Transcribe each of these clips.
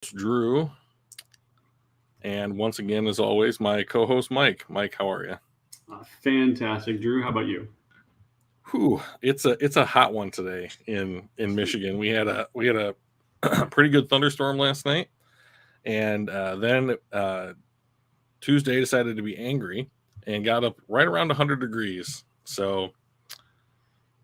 Drew, and once again, as always, my co-host Mike. Mike, how are you? Fantastic, Drew. How about you? Whew, it's a hot one today in Michigan. We had a pretty good thunderstorm last night, and then Tuesday decided to be angry and got up right around 100 degrees. So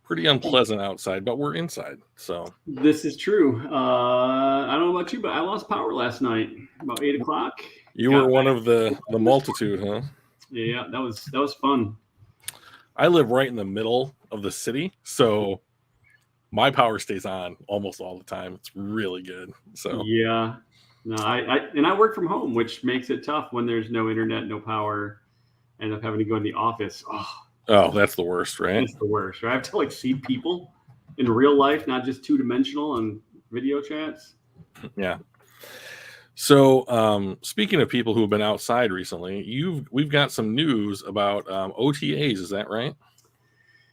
pretty unpleasant outside, but we're inside. So This is true. I don't know about you, but I lost power last night about 8 o'clock. you Got were one back. of the multitude, huh? Yeah, that was fun. I live right in the middle of the city, so my power stays on almost all the time. It's really good. So, Yeah. No, I work from home, which makes it tough when there's no internet, no power. I end up having to go in the office. Oh, oh, that's the worst, right? it's the worst. Right? I have to see people in real life, not just two dimensional on video chats. Yeah. So, speaking of people who have been outside recently, we've got some news about OTAs. Is that right?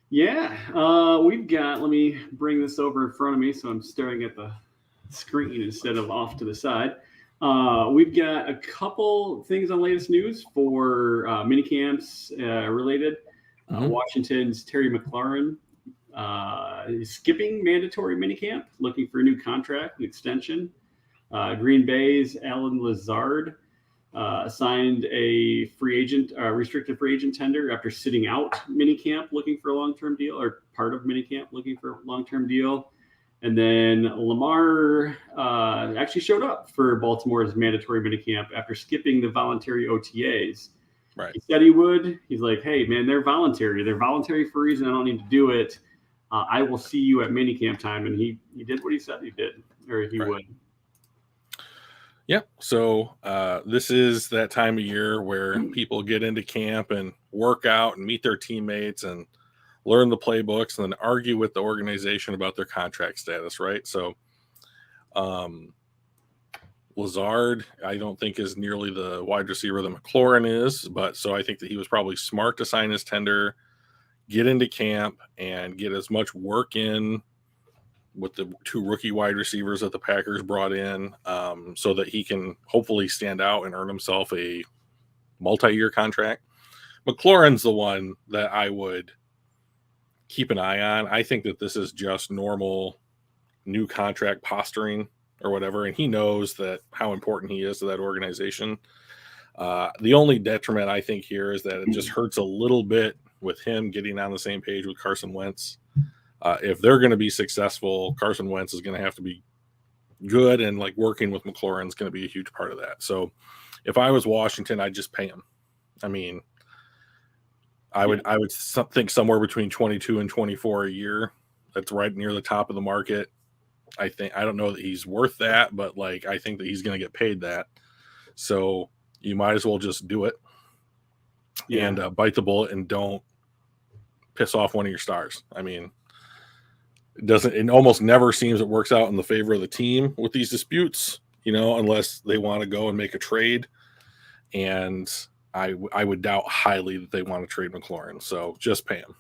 Yeah, we've got. Let me bring this over in front of me, so I'm staring at the screen instead of off to the side. We've got a couple things on latest news for mini camps related. Mm-hmm. Washington's Terry McLaurin is skipping mandatory minicamp, looking for a new contract, an extension. Green Bay's Alan Lazard signed a restricted free agent tender after sitting out minicamp looking for a long-term deal, or part of minicamp looking for a long-term deal. And then Lamar actually showed up for Baltimore's mandatory minicamp after skipping the voluntary OTAs. Right. He said he would. He's like, hey, man, they're voluntary. They're voluntary for a reason. I don't need to do it. I will see you at minicamp time. And he did what he said he did, or he would. Yep. So this is that time of year where people get into camp and work out and meet their teammates and learn the playbooks and then argue with the organization about their contract status, right? So Lazard, I don't think is nearly the wide receiver that McLaurin is, but so I think that he was probably smart to sign his tender, get into camp, and get as much work in with the two rookie wide receivers that the Packers brought in, so that he can hopefully stand out and earn himself a multi-year contract. McLaurin's the one that I would keep an eye on. I think that this is just normal new contract posturing or whatever, and he knows that how important he is to that organization. The only detriment I think here is that it just hurts a little bit with him getting on the same page with Carson Wentz. If they're going to be successful, Carson Wentz is going to have to be good, and working with McLaurin is going to be a huge part of that. So if I was Washington, I'd just pay him. I mean, I would think somewhere between 22 and 24 a year. That's right near the top of the market. I don't know that he's worth that, but I think that he's going to get paid that. So you might as well just do it and bite the bullet and don't piss off one of your stars. I mean, it almost never seems it works out in the favor of the team with these disputes, unless they want to go and make a trade. And I would doubt highly that they want to trade McLaurin. So just pay him.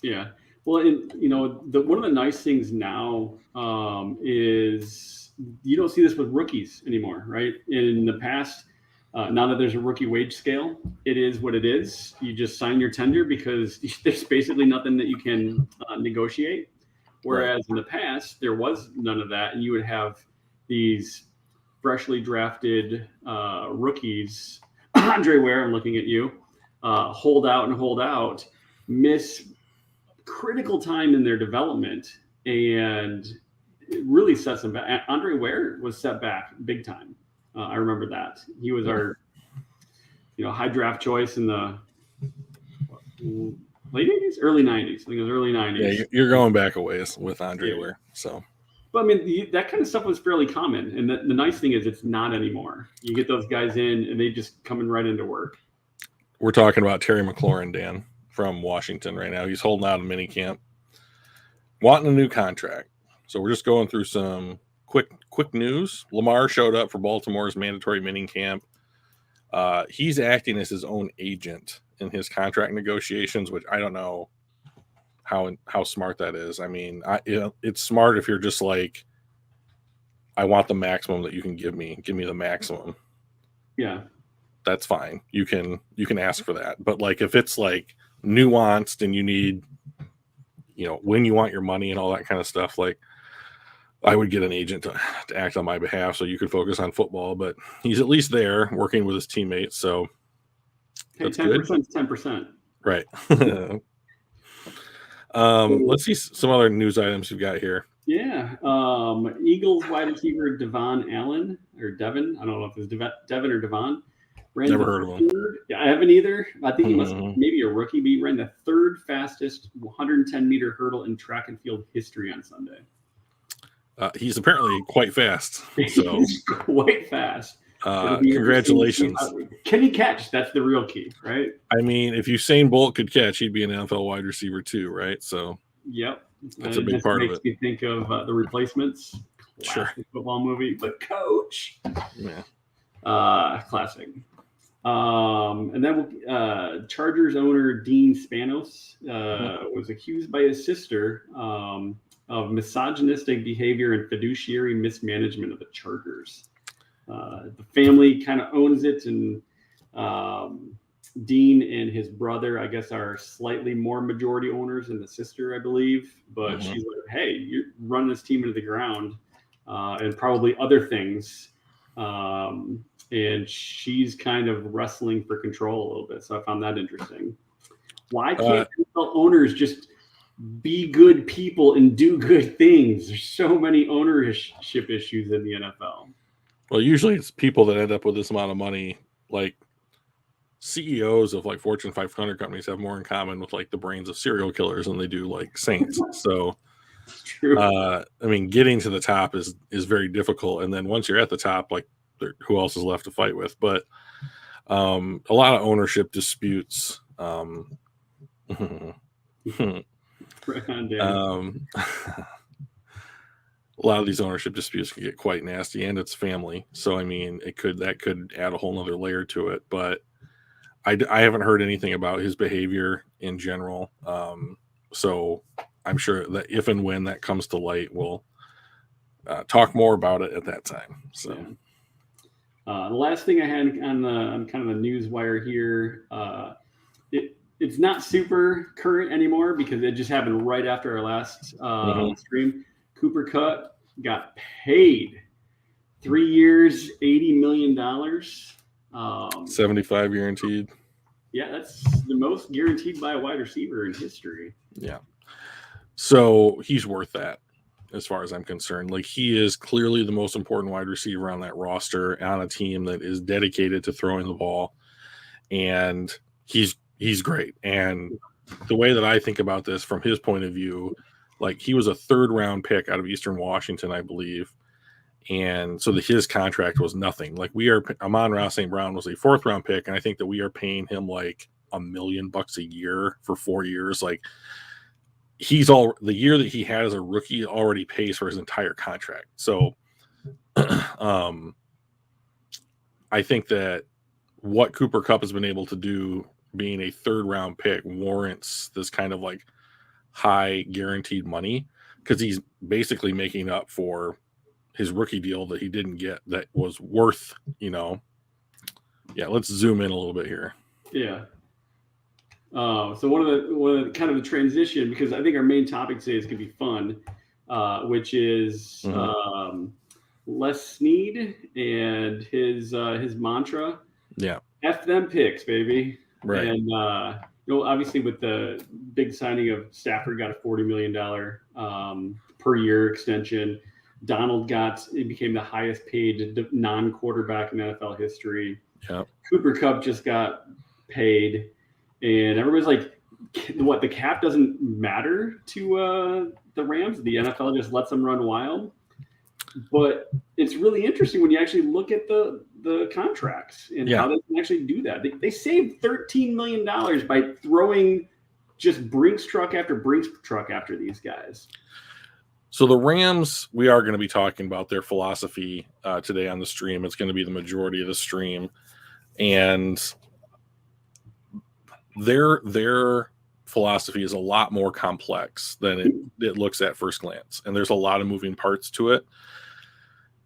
Yeah. Well, one of the nice things now is you don't see this with rookies anymore, right? In the past, now that there's a rookie wage scale, it is what it is. You just sign your tender because there's basically nothing that you can negotiate. Whereas in the past, there was none of that, and you would have these freshly drafted rookies. Andre Ware, I'm looking at you, hold out, miss critical time in their development, and it really sets them back. Andre Ware was set back big time. I remember that. He was our high draft choice in the late 80s, early 90s. I think it was early 90s. Yeah, you're going back a ways with Andre Ware. So, but I mean, that kind of stuff was fairly common. And the nice thing is it's not anymore. You get those guys in and they just coming right into work. We're talking about Terry McLaurin, Dan, from Washington right now. He's holding out a mini camp, wanting a new contract. So we're just going through some quick news. Lamar showed up for Baltimore's mandatory mini camp. He's acting as his own agent in his contract negotiations, which I don't know how smart that is. I mean, it's smart if you're just I want the maximum that you can give me. Give me the maximum. Yeah. That's fine. You can ask for that. But like if it's like nuanced and you need, when you want your money and all that kind of stuff, like I would get an agent to act on my behalf so you could focus on football. But he's at least there working with his teammates. So Hey, that's 10% good. is 10%. Right. Let's see some other news items you've got here. Yeah. Eagles wide receiver Devon Allen, or Devin. I don't know if it's Devin or Devon. Never heard of him. Yeah, I haven't either. I think he must be maybe a rookie, but he ran the third fastest 110-meter hurdle in track and field history on Sunday. He's apparently quite fast. So he's quite fast. Congratulations. Can he catch? That's the real key, right? I mean, if Usain Bolt could catch, he'd be an NFL wide receiver too, right? So yep, that's a big part of it. Makes me think of The Replacements, classic football movie, but coach, classic. And then Chargers owner Dean Spanos was accused by his sister of misogynistic behavior and fiduciary mismanagement of the Chargers. The family kind of owns it, and Dean and his brother, I guess, are slightly more majority owners than the sister, I believe. But she's like, hey, you're running this team into the ground and probably other things. And she's kind of wrestling for control a little bit. So I found that interesting. Why can't NFL owners just be good people and do good things? There's so many ownership issues in the NFL. Well, usually it's people that end up with this amount of money, like CEOs of like Fortune 500 companies have more in common with like the brains of serial killers than they do like saints. So, true. I mean, getting to the top is very difficult. And then once you're at the top, like who else is left to fight with? But a lot of ownership disputes. A lot of these ownership disputes can get quite nasty, and it's family. So, I mean, that could add a whole nother layer to it. But I haven't heard anything about his behavior in general. So I'm sure that if and when that comes to light, we'll talk more about it at that time. So. Yeah. The last thing I had on kind of the news wire here, it's not super current anymore because it just happened right after our last stream. Cooper Kupp got paid 3 years, $80 million. 75 guaranteed. Yeah, that's the most guaranteed by a wide receiver in history. Yeah. So he's worth that as far as I'm concerned. Like, he is clearly the most important wide receiver on that roster on a team that is dedicated to throwing the ball. And he's great. And the way that I think about this from his point of view, like, he was a 3rd round pick out of Eastern Washington, I believe. And so his contract was nothing. Like, Amon-Ra St. Brown was a 4th round pick. And I think that we are paying him like $1 million a year for 4 years. Like, the year that he had as a rookie already pays for his entire contract. So I think that what Cooper Kupp has been able to do, being a 3rd round pick, warrants this kind of like high guaranteed money, because he's basically making up for his rookie deal that he didn't get, that was worth, let's zoom in a little bit here. Yeah. So one of the kind of the transition, because I think our main topic today is going to be fun, which is Les Snead and his mantra. Yeah. F them picks, baby. Right. And obviously with the big signing of Stafford, got a $40 million per year extension. Donald became the highest paid non-quarterback in NFL history. Yeah. Cooper Kupp just got paid. And everybody's like, what, the cap doesn't matter to the Rams? The NFL just lets them run wild? But it's really interesting when you actually look at the contracts and how they can actually do that. They saved $13 million by throwing just Brinks truck after Brinks truck after these guys. So the Rams, we are going to be talking about their philosophy today on the stream. It's going to be the majority of the stream. And their philosophy is a lot more complex than it looks at first glance. And there's a lot of moving parts to it.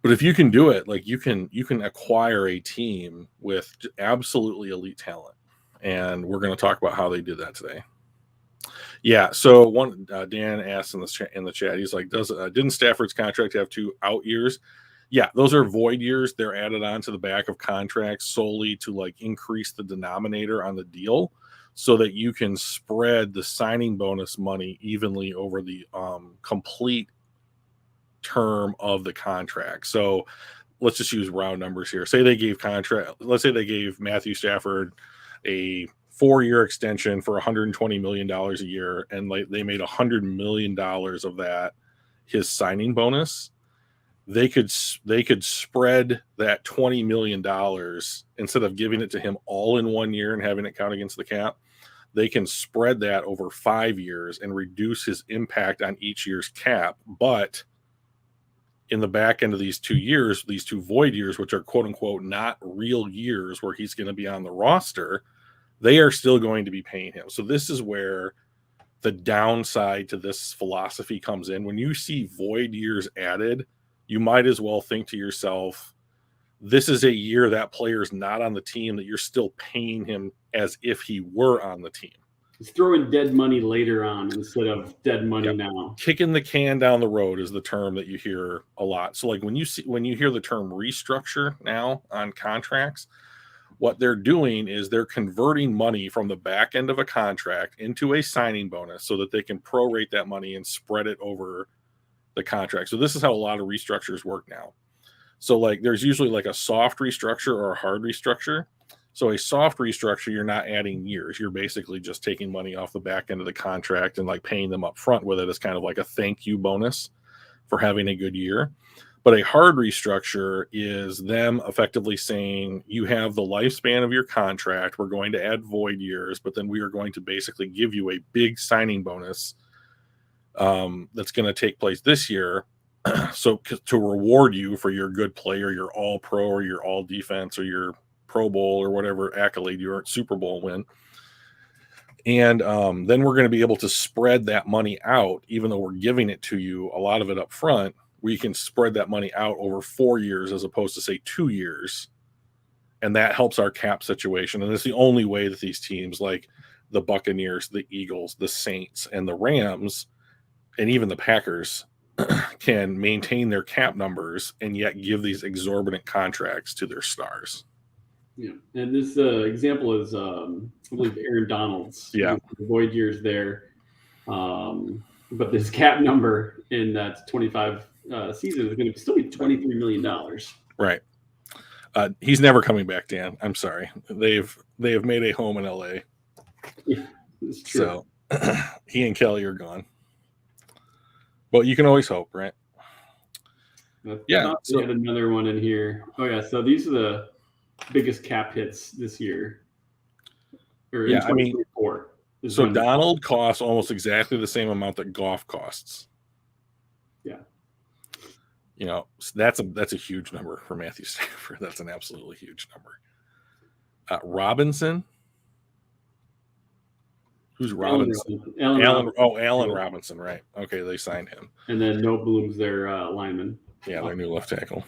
But if you can do it, like you can acquire a team with absolutely elite talent, and we're going to talk about how they did that today. Yeah. So one Dan asked in the chat, he's like, didn't Stafford's contract have 2 out years? Yeah, those are void years. They're added on to the back of contracts solely to like increase the denominator on the deal, so that you can spread the signing bonus money evenly over the complete term of the contract. So let's just use round numbers here. Let's say they gave Matthew Stafford a 4-year extension for $120 million a year, and like they made $100 million of that his signing bonus. They could spread that $20 million, instead of giving it to him all in 1 year and having it count against the cap. They can spread that over 5 years and reduce his impact on each year's cap. But in the back end of these 2 years, these 2 void years, which are quote unquote not real years where he's going to be on the roster, they are still going to be paying him. So this is where the downside to this philosophy comes in. When you see void years added, you might as well think to yourself, this is a year that player's not on the team, that you're still paying him as if he were on the team. It's throwing dead money later on instead of dead money now. Kicking the can down the road is the term that you hear a lot. So like when you hear the term restructure now on contracts, what they're doing is they're converting money from the back end of a contract into a signing bonus so that they can prorate that money and spread it over the contract. So this is how a lot of restructures work now. So like there's usually like a soft restructure or a hard restructure. So a soft restructure, you're not adding years. You're basically just taking money off the back end of the contract and like paying them up front with it as kind of like a thank you bonus for having a good year. But a hard restructure is them effectively saying, you have the lifespan of your contract. We're going to add void years, but then we are going to basically give you a big signing bonus that's going to take place this year. So to reward you for your good play, or your all pro, or your all defense, or your Pro Bowl, or whatever accolade your Super Bowl win. And then we're going to be able to spread that money out, even though we're giving it to you, a lot of it up front. We can spread that money out over 4 years as opposed to, say, 2 years. And that helps our cap situation. And it's the only way that these teams like the Buccaneers, the Eagles, the Saints, and the Rams, and even the Packers can maintain their cap numbers and yet give these exorbitant contracts to their stars. Yeah. And this example is, I believe, Aaron Donald's. Yeah. The void years there. But this cap number in that 25 season is going to still be $23 million. Right. He's never coming back, Dan. I'm sorry. They have made a home in LA. Yeah, it's true. So he and Kelly are gone. But you can always hope, right? Yeah. So we had another one in here. Oh yeah. So these are the biggest cap hits this year. Yeah, I mean, so Donald costs almost exactly the same amount that Goff costs. Yeah. You know, that's a huge number for Matthew Stafford. That's an absolutely huge number. Robinson. Who's Robinson? Allen Robinson, right. Okay, they signed him. And then No Bloom's their lineman. Yeah, their new left tackle.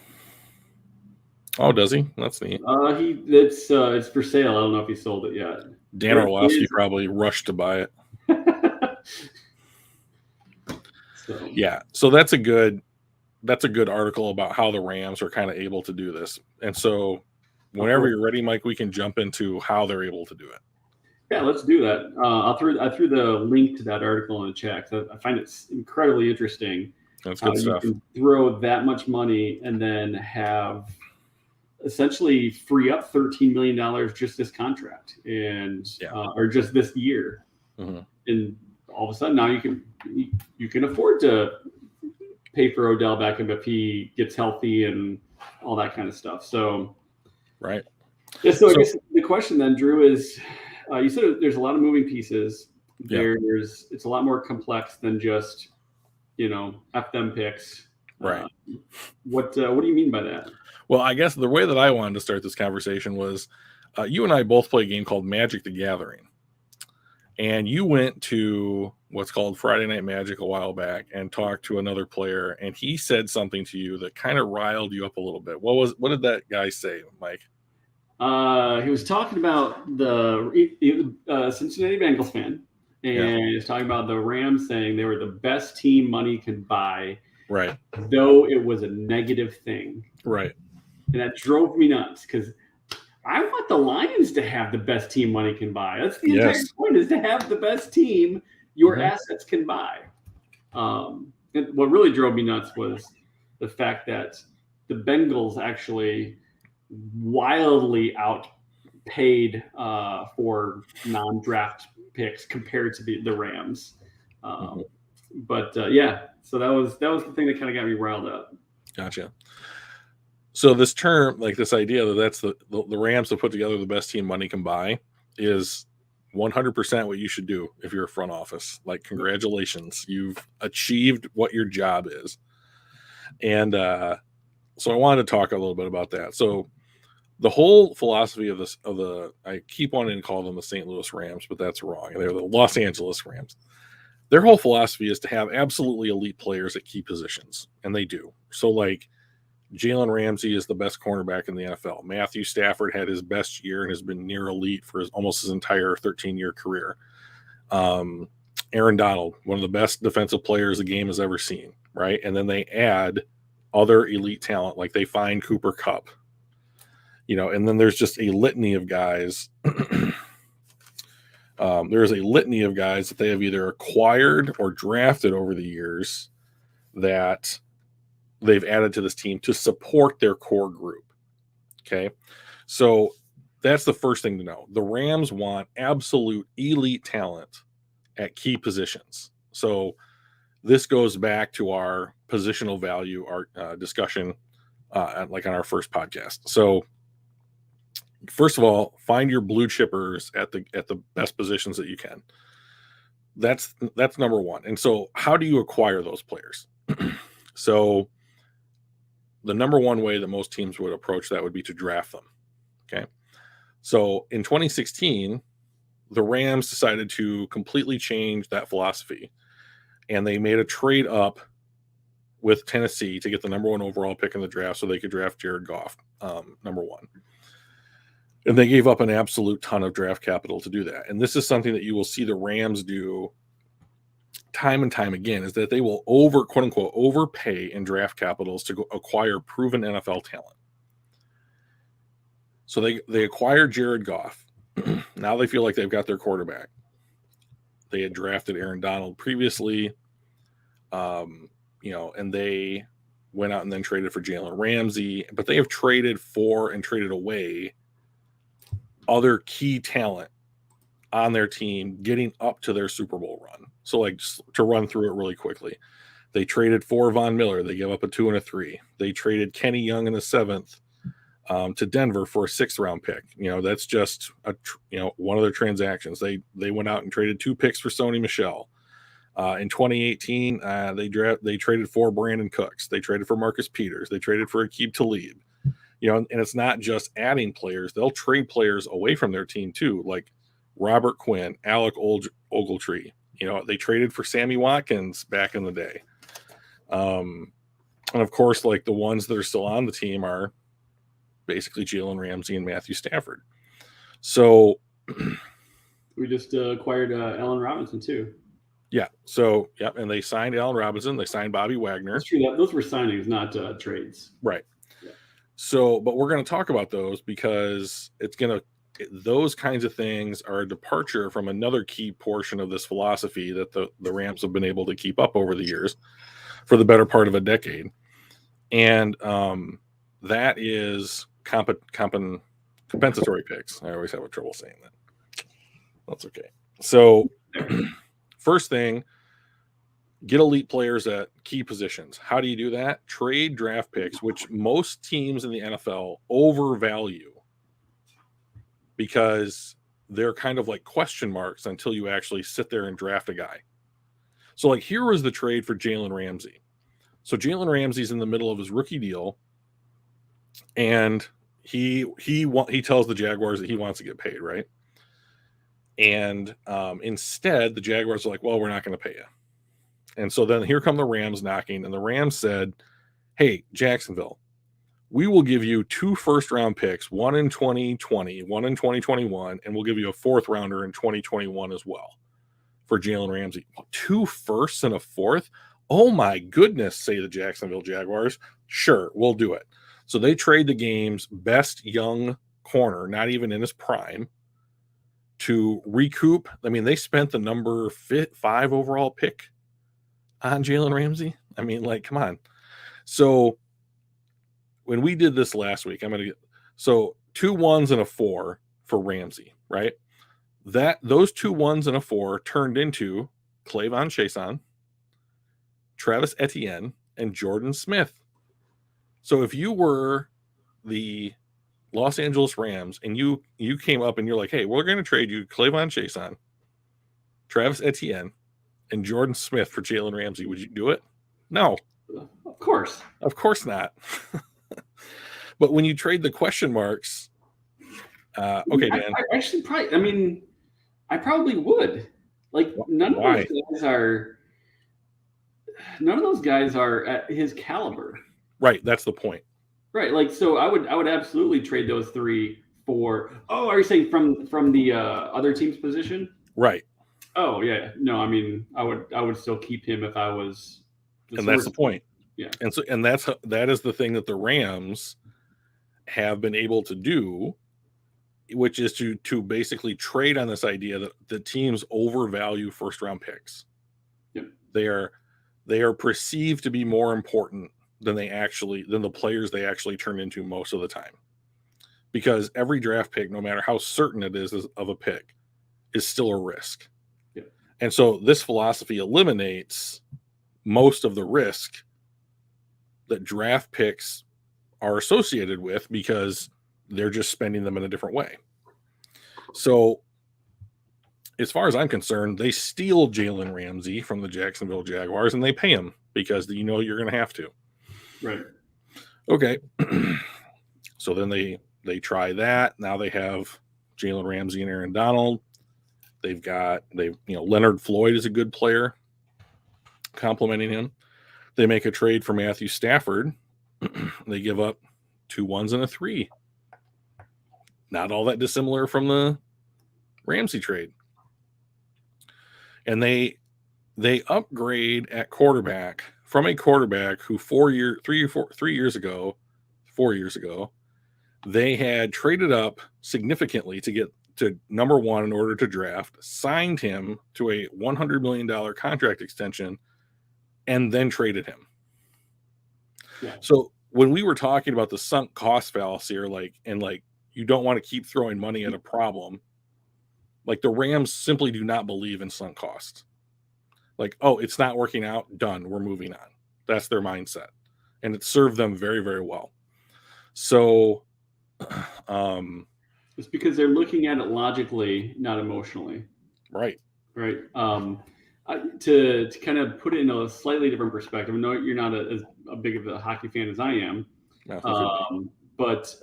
Oh, does he? That's neat. It's for sale. I don't know if he sold it yet. Dan Orlovsky probably rushed to buy it. So that's a good article about how the Rams are kind of able to do this. And so whenever you're ready, Mike, we can jump into how they're able to do it. Yeah, let's do that. I threw the link to that article in the chat. I find it incredibly interesting. That's good stuff. You can throw that much money and then have essentially free up $13 million just this contract or just this year. Mm-hmm. And all of a sudden now you can afford to pay for Odell Beckham if he gets healthy and all that kind of stuff. So, right. Yeah, so I guess the question then, Drew, is you said there's a lot of moving pieces. It's a lot more complex than just, F them picks. Right. What do you mean by that? Well, I guess the way that I wanted to start this conversation was you and I both play a game called Magic the Gathering. And you went to what's called Friday Night Magic a while back and talked to another player, and he said something to you that kind of riled you up a little bit. What did that guy say, Mike? He was talking about the Cincinnati Bengals fan, and he was talking about the Rams saying they were the best team money could buy, right? Though it was a negative thing, right? And that drove me nuts because I want the Lions to have the best team money can buy. That's the entire point, is to have the best team your assets can buy. And what really drove me nuts was the fact that the Bengals actually wildly outpaid for non-draft picks compared to the Rams. But so that was the thing that kind of got me riled up. Gotcha. So this term, like this idea that that's the Rams have put together the best team money can buy, is 100% what you should do if you're a front office. Like, congratulations, you've achieved what your job is. And so I wanted to talk a little bit about that. So the whole philosophy of I keep wanting to call them the St. Louis Rams, but that's wrong. They're the Los Angeles Rams. Their whole philosophy is to have absolutely elite players at key positions, and they do. So, like, Jalen Ramsey is the best cornerback in the NFL. Matthew Stafford had his best year and has been near elite for almost his entire 13-year career. Aaron Donald, one of the best defensive players the game has ever seen, right? And then they add other elite talent, like they find Cooper Kupp, and then there's just a litany of guys. There's a litany of guys that they have either acquired or drafted over the years that they've added to this team to support their core group. Okay. So that's the first thing to know. The Rams want absolute elite talent at key positions. So this goes back to our positional value, our discussion, like on our first podcast. So first of all, find your blue chippers at the best positions that you can. That's number one. And so how do you acquire those players? So the number one way that most teams would approach that would be to draft them. Okay. So in 2016, the Rams decided to completely change that philosophy, and they made a trade up with Tennessee to get the number one overall pick in the draft so they could draft Jared Goff, number one. And they gave up an absolute ton of draft capital to do that. And this is something that you will see the Rams do time and time again, is that they will quote unquote overpay in draft capitals to acquire proven NFL talent. So they acquired Jared Goff. Now they feel like they've got their quarterback. They had drafted Aaron Donald previously, and they went out and then traded for Jalen Ramsey, but they have traded for and traded away other key talent on their team getting up to their Super Bowl run. So, like, just to run through it really quickly, they traded for Von Miller. They gave up a 2 and a 3. They traded Kenny Young in the 7th to Denver for a 6th round pick. That's just one of their transactions. They went out and traded 2 picks for Sony Michel. In 2018, they traded for Brandon Cooks. They traded for Marcus Peters. They traded for Aqib Talib. And it's not just adding players. They'll trade players away from their team too, like Robert Quinn, Alec Ogletree. They traded for Sammy Watkins back in the day. And of course, like, the ones that are still on the team are basically Jalen Ramsey and Matthew Stafford. So we just acquired Allen Robinson too. Yeah. So, yep. And they signed Allen Robinson. They signed Bobby Wagner. That's true. Those were signings, not trades. Right. Yeah. So, but we're going to talk about those because those kinds of things are a departure from another key portion of this philosophy that the Rams have been able to keep up over the years for the better part of a decade. And that is compensatory picks. I always have trouble saying that. That's okay. So first thing, get elite players at key positions. How do you do that? Trade draft picks, which most teams in the NFL overvalue because they're kind of like question marks until you actually sit there and draft a guy. So, like, here was the trade for Jalen Ramsey. So Jalen Ramsey's in the middle of his rookie deal, and he tells the Jaguars that he wants to get paid, right? And instead, the Jaguars are like, well, we're not going to pay you. And so then here come the Rams knocking, and the Rams said, hey, Jacksonville, we will give you 2 first-round picks, one in 2020, one in 2021, and we'll give you a 4th rounder in 2021 as well for Jalen Ramsey. 2 firsts and a 4th? Oh, my goodness, say the Jacksonville Jaguars. Sure, we'll do it. So they trade the game's best young corner, not even in his prime, to recoup. I mean, they spent the number 5 overall pick on Jalen Ramsey. I mean, like, come on. So when we did this last week, 2 1s and a 4 for Ramsey, right? Those 2 1s and a 4 turned into Clavon Chason, Travis Etienne, and Jordan Smith. So if you were the Los Angeles Rams and you came up and you're like, hey, we're going to trade you Clavon Chason, Travis Etienne, and Jordan Smith for Jalen Ramsey, would you do it? No. Of course. Of course not. But when you trade the question marks, okay, Dan. I probably would. Like, none of those guys are at his caliber. Right, that's the point. Right, like, so I would absolutely trade those 3 for. Oh, are you saying from the other team's position? Right. Oh yeah, no, I mean, I would still keep him if I was. And that's the point. Yeah, and that is the thing that the Rams have been able to do, which is to basically trade on this idea that the teams overvalue first round picks. Yep. They are perceived to be more important than the players they actually turn into most of the time. Because every draft pick, no matter how certain it is of a pick, is still a risk. Yep. And so this philosophy eliminates most of the risk that draft picks are associated with because they're just spending them in a different way. So as far as I'm concerned, they steal Jalen Ramsey from the Jacksonville Jaguars and they pay him because you're going to have to. Right. Okay. So then they try that. Now they have Jalen Ramsey and Aaron Donald. Leonard Floyd is a good player, complimenting him. They make a trade for Matthew Stafford. They give up 2 1s and a 3. Not all that dissimilar from the Ramsey trade. And they upgrade at quarterback from a quarterback who 4 years ago, they had traded up significantly to get to number 1 in order to draft, signed him to a $100 million contract extension, and then traded him. Yeah. So when we were talking about the sunk cost fallacy, you don't want to keep throwing money at a problem, like the Rams simply do not believe in sunk costs. Like, oh, it's not working out, done, we're moving on. That's their mindset. And it served them very, very well. So it's because they're looking at it logically, not emotionally. Right. Right. To kind of put it in a slightly different perspective, I know you're not as big of a hockey fan as I am, but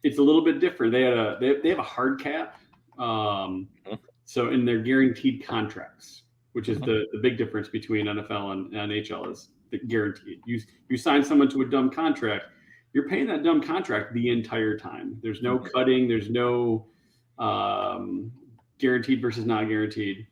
it's a little bit different. They have a hard cap, so in their guaranteed contracts, which is the big difference between NFL and NHL, is the guaranteed. You sign someone to a dumb contract, you're paying that dumb contract the entire time. There's no cutting. There's no guaranteed versus not guaranteed.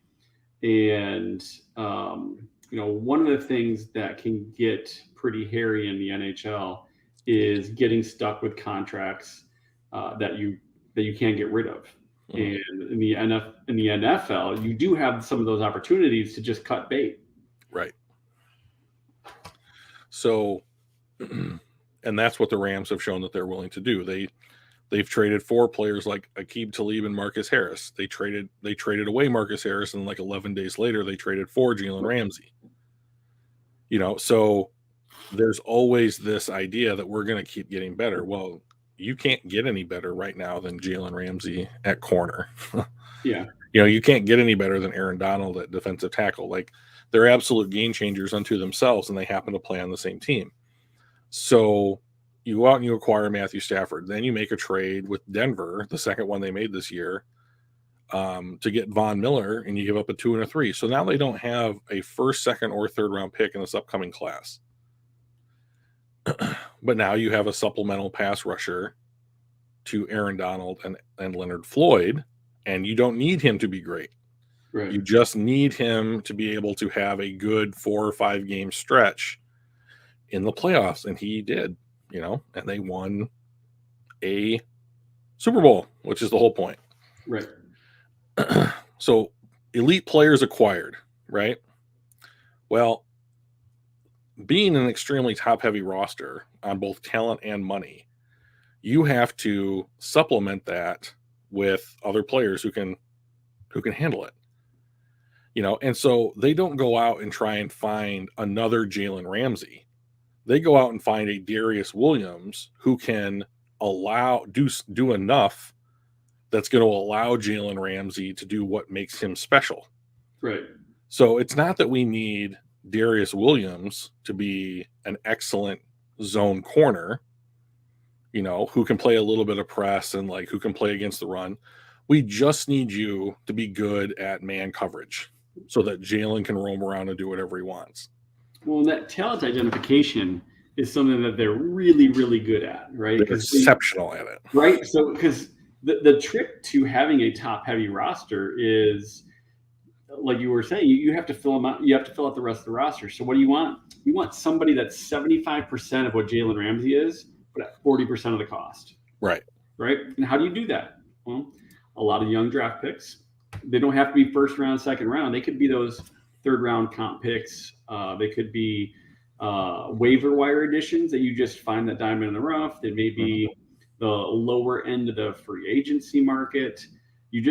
And, one of the things that can get pretty hairy in the NHL is getting stuck with contracts that you can't get rid of. Mm-hmm. And in the NFL, you do have some of those opportunities to just cut bait. Right. So, and that's what the Rams have shown that they're willing to do. They've traded 4 players like Aqib Talib and Marcus Harris. They traded away Marcus Harris, and like 11 days later, they traded for Jalen Ramsey. So there's always this idea that we're going to keep getting better. Well, you can't get any better right now than Jalen Ramsey at corner. Yeah. You can't get any better than Aaron Donald at defensive tackle. Like, they're absolute game changers unto themselves, and they happen to play on the same team. So you go out and you acquire Matthew Stafford. Then you make a trade with Denver, the second one they made this year, to get Von Miller, and you give up a 2 and a 3. So now they don't have a first, second, or third round pick in this upcoming class. But now you have a supplemental pass rusher to Aaron Donald and Leonard Floyd, and you don't need him to be great. Right. You just need him to be able to have a good 4 or 5 game stretch in the playoffs, and he did, and they won a Super Bowl, which is the whole point. Right. So elite players acquired, right? Well, being an extremely top-heavy roster on both talent and money, you have to supplement that with other players who can handle it. And so they don't go out and try and find another Jalen Ramsey. They go out and find a Darius Williams who can do enough that's going to allow Jalen Ramsey to do what makes him special. Right. So it's not that we need Darius Williams to be an excellent zone corner, who can play a little bit of press and who can play against the run. We just need you to be good at man coverage so that Jalen can roam around and do whatever he wants. Well, that talent identification is something that they're really, really good at, right? They're exceptional at it. Right. So, because the trick to having a top-heavy roster is, like you were saying, you have to fill them out. You have to fill out the rest of the roster. So what do you want? You want somebody that's 75% of what Jalen Ramsey is, but at 40% of the cost. Right. Right. And how do you do that? Well, a lot of young draft picks. They don't have to be first round, second round. They could be those third round comp picks. They could be waiver wire additions that you just find that diamond in the rough. They may be the lower end of the free agency market. You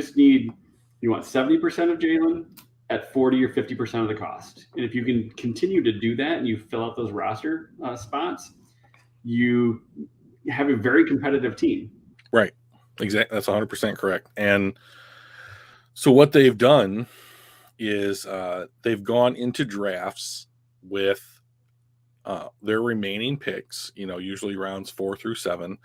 want 70% of Jalen at 40 or 50% of the cost. And if you can continue to do that and you fill out those roster spots, you have a very competitive team. Right. Exactly. That's 100% correct. And so what they've done is they've gone into drafts with their remaining picks, usually rounds 4 through 7,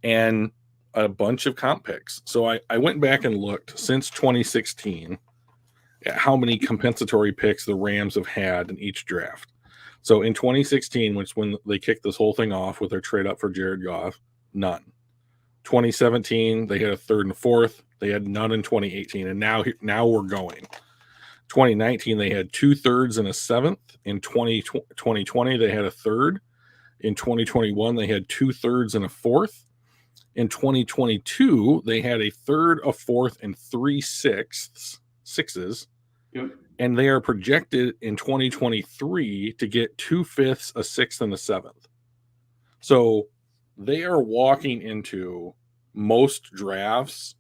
and a bunch of comp picks. So I went back and looked since 2016 at how many compensatory picks the Rams have had in each draft. So in 2016, which when they kicked this whole thing off with their trade up for Jared Goff, none. 2017, they had a third and a fourth. They had none in 2018, and now we're going. 2019, they had 2 thirds and a seventh. In 2020, they had a third. In 2021, they had 2 thirds and a fourth. In 2022, they had a third, a fourth, and 3 sixes. Yep. And they are projected in 2023 to get 2 fifths, a sixth, and a seventh. So they are walking into most drafts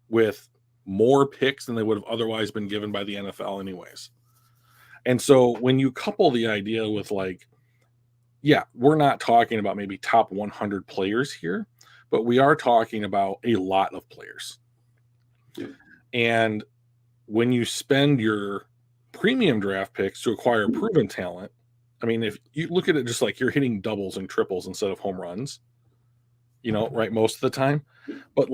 with more picks than they would have otherwise been given by the NFL anyways. And so when you couple the idea with we're not talking about maybe top 100 players here, but we are talking about a lot of players. Yep. And when you spend your premium draft picks to acquire proven talent, I mean, if you look at it just like you're hitting doubles and triples instead of home runs, right, most of the time. But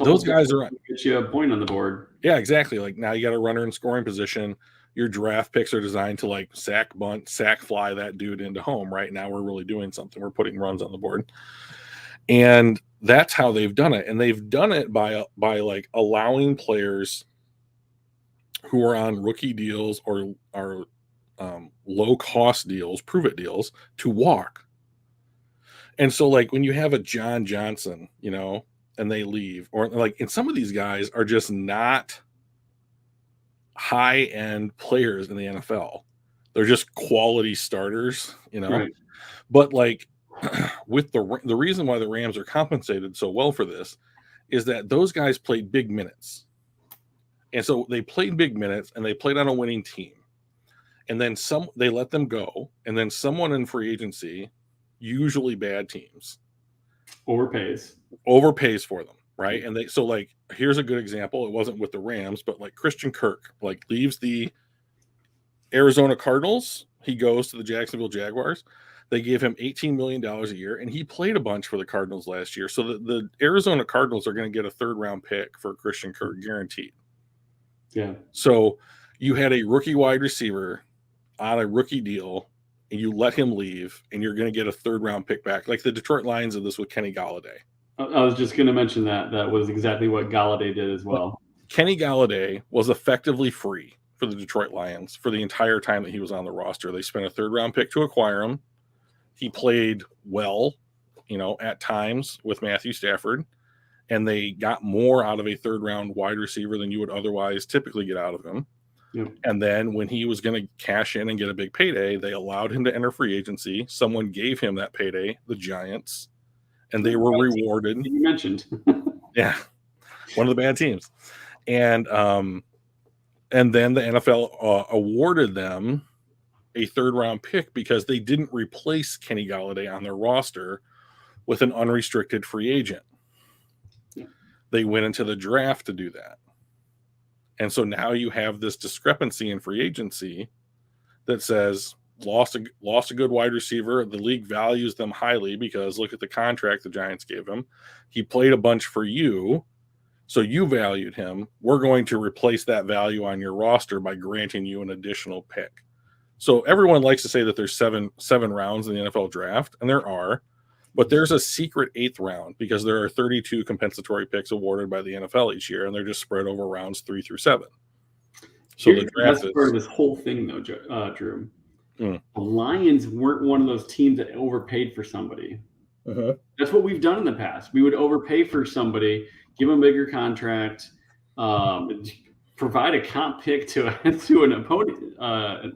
those guys are get you a point on the board. Yeah, exactly. Now you got a runner in scoring position. Your draft picks are designed to sack bunt, sack fly that dude into home. Right now we're really doing something. We're putting runs on the board. And that's how they've done it. And they've done it by allowing players who are on rookie deals or are low cost deals, prove it deals, to walk. And so when you have a John Johnson, and they leave, or and some of these guys are just not high end players in the NFL. They're just quality starters, Right. But with the reason why the Rams are compensated so well for this is that those guys played big minutes. And so they played big minutes and they played on a winning team. And then they let them go. And then someone in free agency, usually bad teams, overpays for them. Right. And here's a good example. It wasn't with the Rams, but Christian Kirk, leaves the Arizona Cardinals. He goes to the Jacksonville Jaguars. They gave him $18 million a year, and he played a bunch for the Cardinals last year. So the Arizona Cardinals are going to get a third-round pick for Christian Kirk guaranteed. Yeah. So you had a rookie wide receiver on a rookie deal, and you let him leave, and you're going to get a third-round pick back. Like the Detroit Lions did this with Kenny Galladay. I was just going to mention that. That was exactly what Galladay did as well. Kenny Galladay was effectively free for the Detroit Lions for the entire time that he was on the roster. They spent a third-round pick to acquire him. He played well, at times with Matthew Stafford, and they got more out of a third-round wide receiver than you would otherwise typically get out of him. Yep. And then when he was going to cash in and get a big payday, they allowed him to enter free agency. Someone gave him that payday, the Giants, and they were rewarded. You mentioned. Yeah, one of the bad teams. And then the NFL awarded them a third-round pick because they didn't replace Kenny Galladay on their roster with an unrestricted free agent. Yeah. They went into the draft to do that. And so now you have this discrepancy in free agency that says lost a good wide receiver. The league values them highly because look at the contract the Giants gave him. He played a bunch for you, so you valued him. We're going to replace that value on your roster by granting you an additional pick. So everyone likes to say that there's seven rounds in the NFL draft, and there are, but there's a secret 8th round because there are 32 compensatory picks awarded by the NFL each year, and they're just spread over rounds 3 through 7. So the draft is part of this whole thing, though, Drew. The Lions weren't one of those teams that overpaid for somebody. Uh-huh. That's what we've done in the past. We would overpay for somebody, give them a bigger contract, provide a comp pick to an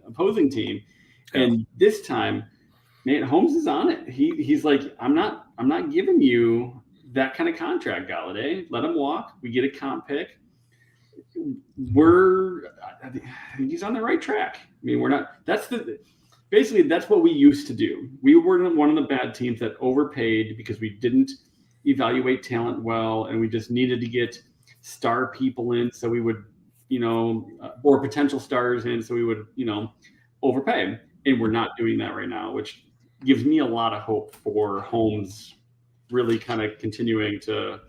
opposing team, and this time, man, Holmes is on it. He's like, I'm not giving you that kind of contract, Galladay. Let him walk. We get a comp pick. I think he's on the right track. I mean, we're not. Basically that's what we used to do. We were one of the bad teams that overpaid because we didn't evaluate talent well, and we just needed to get star people in, so we would, or potential stars in, so we would, overpay. And we're not doing that right now, which gives me a lot of hope for Holmes really kind of continuing to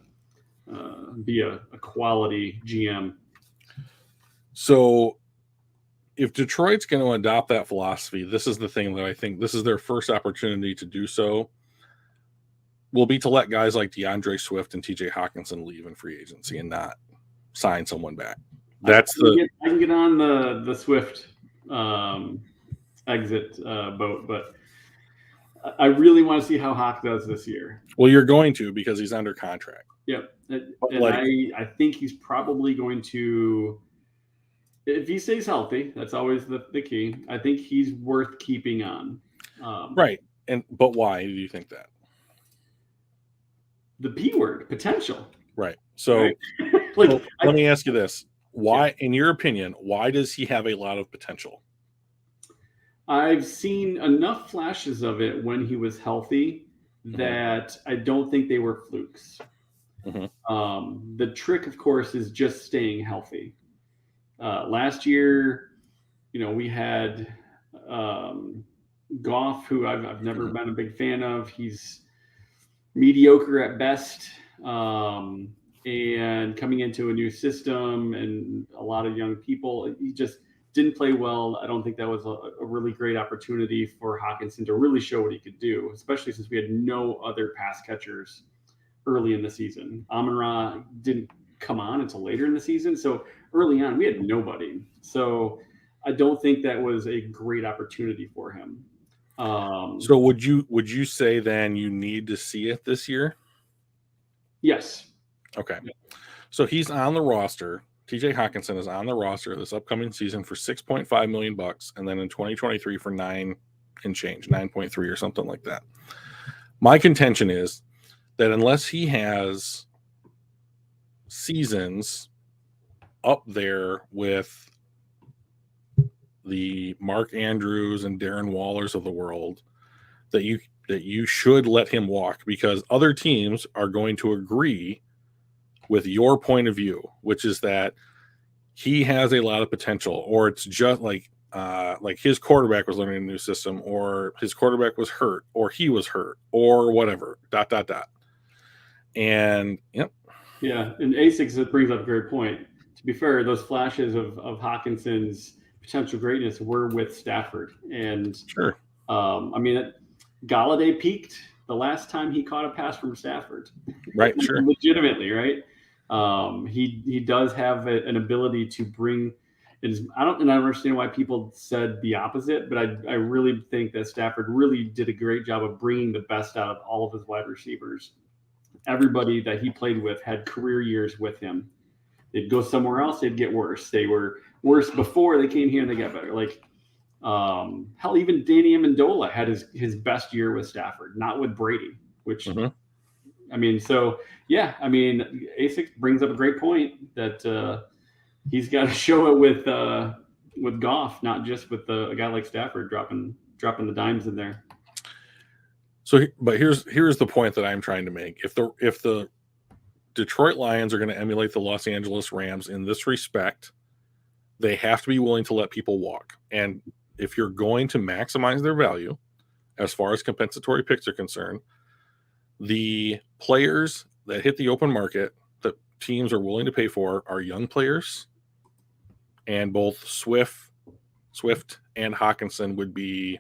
be a quality GM. So if Detroit's going to adopt that philosophy, this is the thing that I think this is their first opportunity to do so, will be to let guys like Deandre Swift and TJ Hawkinson leave in free agency and not sign someone back. I can get on the Swift exit boat, but I really want to see how Hawk does this year. Well, you're going to, because he's under contract. Yep. And I think he's probably going to, if he stays healthy, that's always the key. I think he's worth keeping on. Right. But why do you think that? The P word, potential. Right. So let me ask you this. Why, in your opinion, why does he have a lot of potential? I've seen enough flashes of it when he was healthy that I don't think they were flukes. Mm-hmm. The trick, of course, is just staying healthy. Last year, we had Goff, who I've never been a big fan of. He's mediocre at best, and coming into a new system and a lot of young people, he just didn't play well. I don't think that was a really great opportunity for Hawkinson to really show what he could do, especially since we had no other pass catchers early in the season. Amon-Ra didn't come on until later in the season, so early on we had nobody. So I don't think that was a great opportunity for him. So would you say then you need to see it this year? Yes. Okay. So he's on the roster. TJ Hawkinson is on the roster this upcoming season for $6.5 million, and then in 2023 for 9 and change, 9.3 or something like that. My contention is that unless he has seasons up there with the Mark Andrews and Darren Wallers of the world, that you should let him walk, because other teams are going to agree with your point of view, which is that he has a lot of potential, or it's just like, like his quarterback was learning a new system, or his quarterback was hurt, or he was hurt, or whatever. ... And yep. Yeah, and ASICS brings up a great point. To be fair, those flashes of Hawkinson's potential greatness were with Stafford, and Sure. I mean, Galladay peaked the last time he caught a pass from Stafford. Right. Sure. Legitimately, right? He does have an ability to bring. I don't understand why people said the opposite, but I really think that Stafford really did a great job of bringing the best out of all of his wide receivers. Everybody that he played with had career years with him. They'd go somewhere else, they'd get worse. They were worse before they came here, and they got better. Like, hell, even Danny Amendola had his best year with Stafford, not with Brady, which, I mean, so, yeah, I mean, ASIC brings up a great point that he's got to show it with Goff, not just with a guy like Stafford dropping the dimes in there. So, but here's the point that I'm trying to make. If the Detroit Lions are going to emulate the Los Angeles Rams in this respect, they have to be willing to let people walk. And if you're going to maximize their value, as far as compensatory picks are concerned, the players that hit the open market that teams are willing to pay for are young players, and both Swift and Hawkinson would be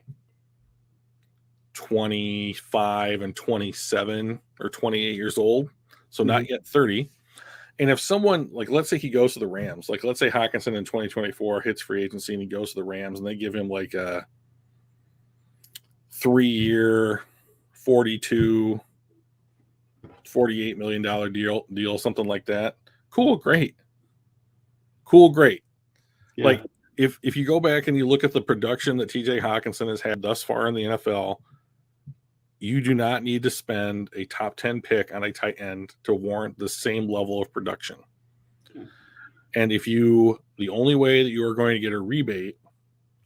25 and 27 or 28 years old, so not yet 30. And if someone, like, let's say he goes to the Rams, like, let's say Hawkinson in 2024 hits free agency and he goes to the Rams and they give him like a 3-year, $48 million deal, something like that. Cool, great. Yeah. Like, if you go back and you look at the production that TJ Hawkinson has had thus far in the NFL, you do not need to spend a top 10 pick on a tight end to warrant the same level of production. Okay. And the only way that you are going to get a rebate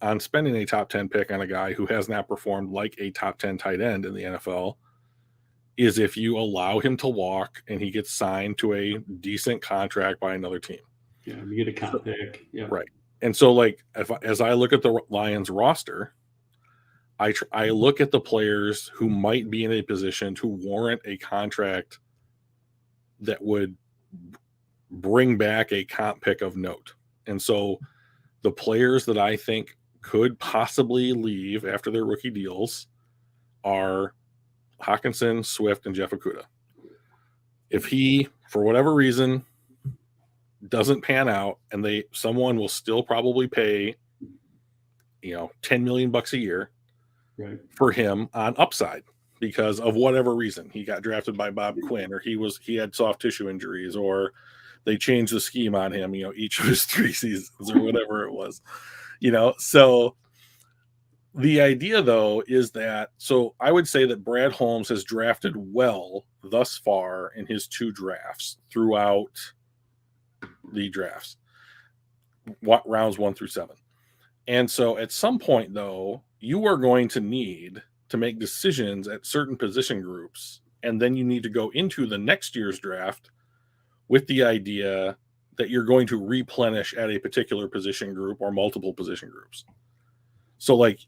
on spending a top 10 pick on a guy who has not performed like a top 10 tight end in the NFL is if you allow him to walk and he gets signed to a decent contract by another team. Yeah, you get a comp pick. Yeah. Right. And so, like, as I look at the Lions roster, I look at the players who might be in a position to warrant a contract that would bring back a comp pick of note. And so the players that I think could possibly leave after their rookie deals are Hawkinson, Swift, and Jeff Okudah. If he, for whatever reason, doesn't pan out and someone will still probably pay, $10 million a year, right, for him on upside because of whatever reason. He got drafted by Bob Quinn, or he had soft tissue injuries, or they changed the scheme on him, each of his 3 seasons or whatever it was, So the idea, though, is that, so I would say that Brad Holmes has drafted well thus far in his 2 drafts throughout the drafts, rounds 1 through 7. And so at some point, though, you are going to need to make decisions at certain position groups, and then you need to go into the next year's draft with the idea that you're going to replenish at a particular position group or multiple position groups. So, like,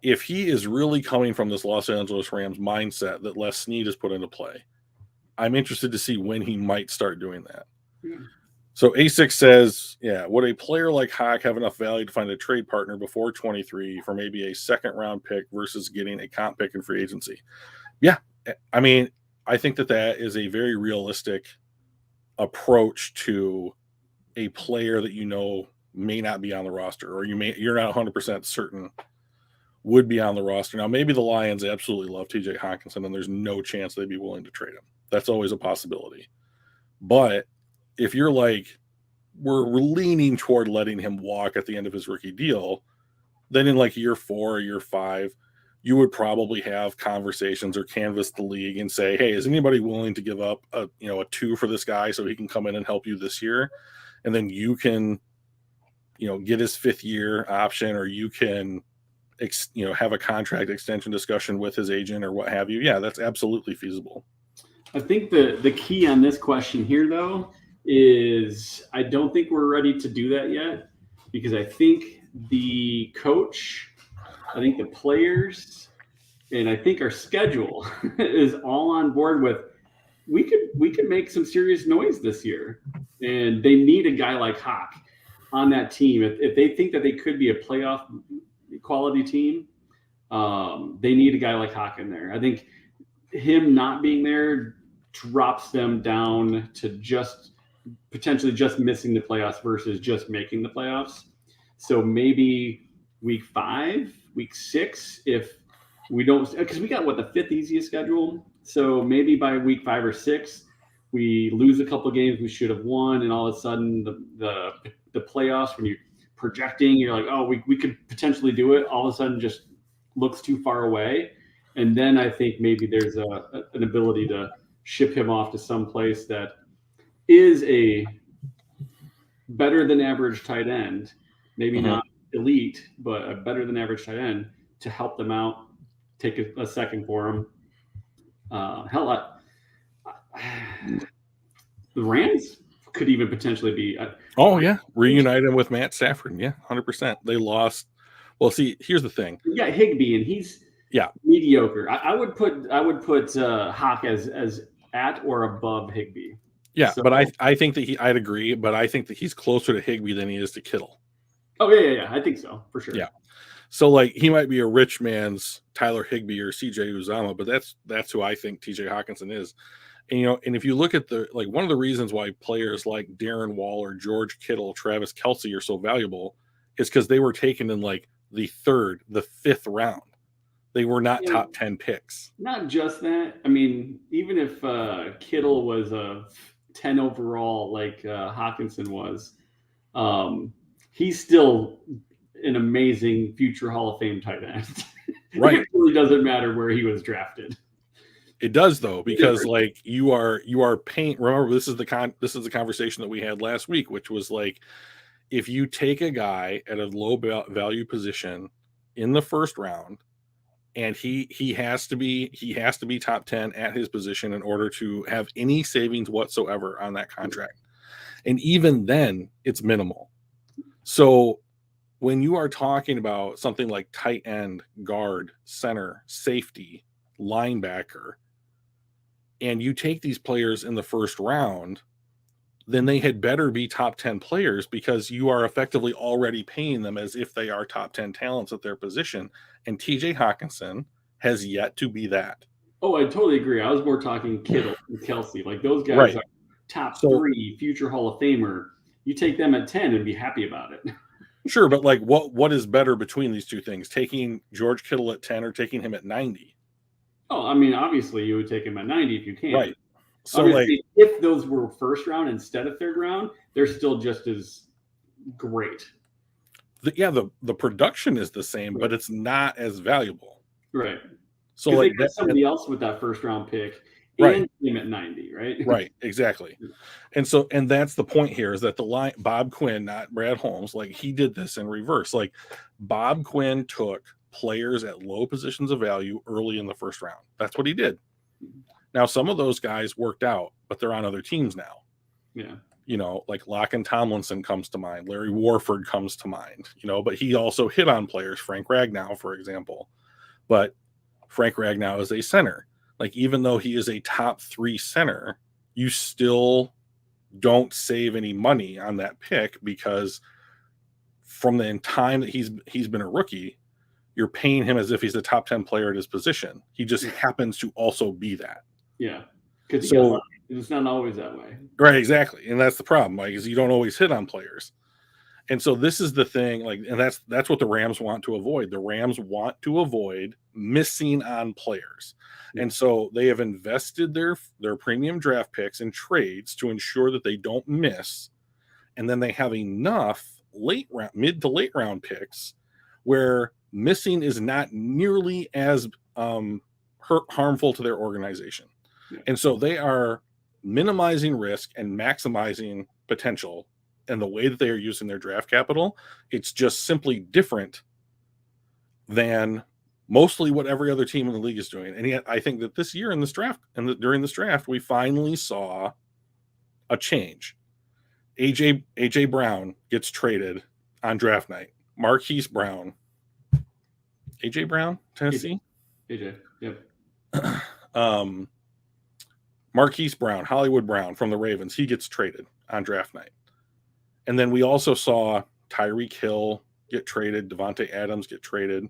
if he is really coming from this Los Angeles Rams mindset that Les Snead has put into play, I'm interested to see when he might start doing that. Yeah. So A6 says, would a player like Hawk have enough value to find a trade partner before 23 for maybe a second-round pick versus getting a comp pick in free agency? Yeah, I mean, I think that is a very realistic approach to a player that may not be on the roster, or you're not 100% certain would be on the roster. Now, maybe the Lions absolutely love TJ Hawkinson, and there's no chance they'd be willing to trade him. That's always a possibility. But if you're like, we're leaning toward letting him walk at the end of his rookie deal, then in like year 4 or year 5, you would probably have conversations or canvass the league and say, hey, is anybody willing to give up a 2 for this guy so he can come in and help you this year? And then you can, get his 5th year option, or you can, have a contract extension discussion with his agent or what have you. Yeah, that's absolutely feasible. I think the key on this question here, though, is I don't think we're ready to do that yet, because I think the coach, I think the players, and I think our schedule is all on board with we could make some serious noise this year, and they need a guy like Hawk on that team. If they think that they could be a playoff quality team, they need a guy like Hawk in there. I think him not being there drops them down to just potentially just missing the playoffs versus just making the playoffs. So maybe week 5, week 6, if we don't, because we got what, the 5th easiest schedule. So maybe by week 5 or 6, we lose a couple of games we should have won, and all of a sudden the playoffs, when you're projecting, you're like, oh, we could potentially do it. All of a sudden, just looks too far away, and then I think maybe there's an ability to ship him off to some place that is a better than average tight end, maybe not elite, but a better than average tight end to help them out, take a second for him. The Rams could even potentially be. Reunite him with Matt Stafford. Yeah, 100%. They lost. Well, see, here's the thing. Yeah, Higbee, and he's mediocre. I would put Hawk as at or above Higbee. Yeah, so, but I think that I'd agree, but I think that he's closer to Higbee than he is to Kittle. Oh yeah, I think so for sure. Yeah, so like he might be a rich man's Tyler Higbee or CJ Uzomah, but that's who I think TJ Hawkinson is. And and if you look at one of the reasons why players like Darren Waller, George Kittle, Travis Kelce are so valuable is because they were taken in like the 3rd, the 5th round. They were not top 10 picks. Not just that. I mean, even if Kittle was a 10 overall like Hawkinson was, he's still an amazing future Hall of Fame tight end. Right. It really doesn't matter where he was drafted. It does though, because like you are paying. Remember, this is the conversation that we had last week, which was like, if you take a guy at a low value position in the 1st round, and he has to be top 10 at his position in order to have any savings whatsoever on that contract, and even then it's minimal. So when you are talking about something like tight end, guard, center, safety, linebacker, and you take these players in the 1st round, then they had better be top 10 players, because you are effectively already paying them as if they are top 10 talents at their position. And TJ Hawkinson has yet to be that. Oh, I totally agree. I was more talking Kittle and Kelce. Like those guys are top 3 future Hall of Famer. You take them at 10 and be happy about it. Sure, but like what is better between these two things? Taking George Kittle at 10 or taking him at 90? Oh, I mean, obviously you would take him at 90 if you can. Right. So obviously, if those were 1st round instead of 3rd round, they're still just as great. The production is the same, but it's not as valuable. Right. So like they got somebody else with that 1st round pick and him at 90, right? Right, exactly. And that's the point here, is that Bob Quinn, not Brad Holmes, like he did this in reverse. Like Bob Quinn took players at low positions of value early in the 1st round. That's what he did. Now, some of those guys worked out, but they're on other teams now. Yeah. Like Locke and Tomlinson comes to mind. Larry Warford comes to mind, but he also hit on players, Frank Ragnow, for example. But Frank Ragnow is a center. Like, even though he is a top 3 center, you still don't save any money on that pick, because from the time that he's been a rookie, you're paying him as if he's a top 10 player at his position. He just happens to also be that. Yeah. Because it's not always that way. Right, exactly. And that's the problem, like, is you don't always hit on players. And so this is the thing, like, and that's what the Rams want to avoid. The Rams want to avoid missing on players. And so they have invested their premium draft picks in trades to ensure that they don't miss. And then they have enough mid to late round picks where missing is not nearly as harmful to their organization. Yeah. And so they are minimizing risk and maximizing potential. And the way that they are using their draft capital, it's just simply different than mostly what every other team in the league is doing. And yet I think that this year in this draft during this draft, we finally saw a change. AJ Brown gets traded on draft night. Marquise Brown, AJ Brown, Tennessee. AJ, yep. Marquise Brown, Hollywood Brown from the Ravens, he gets traded on draft night. And then we also saw Tyreek Hill get traded, Devontae Adams get traded.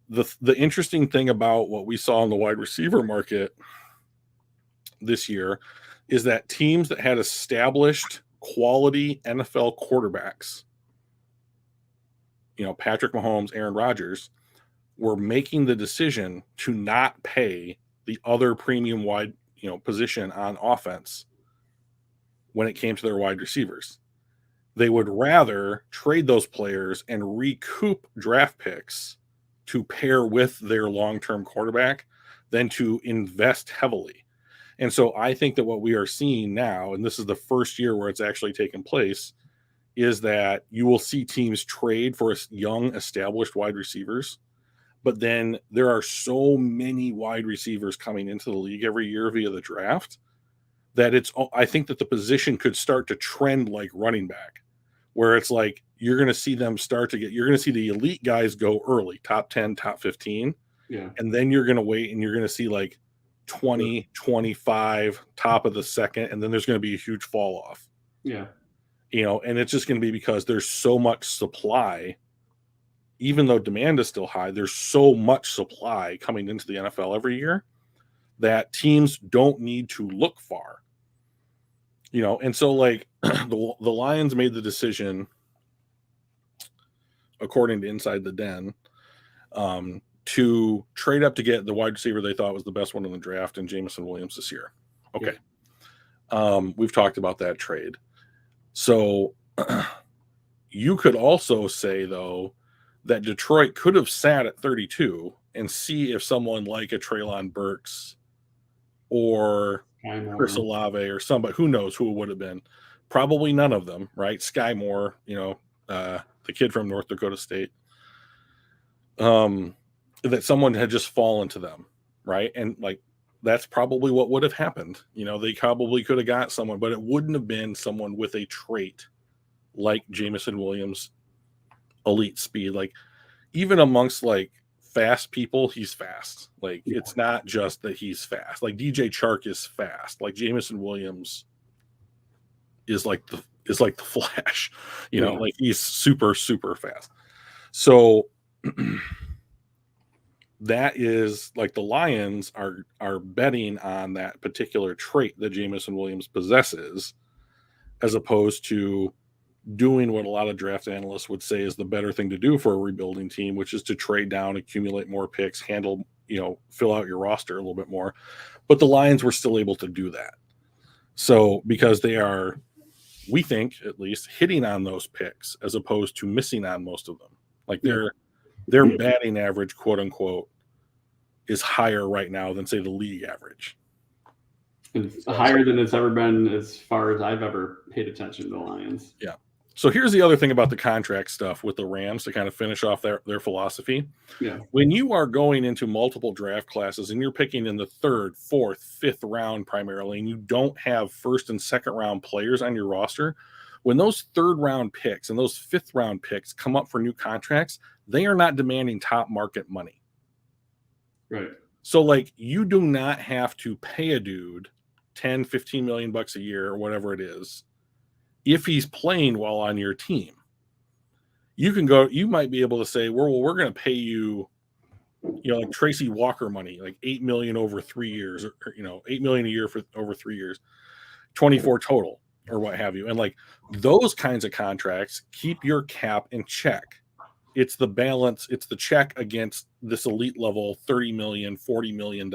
The interesting thing about what we saw in the wide receiver market this year is that teams that had established quality NFL quarterbacks, Patrick Mahomes, Aaron Rodgers, were making the decision to not pay the other premium wide, position on offense when it came to their wide receivers. They would rather trade those players and recoup draft picks to pair with their long-term quarterback than to invest heavily. And so I think that what we are seeing now, and this is the first year where it's actually taken place, is that you will see teams trade for young, established wide receivers. But then there are so many wide receivers coming into the league every year via the draft that I think that the position could start to trend like running back, where it's like you're going to see them you're going to see the elite guys go early, top 10, top 15. Yeah. And then you're going to wait and you're going to see like 20, 25, top of the second, and then there's going to be a huge fall off. Yeah. And it's just going to be because there's so much supply. Even though demand is still high, there's so much supply coming into the NFL every year that teams don't need to look far. And so like the Lions made the decision, according to Inside the Den, to trade up to get the wide receiver they thought was the best one in the draft in Jameson Williams this year. Okay. Yeah. We've talked about that trade. So you could also say, though, that Detroit could have sat at 32 and see if someone like a Treylon Burks or Chris Olave or somebody, who knows who it would have been. Probably none of them, right? Sky Moore, the kid from North Dakota State, that someone had just fallen to them, right? And like, that's probably what would have happened. They probably could have got someone, but it wouldn't have been someone with a trait like Jameson Williams' elite speed. Like, even amongst like fast people, he's fast. Like, it's not just that he's fast. Like, DJ Chark is fast. Like, Jameson Williams is like the Flash, like he's super, super fast. So that is like the Lions are betting on that particular trait that Jameson Williams possesses, as opposed to doing what a lot of draft analysts would say is the better thing to do for a rebuilding team, which is to trade down, accumulate more picks, fill out your roster a little bit more. But the Lions were still able to do that. So because they are, we think at least, hitting on those picks as opposed to missing on most of them. Like their batting average, quote unquote, is higher right now than, say, the league average. It's higher than it's ever been as far as I've ever paid attention to the Lions. Yeah. So here's the other thing about the contract stuff with the Rams to kind of finish off their philosophy. Yeah. When you are going into multiple draft classes and you're picking in the 3rd, 4th, 5th round primarily, and you don't have 1st and 2nd round players on your roster, when those 3rd round picks and those 5th round picks come up for new contracts, they are not demanding top market money. Right. So like, you do not have to pay a dude 10, 15 million bucks a year or whatever it is if he's playing well on your team. You might be able to say, well, we're going to pay you, like Tracy Walker money, like $8 million over 3 years, or $8 million a year for over 3 years, 24 total or what have you. And like, those kinds of contracts keep your cap in check. It's the balance. It's the check against this elite level, $30 million, $40 million,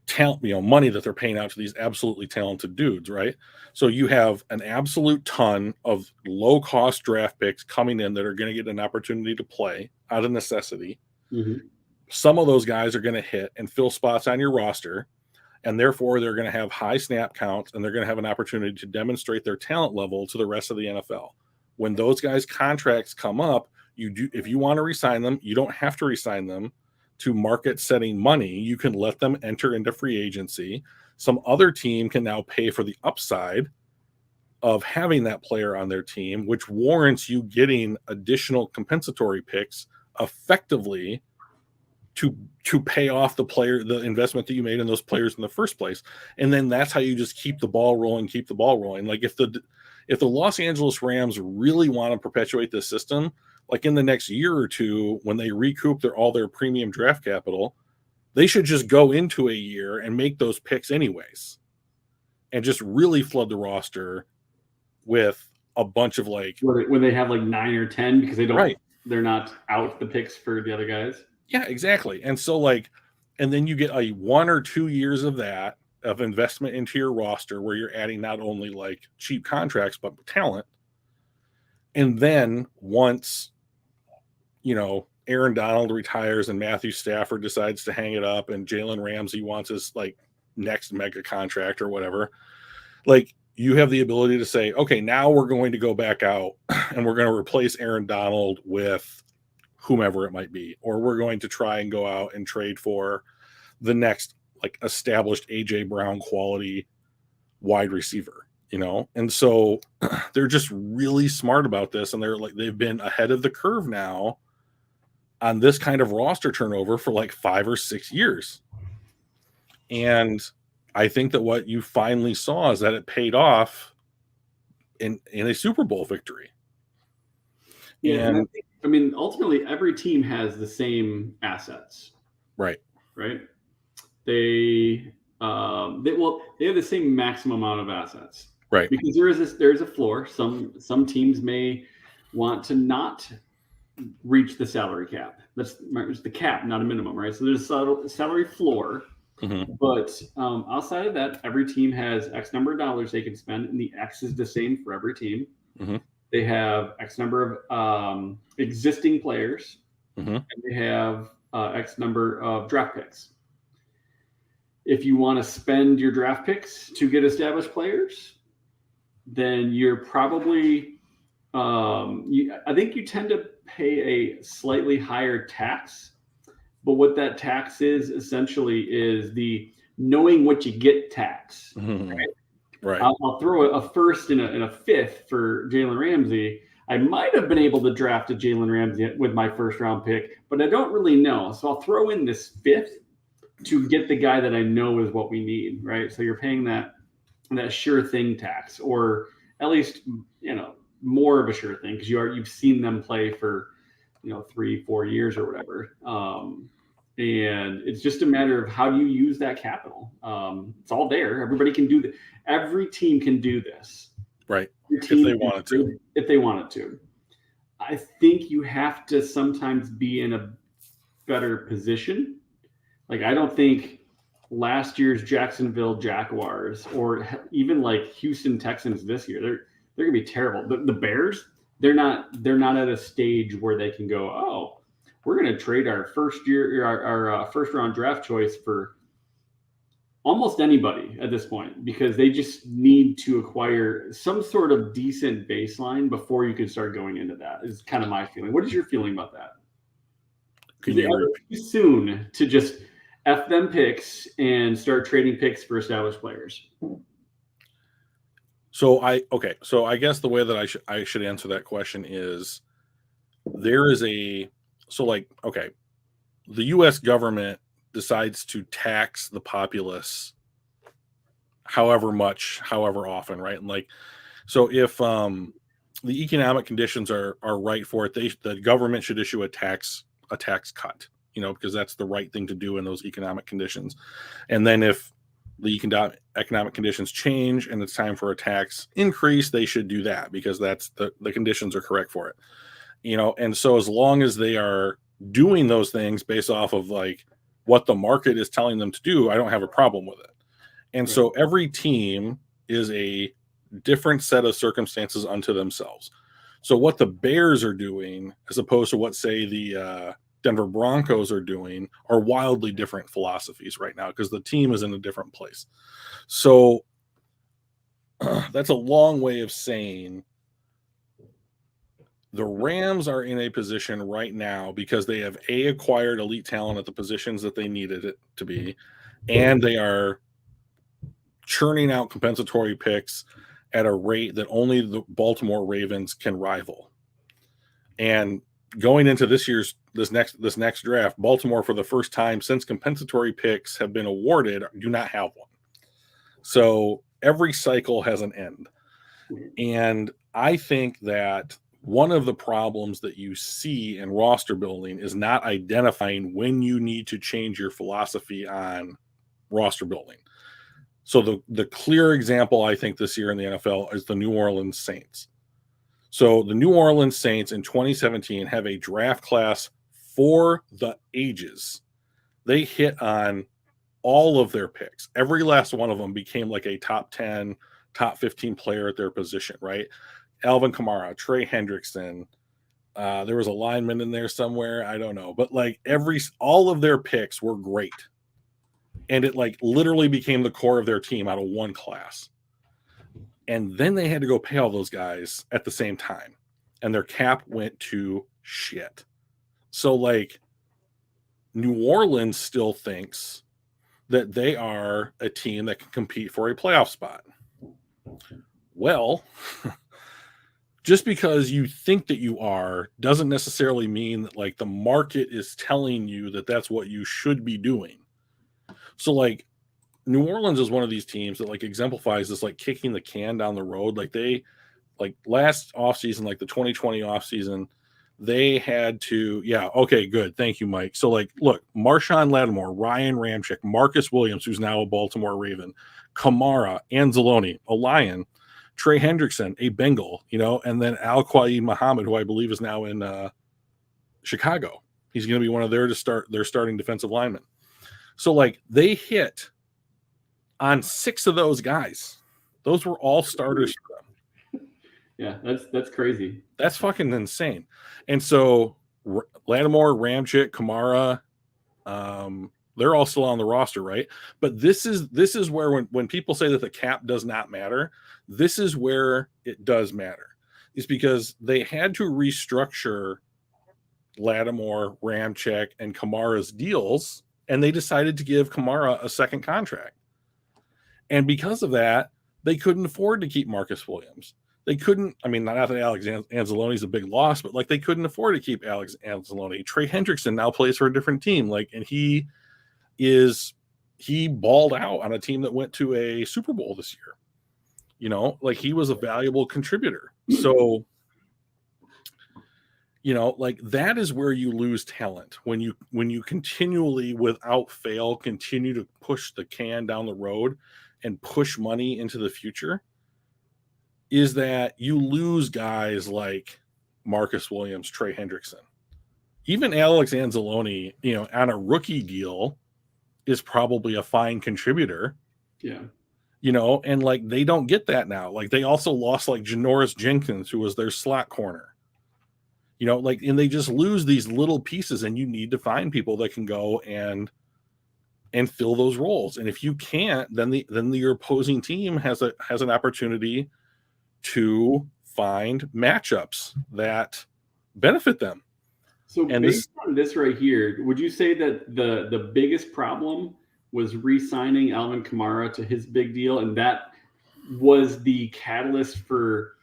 talent, money that they're paying out to these absolutely talented dudes, right? So you have an absolute ton of low cost draft picks coming in that are going to get an opportunity to play out of necessity. Mm-hmm. Some of those guys are going to hit and fill spots on your roster, and therefore they're going to have high snap counts, and they're going to have an opportunity to demonstrate their talent level to the rest of the NFL. When those guys' contracts come up, if you want to re-sign them, you don't have to re-sign them to market setting money. You can let them enter into free agency. Some other team can now pay for the upside of having that player on their team, which warrants you getting additional compensatory picks effectively to pay off the investment that you made in those players in the first place. And then that's how you just keep the ball rolling. Like if the Los Angeles Rams really want to perpetuate this system, like in the next year or two, when they recoup all their premium draft capital, they should just go into a year and make those picks anyways, and just really flood the roster with a bunch of like when they have like 9 or 10 because right. They're not out the picks for the other guys. Yeah, exactly. And so and then you get 1 or 2 years of that of investment into your roster where you're adding not only like cheap contracts but talent. And then once Aaron Donald retires and Matthew Stafford decides to hang it up and Jalen Ramsey wants his like next mega contract or whatever, like you have the ability to say, okay, now we're going to go back out and we're going to replace Aaron Donald with whomever it might be, or we're going to try and go out and trade for the next like established AJ Brown quality wide receiver, And so they're just really smart about this. And they've been ahead of the curve now on this kind of roster turnover for like 5 or 6 years. And I think that what you finally saw is that it paid off in a Super Bowl victory. Yeah. And I mean, ultimately every team has the same assets. Right. They have the same maximum amount of assets. Right. Because there's a floor. Some teams may want to not reach the salary cap. That's the cap, not a minimum, right? So there's a salary floor. Mm-hmm. But outside of that, every team has X number of dollars they can spend, and the X is the same for every team. Mm-hmm. They have X number of existing players, mm-hmm. and they have X number of draft picks. If you want to spend your draft picks to get established players, then you're probably I think you tend to pay a slightly higher tax. But what that tax is essentially is the knowing what you get tax. Mm-hmm. Right. I'll throw a first and a fifth for Jalen Ramsey. I might have been able to draft a Jalen Ramsey with my first round pick, but I don't really know. So I'll throw in this fifth to get the guy that I know is what we need, right? So you're paying that sure thing tax, or at least more of a sure thing because you've seen them play for 3-4 years or whatever. And it's just a matter of how do you use that capital. It's all there. Everybody can do that. Every team can do this. Right. If they wanted to. I think you have to sometimes be in a better position. Like, I don't think last year's Jacksonville Jaguars or even like Houston Texans this year, they're going to be terrible. The Bears, they're not at a stage where they can go, oh, we're going to trade our first round draft choice for almost anybody at this point, because they just need to acquire some sort of decent baseline before you can start going into that, is kind of my feeling. What is your feeling about that? Is it too soon to just F them picks and start trading picks for established players? So I guess the way that I should answer that question is the U.S. government decides to tax the populace however much, however often, right? And like, so if the economic conditions are right for it, the government should issue a tax cut, because that's the right thing to do in those economic conditions. And then if the economic conditions change and it's time for a tax increase, they should do that because that's the conditions are correct for it. And so as long as they are doing those things based off of like what the market is telling them to do, I don't have a problem with it. And so every team is a different set of circumstances unto themselves. So what the Bears are doing, as opposed to what, say, the Denver Broncos are doing, are wildly different philosophies right now because the team is in a different place. So that's a long way of saying the Rams are in a position right now because they have acquired elite talent at the positions that they needed it to be, and they are churning out compensatory picks at a rate that only the Baltimore Ravens can rival. And going into this next draft, Baltimore, for the first time since compensatory picks have been awarded, do not have one. So every cycle has an end. And I think that one of the problems that you see in roster building is not identifying when you need to change your philosophy on roster building. So the clear example, I think, this year in the NFL is the New Orleans Saints. So the New Orleans Saints in 2017 have a draft class for the ages. They hit on all of their picks. Every last one of them became like a top 10, top 15 player at their position, right? Alvin Kamara, Trey Hendrickson. There was a lineman in there somewhere. I don't know. But like all of their picks were great. And it like literally became the core of their team out of one class. And then they had to go pay all those guys at the same time. And their cap went to shit. So like New Orleans still thinks that they are a team that can compete for a playoff spot. Well, just because you think that you are doesn't necessarily mean that like the market is telling you that that's what you should be doing. So like New Orleans is one of these teams that like exemplifies this like kicking the can down the road. Like they like last offseason, like the 2020 offseason, they had to, okay, good. Thank you, Mike. So like, look, Marshawn Lattimore, Ryan Ramczyk, Marcus Williams, who's now a Baltimore Raven, Kamara, Anzalone, a Lion, Trey Hendrickson, a Bengal, and then Al-Qaid Muhammad, who I believe is now in Chicago. He's going to be one of their starting defensive linemen. So like they hit on 6 of those guys. Those were all starters for them. Yeah, that's crazy. That's fucking insane. And so Lattimore, Ramczyk, Kamara, they're all still on the roster, right? But this is where when people say that the cap does not matter, this is where it does matter. It's because they had to restructure Lattimore, Ramczyk, and Kamara's deals, and they decided to give Kamara a second contract. And because of that, they couldn't afford to keep Marcus Williams. They couldn't, not that Alex Anzalone is a big loss, but like they couldn't afford to keep Alex Anzalone. Trey Hendrickson now plays for a different team. And he balled out on a team that went to a Super Bowl this year. He was a valuable contributor. So, that is where you lose talent when you continually, without fail, continue to push the can down the road and push money into the future. Is that you lose guys like Marcus Williams, Trey Hendrickson, even Alex Anzalone, on a rookie deal is probably a fine contributor. Yeah. And like they don't get that now. Like they also lost like Janoris Jenkins, who was their slot corner. And they just lose these little pieces, and you need to find people that can go and fill those roles. And if you can't, then your opposing team has an opportunity to find matchups that benefit them. So based on this right here, would you say that the biggest problem was re-signing Alvin Kamara to his big deal, and that was the catalyst for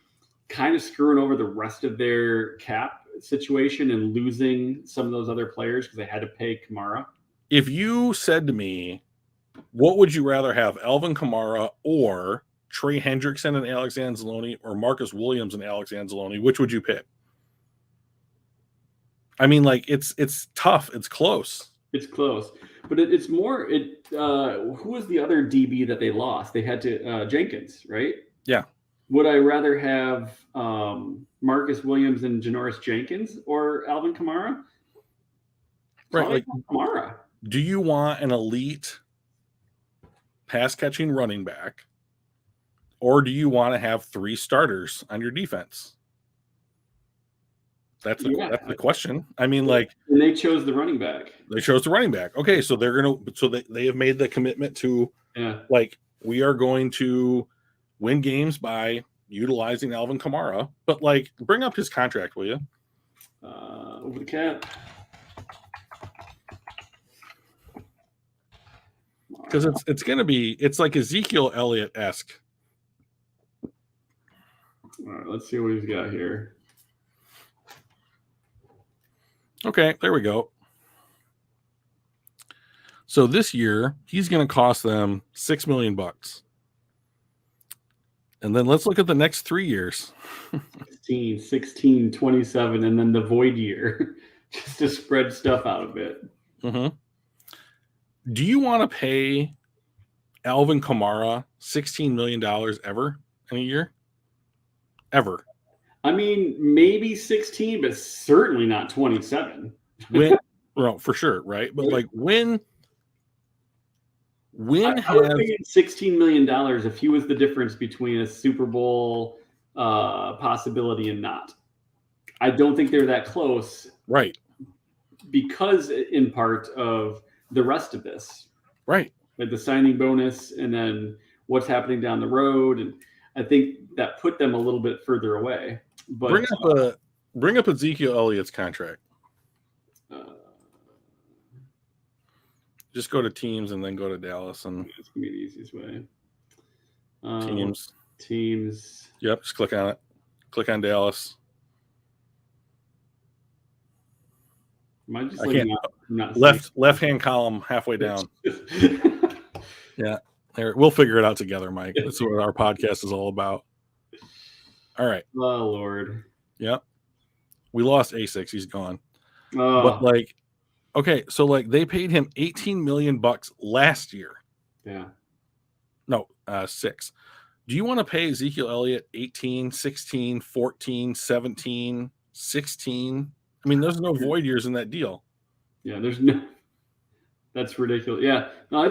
kind of screwing over the rest of their cap situation and losing some of those other players because they had to pay Kamara? If you said to me, what would you rather have, Alvin Kamara or Trey Hendrickson and Alex Anzalone, or Marcus Williams and Alex Anzalone, which would you pick? It's tough. It's close. It's close, but it's more. Who was the other DB that they lost? They had to Jenkins, right? Yeah. Would I rather have Marcus Williams and Janoris Jenkins or Alvin Kamara? Right. Kamara. Do you want an elite pass catching running back, or do you want to have 3 starters on your defense? That's the question. And they chose the running back. They chose the running back. Okay, so they have made the commitment to we are going to win games by utilizing Alvin Kamara, but bring up his contract, will you? Over the cap. Because it's going to be, it's like Ezekiel Elliott-esque. All right, let's see what he's got here. Okay, there we go. So this year he's going to cost them $6 million. And then let's look at the next 3 years. 16, 16, 27, and then the void year, just to spread stuff out a bit. Mm-hmm. Do you want to pay Alvin Kamara $16 million ever in a year? Ever? I mean, maybe 16, but certainly not 27. Well, for sure, right? But like when I would pay $16 million if he was the difference between a Super Bowl possibility and not. I don't think they're that close. Right. Because in part of the rest of this. Right. Like the signing bonus and then what's happening down the road. And I think that put them a little bit further away. But bring up Ezekiel Elliott's contract. Just go to teams and then go to Dallas, and it's gonna be the easiest way. Teams. Yep, just click on it. Click on Dallas. Am I just not left hand column halfway down? Yeah, there. We'll figure it out together, Mike. That's what our podcast is all about. All right. Oh Lord. Yep. We lost A6. He's gone. Oh. But like, okay, so like they paid him $18 million last year. Yeah. No, 6. Do you want to pay Ezekiel Elliott 18, 16, 14, 17, 16? I mean, there's no void years in that deal. Yeah, there's no. That's ridiculous. Yeah, no,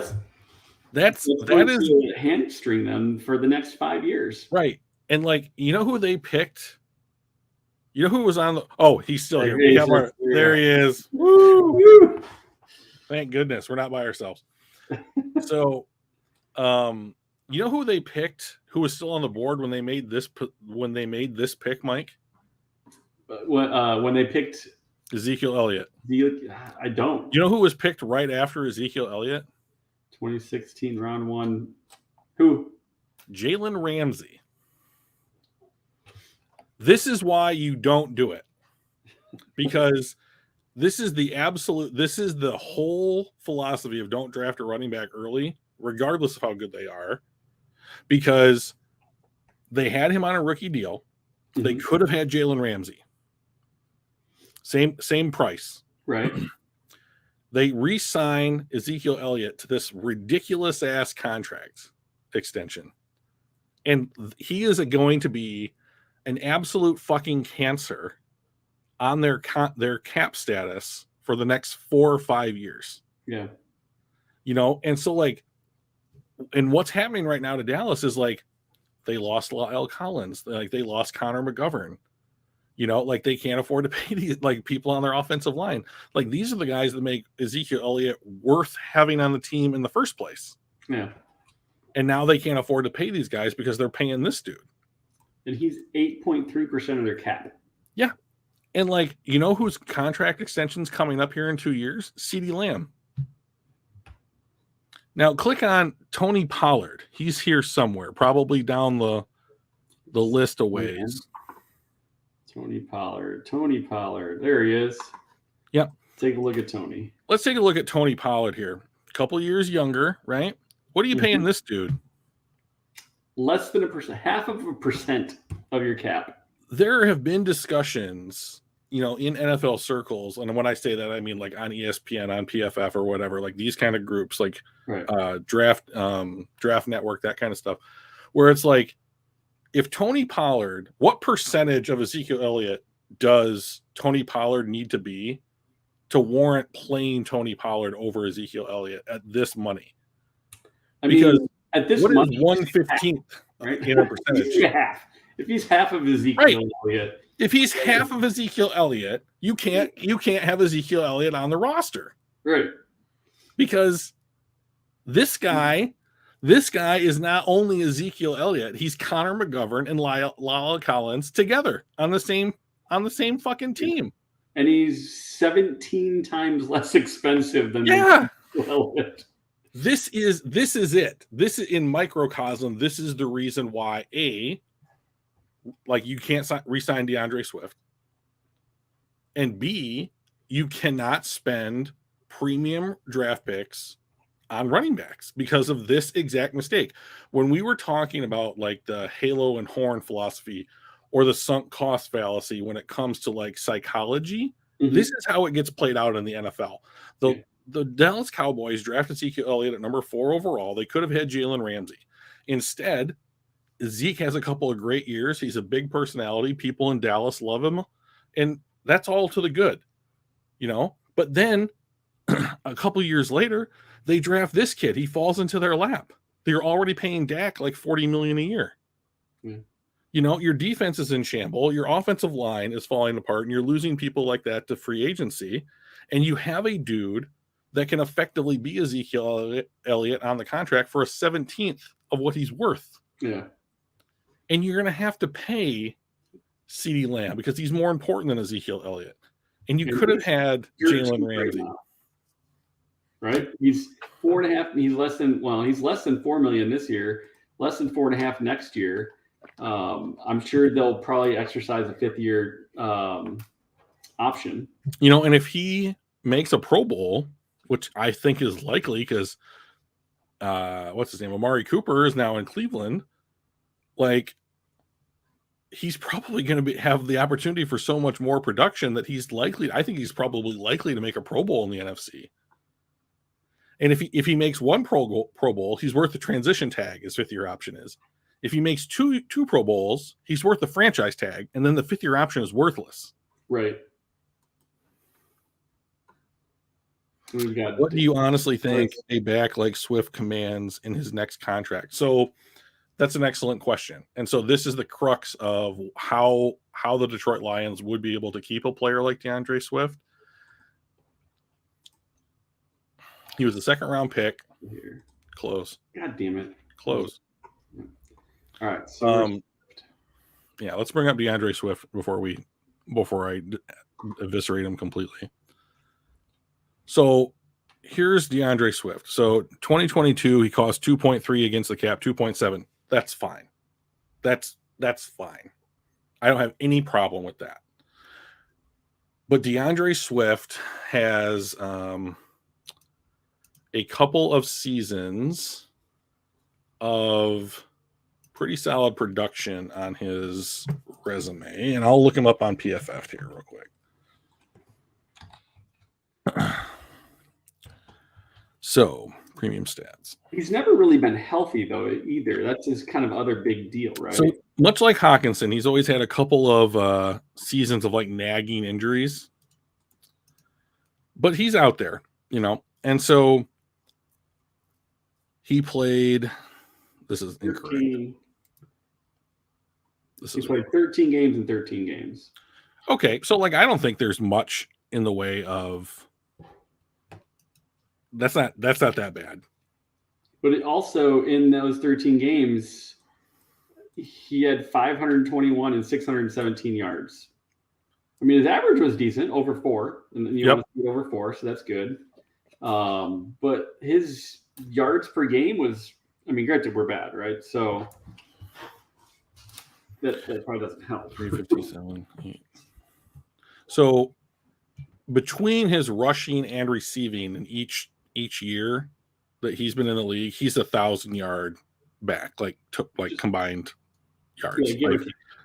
that is hamstring them for the next 5 years. Right, and like you know who they picked. You know who was on the? Oh, he's still here. There he is. Woo! Thank goodness we're not by ourselves. So, you know who they picked? Who was still on the board when they made this? When they made this pick, Mike? When they picked Ezekiel Elliott. I don't. You know who was picked right after Ezekiel Elliott? 2016 round 1. Who? Jalen Ramsey. This is why you don't do it. Because this is the whole philosophy of don't draft a running back early, regardless of how good they are. Because they had him on a rookie deal. Mm-hmm. They could have had Jalen Ramsey. Same price. Right. They re-sign Ezekiel Elliott to this ridiculous ass contract extension. And he is going to be an absolute fucking cancer on their cap status for the next 4 or 5 years. Yeah. You know, and so like, and what's happening right now to Dallas is like, they lost La'el Collins. Like they lost Connor McGovern. You know, like they can't afford to pay these like people on their offensive line. Like these are the guys that make Ezekiel Elliott worth having on the team in the first place. Yeah. And now they can't afford to pay these guys because they're paying this dude. And he's 8.3% of their cap. Yeah. And like, you know whose contract extension's coming up here in 2 years? CeeDee Lamb. Now click on Tony Pollard. He's here somewhere, probably down the list of ways. Tony Pollard. There he is. Yep. Take a look at Tony. Let's take a look at Tony Pollard here. A couple years younger, right? What are you paying this dude? Less than 1%, 0.5% of your cap. There have been discussions, you know, in NFL circles, and when I say that, I mean like on ESPN, on PFF, or whatever, like these kind of groups, like Draft Network, that kind of stuff, where it's like, if Tony Pollard, what percentage of Ezekiel Elliott does Tony Pollard need to be to warrant playing Tony Pollard over Ezekiel Elliott at this money? Because at this what money, is 1/15 in a percentage? If he's half of Ezekiel Elliott, if he's half of Ezekiel Elliott, you can't have Ezekiel Elliott on the roster, right? Because this guy is not only Ezekiel Elliott, he's Connor McGovern and La'el Collins together on the same fucking team. And he's 17 times less expensive than Elliott. This is it. This is in microcosm. This is the reason why like you can't re-sign Deandre Swift, and B, you cannot spend premium draft picks on running backs because of this exact mistake. When we were talking about like the halo and horn philosophy or the sunk cost fallacy when it comes to like psychology, this is how it gets played out in the NFL. The Dallas Cowboys drafted Ezekiel Elliott at number 4 overall. They could have had Jalen Ramsey. Instead, Zeke has a couple of great years. He's a big personality. People in Dallas love him, and that's all to the good, you know. But then a couple years later, they draft this kid. He falls into their lap. They're already paying Dak like $40 million a year. You know, your defense is in shambles. Your offensive line is falling apart, and you're losing people like that to free agency. And you have a dude that can effectively be Ezekiel Elliott on the contract for a 17th of what he's worth. Yeah. And you're going to have to pay CeeDee Lamb because he's more important than Ezekiel Elliott. And you could have had Jalen Ramsey. Right? He's 4.5. He's less than $4 million this year, less than 4.5 next year. I'm sure they'll probably exercise a 5th-year option. You know, and if he makes a Pro Bowl, which I think is likely because what's his name? Amari Cooper is now in Cleveland. Like, he's probably going to have the opportunity for so much more production that I think he's probably likely to make a Pro Bowl in the NFC. And if he makes one Pro Bowl, he's worth the transition tag, his 5th-year option is. If he makes two Pro Bowls, he's worth the franchise tag, and then the 5th-year option is worthless. Right. What do you honestly think a back like Swift commands in his next contract? So that's an excellent question. And so this is the crux of how the Detroit Lions would be able to keep a player like Deandre Swift. He was a 2nd-round pick. Here. Close. God damn it. Close. All right. So yeah, let's bring up Deandre Swift before I eviscerate him completely. So here's Deandre Swift. So 2022, he cost 2.3 against the cap, 2.7. That's fine. That's fine. I don't have any problem with that. But Deandre Swift has a couple of seasons of pretty solid production on his resume, and I'll look him up on PFF here real quick. So, premium stats. He's never really been healthy, though, either. That's his kind of other big deal, right? So, much like Hawkinson, he's always had a couple of seasons of like nagging injuries. But he's out there, you know. And so, he played. This is incorrect. He's played 13 games in 13 games. Okay, so like I don't think there's much in the way of. That's not that bad. But it also in those 13 games, he had 521 and 617 yards. I mean, his average was decent, over 4, and you want to see over 4, so that's good. But his yards per game was, I mean, granted, we're bad, right? So that probably doesn't help. 357. So between his rushing and receiving in each year that he's been in the league, he's 1,000-yard back, like combined yards.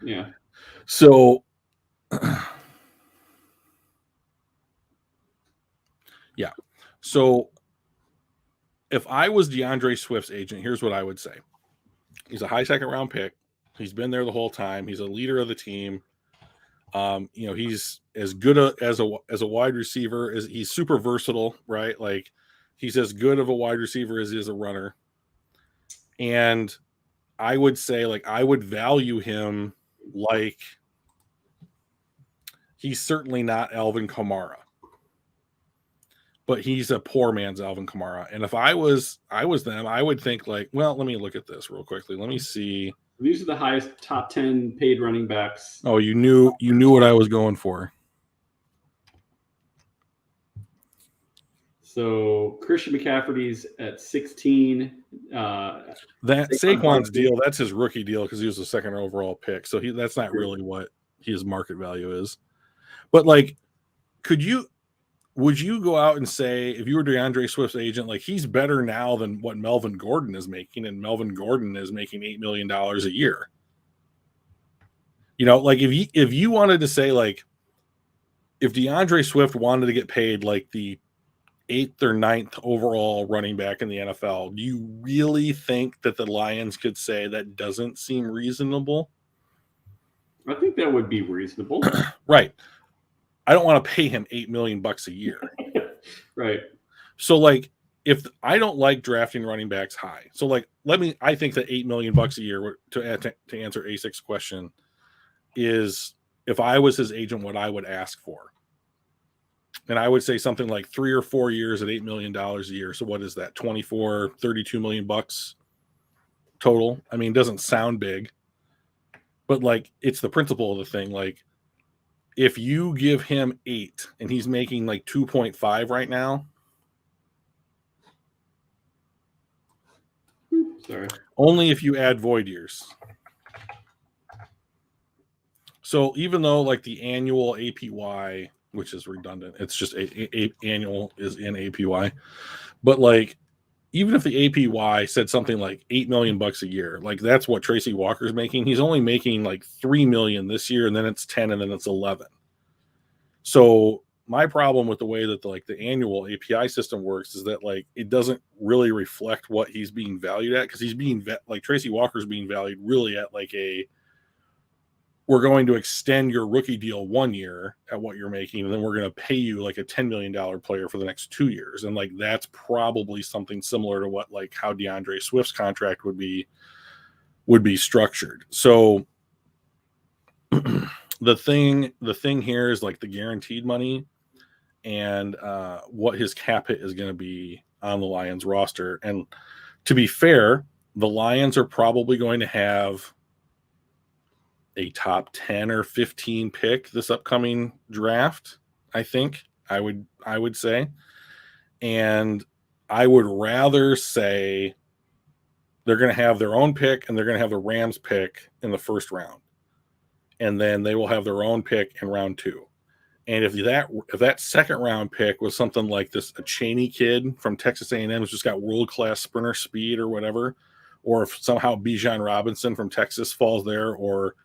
Yeah. So yeah. So if I was DeAndre Swift's agent, here's what I would say. He's a high 2nd-round pick. He's been there the whole time. He's a leader of the team. You know, he's as good as a wide receiver. He's super versatile, right? Like he's as good of a wide receiver as he is a runner. And I would say, like, I would value him like he's certainly not Alvin Kamara, but he's a poor man's Alvin Kamara. And if I was them, I would think like, well, let me look at this real quickly. Let me see. These are the highest top 10 paid running backs. Oh, you knew what I was going for. So Christian McCaffrey's at 16. That Saquon Saquon's Barkley. deal, that's his rookie deal because he was the second overall pick. So that's not Sure. really what his market value is. But like, would you go out and say, if you were DeAndre Swift's agent, like he's better now than what Melvin Gordon is making, and Melvin Gordon is making $8 million a year? You know, like if you wanted to say, like, if DeAndre Swift wanted to get paid like the 8th or 9th overall running back in the NFL, do you really think that the Lions could say that doesn't seem reasonable? I think that would be reasonable. Right. I don't want to pay him $8 million a year. Right. So like, if I don't like drafting running backs high, so like, I think that $8 million a year, to answer A6's question, is, if I was his agent, what I would ask for. And I would say something like 3 or 4 years at $8 million a year. So what is that? 24, 32 million bucks total. I mean, it doesn't sound big, but like, it's the principle of the thing. Like, if you give him 8 and he's making like 2.5 right now, sorry, only if you add void years. So even though like the annual APY, which is redundant, it's just annual is in APY, but like, even if the APY said something like $8 million a year, like that's what Tracy Walker's making. He's only making like 3 million this year, and then it's 10, and then it's 11. So my problem with the way that the annual API system works is that like it doesn't really reflect what he's being valued at, because he's being like Tracy Walker's being valued really at like we're going to extend your rookie deal 1 year at what you're making, and then we're going to pay you like a $10 million player for the next 2 years. And like, that's probably something similar to what, like, how DeAndre Swift's contract would be structured. So the thing here is like the guaranteed money and what his cap hit is going to be on the Lions roster. And to be fair, the Lions are probably going to have a top 10 or 15 pick this upcoming draft. I think I would say, and I would rather say they're going to have their own pick, and they're going to have the Rams pick in the first round, and then they will have their own pick in round 2. And if that second round pick was something like a Cheney kid from Texas A&M who's just got world-class sprinter speed or whatever, or if somehow Bijan Robinson from Texas falls there, or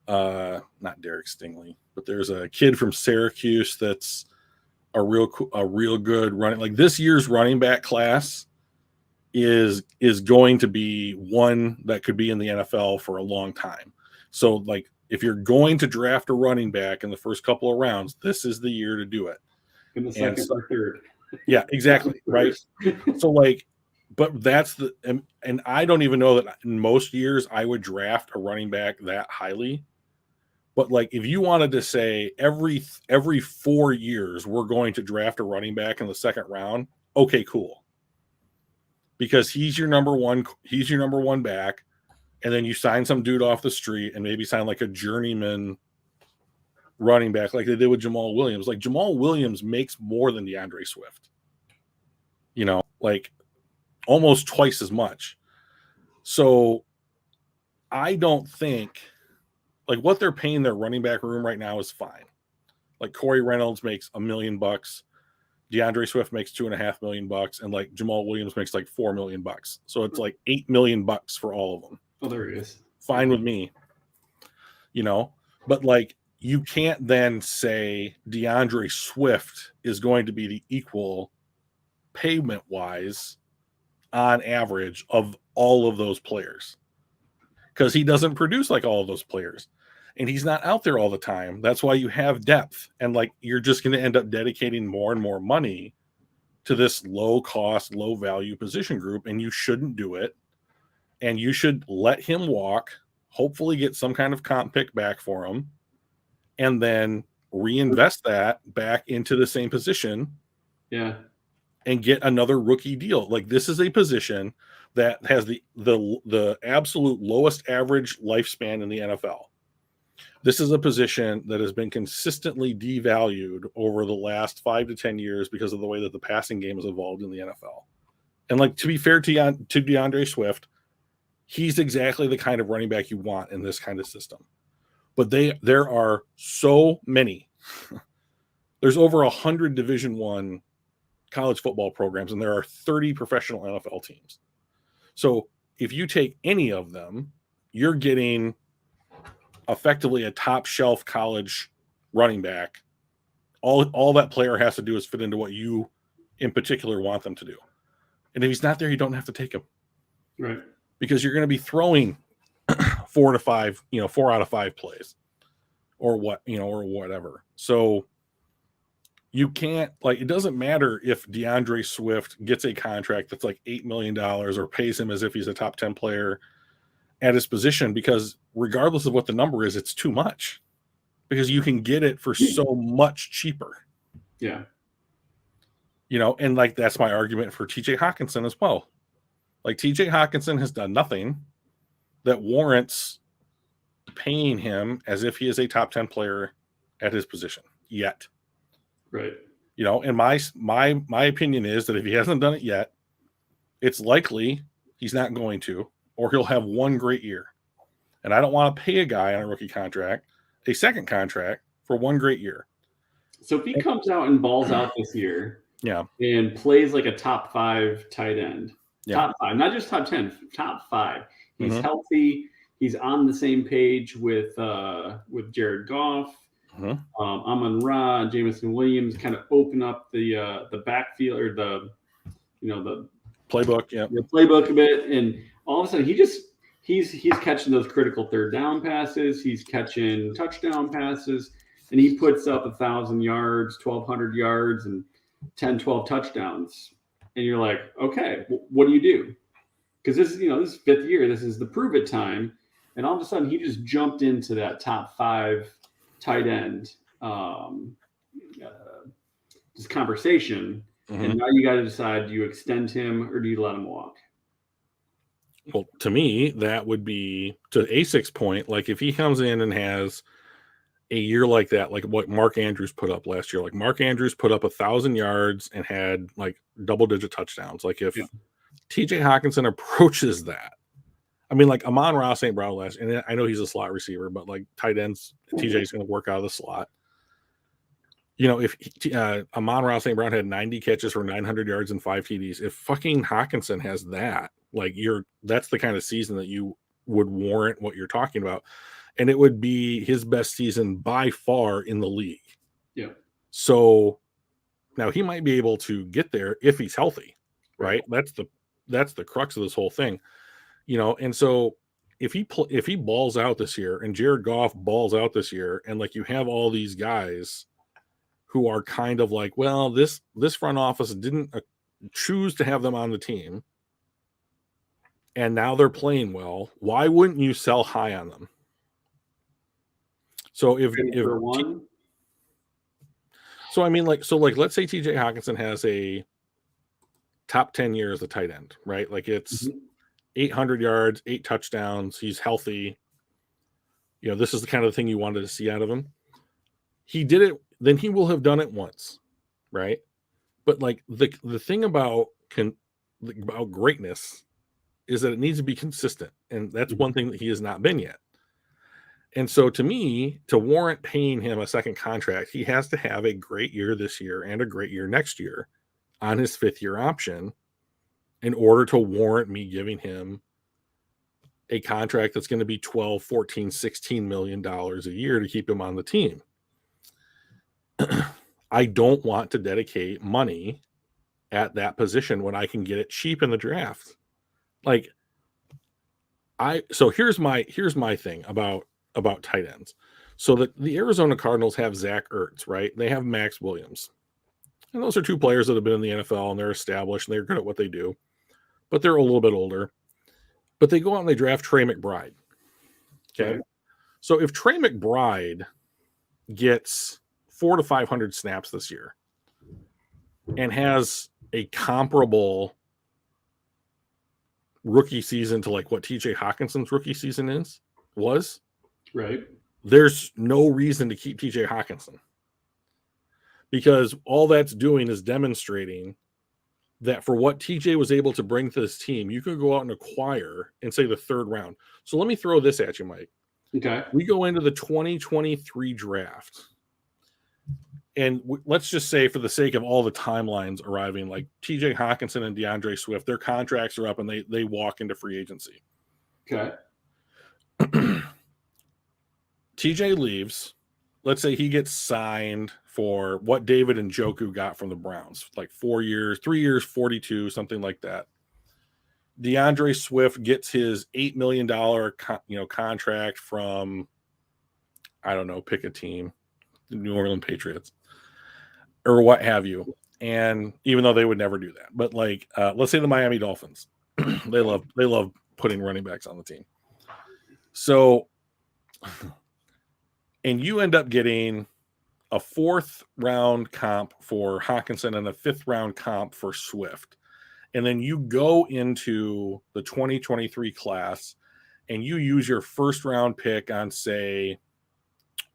not Derek Stingley, but there's a kid from Syracuse that's a real good running. Like, this year's running back class is going to be one that could be in the NFL for a long time. So like, if you're going to draft a running back in the first couple of rounds, this is the year to do it. In the second or third. Yeah, exactly. Right. So like, but that's and I don't even know that in most years I would draft a running back that highly. But like, if you wanted to say every 4 years we're going to draft a running back in the second round, okay, cool. Because he's your number one back, and then you sign some dude off the street and maybe sign like a journeyman running back like they did with Jamal Williams. Like, Jamal Williams makes more than DeAndre Swift. You know, like almost twice as much. So I don't think like what they're paying their running back room right now is fine. Like, Corey Reynolds makes $1 million, DeAndre Swift makes $2.5 million, and like Jamal Williams makes like $4 million. So it's like $8 million for all of them. Oh, there it is. Fine with me, you know. But like, you can't then say DeAndre Swift is going to be the equal payment wise on average of all of those players, because he doesn't produce like all of those players, and he's not out there all the time. That's why you have depth, and like, you're just going to end up dedicating more and more money to this low cost, low value position group, and you shouldn't do it. And you should let him walk, hopefully get some kind of comp pick back for him, and then reinvest that back into the same position. Yeah. And get another rookie deal. Like, this is a position that has the absolute lowest average lifespan in the NFL. This is a position that has been consistently devalued over the last 5 to 10 years because of the way that the passing game has evolved in the NFL. And like, to be fair to Deandre Swift, he's exactly the kind of running back you want in this kind of system. But there are so many. There's over 100 Division I college football programs, and there are 30 professional NFL teams. So if you take any of them, you're getting effectively a top shelf college running back. All that player has to do is fit into what you in particular want them to do. And if he's not there, you don't have to take him. Right. Because you're going to be throwing 4 out of 5 plays or whatever. So you can't, like, it doesn't matter if Deandre Swift gets a contract that's like $8 million or pays him as if he's a top 10 player at his position, because regardless of what the number is, it's too much because you can get it for so much cheaper. Yeah. And like, that's my argument for TJ Hawkinson as well. Like, TJ Hawkinson has done nothing that warrants paying him as if he is a top 10 player at his position yet. Right. And my opinion is that if he hasn't done it yet, it's likely he's not going to, or he'll have one great year. And I don't want to pay a guy on a rookie contract a second contract for one great year. So if he comes out and balls out this year, and plays like a top 5 tight end, top 5, not just top 10, top 5. He's healthy. He's on the same page with Jared Goff. Amon-Ra, Jameson Williams kind of open up the backfield or the playbook, the playbook a bit, and all of a sudden he's catching those critical third down passes. He's catching touchdown passes, and he puts up 1,000 yards, 1,200 yards, and 10, 12 touchdowns. And you're like, okay, what do you do? Because this is 5th year. This is the prove it time. And all of a sudden, he just jumped into that top 5 tight end this conversation. And now you got to decide, do you extend him or do you let him walk? Well, to me, that would be, to ASIC's point, like if he comes in and has a year like that, like what Mark Andrews put up last year. Like Mark Andrews put up 1,000 yards and had like double-digit touchdowns. Like if TJ Hawkinson approaches that, I mean, like Amon-Ra St. Brown last, and I know he's a slot receiver, but like tight ends, TJ is going to work out of the slot. If Amon-Ra St. Brown had 90 catches for 900 yards and 5 TDs, if fucking Hawkinson has that, like that's the kind of season that you would warrant what you're talking about. And it would be his best season by far in the league. Yeah. So now he might be able to get there if he's healthy, right? That's the crux of this whole thing, And so if he balls out this year and Jared Goff balls out this year, and like you have all these guys who are kind of like, well, this front office didn't choose to have them on the team, and now they're playing well, why wouldn't you sell high on them? So let's say TJ Hawkinson has a top 10 year as a tight end, right? Like it's 800 yards, 8 touchdowns. He's healthy. This is the kind of thing you wanted to see out of him. He did it, then he will have done it once, right? But like the thing about greatness is that it needs to be consistent, and that's one thing that he has not been yet. And so to me, to warrant paying him a second contract, he has to have a great year this year and a great year next year on his 5th year option in order to warrant me giving him a contract that's going to be $12, $14, $16 million a year to keep him on the team. I don't want to dedicate money at that position when I can get it cheap in the draft. So here's my thing about tight ends. So that the Arizona Cardinals have Zach Ertz, right? They have Max Williams. And those are 2 players that have been in the NFL and they're established and they're good at what they do, but they're a little bit older. But they go out and they draft Trey McBride. Okay. Right. So if Trey McBride gets 400 to 500 snaps this year and has a comparable rookie season to like what TJ Hawkinson's rookie season was, right? there's no reason to keep TJ Hawkinson, because all that's doing is demonstrating that for what TJ was able to bring to this team, you could go out and acquire in, say, the third round. So let me throw this at you, Mike. Okay. We go into the 2023 draft, and let's just say, for the sake of all the timelines arriving, like TJ Hawkinson and Deandre Swift, their contracts are up and they walk into free agency. Okay. TJ leaves. Let's say he gets signed for what David Njoku got from the Browns, like 4 years, 3 years, 42, something like that. Deandre Swift gets his $8 million contract from, I don't know, pick a team, the New Orleans Patriots or what have you. And even though they would never do that, but like, let's say the Miami Dolphins, they love putting running backs on the team. So, and you end up getting a 4th round comp for Hawkinson and a 5th round comp for Swift. And then you go into the 2023 class and you use your 1st round pick on, say,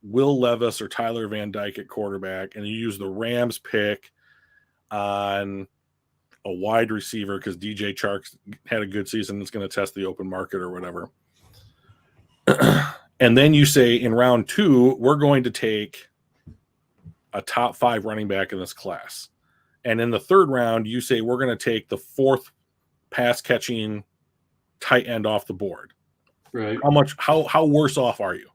Will Levis or Tyler Van Dyke at quarterback, and you use the Rams pick on a wide receiver because DJ Chark had a good season. It's going to test the open market or whatever. And then you say, in round 2, we're going to take a top 5 running back in this class. And in the 3rd round, you say, we're going to take the 4th pass catching tight end off the board. Right. How worse off are you?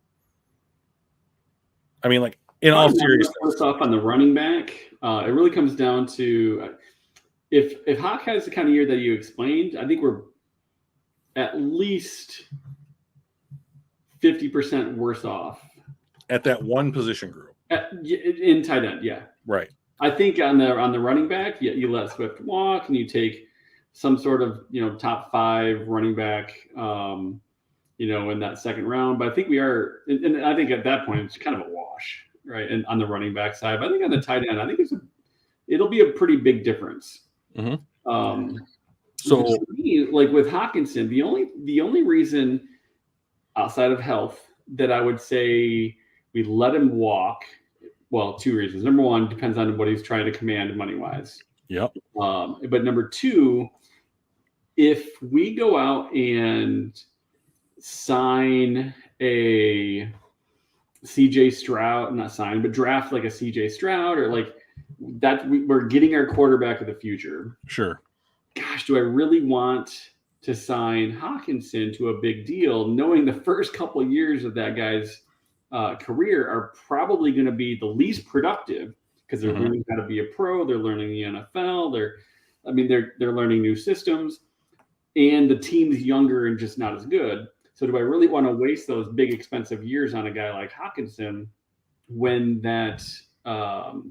I mean, like, in all seriousness, worse off on the running back. It really comes down to if Hawk has the kind of year that you explained, I think we're at least 50% worse off at that one position group in tight end. Yeah. Right. I think on the running back, you let Swift walk and you take some sort of, top 5 running back, in that 2nd round. But I think we are, and I think at that point it's kind of a wash, right? And on the running back side, but I think on the tight end, I think it'll be a pretty big difference. Mm-hmm. So me, like with Hawkinson, the only reason outside of health that I would say we let him walk. Well, 2 reasons. Number 1, depends on what he's trying to command money-wise. Yep. But number 2, if we go out and sign a CJ Stroud, not sign, but draft like a CJ Stroud or like that, we're getting our quarterback of the future. Sure. Gosh, do I really want to sign Hawkinson to a big deal, knowing the first couple of years of that guy's career are probably going to be the least productive because they're learning how to be a pro, they're learning the NFL, they're learning new systems, and the team's younger and just not as good. So do I really want to waste those big expensive years on a guy like Hawkinson when that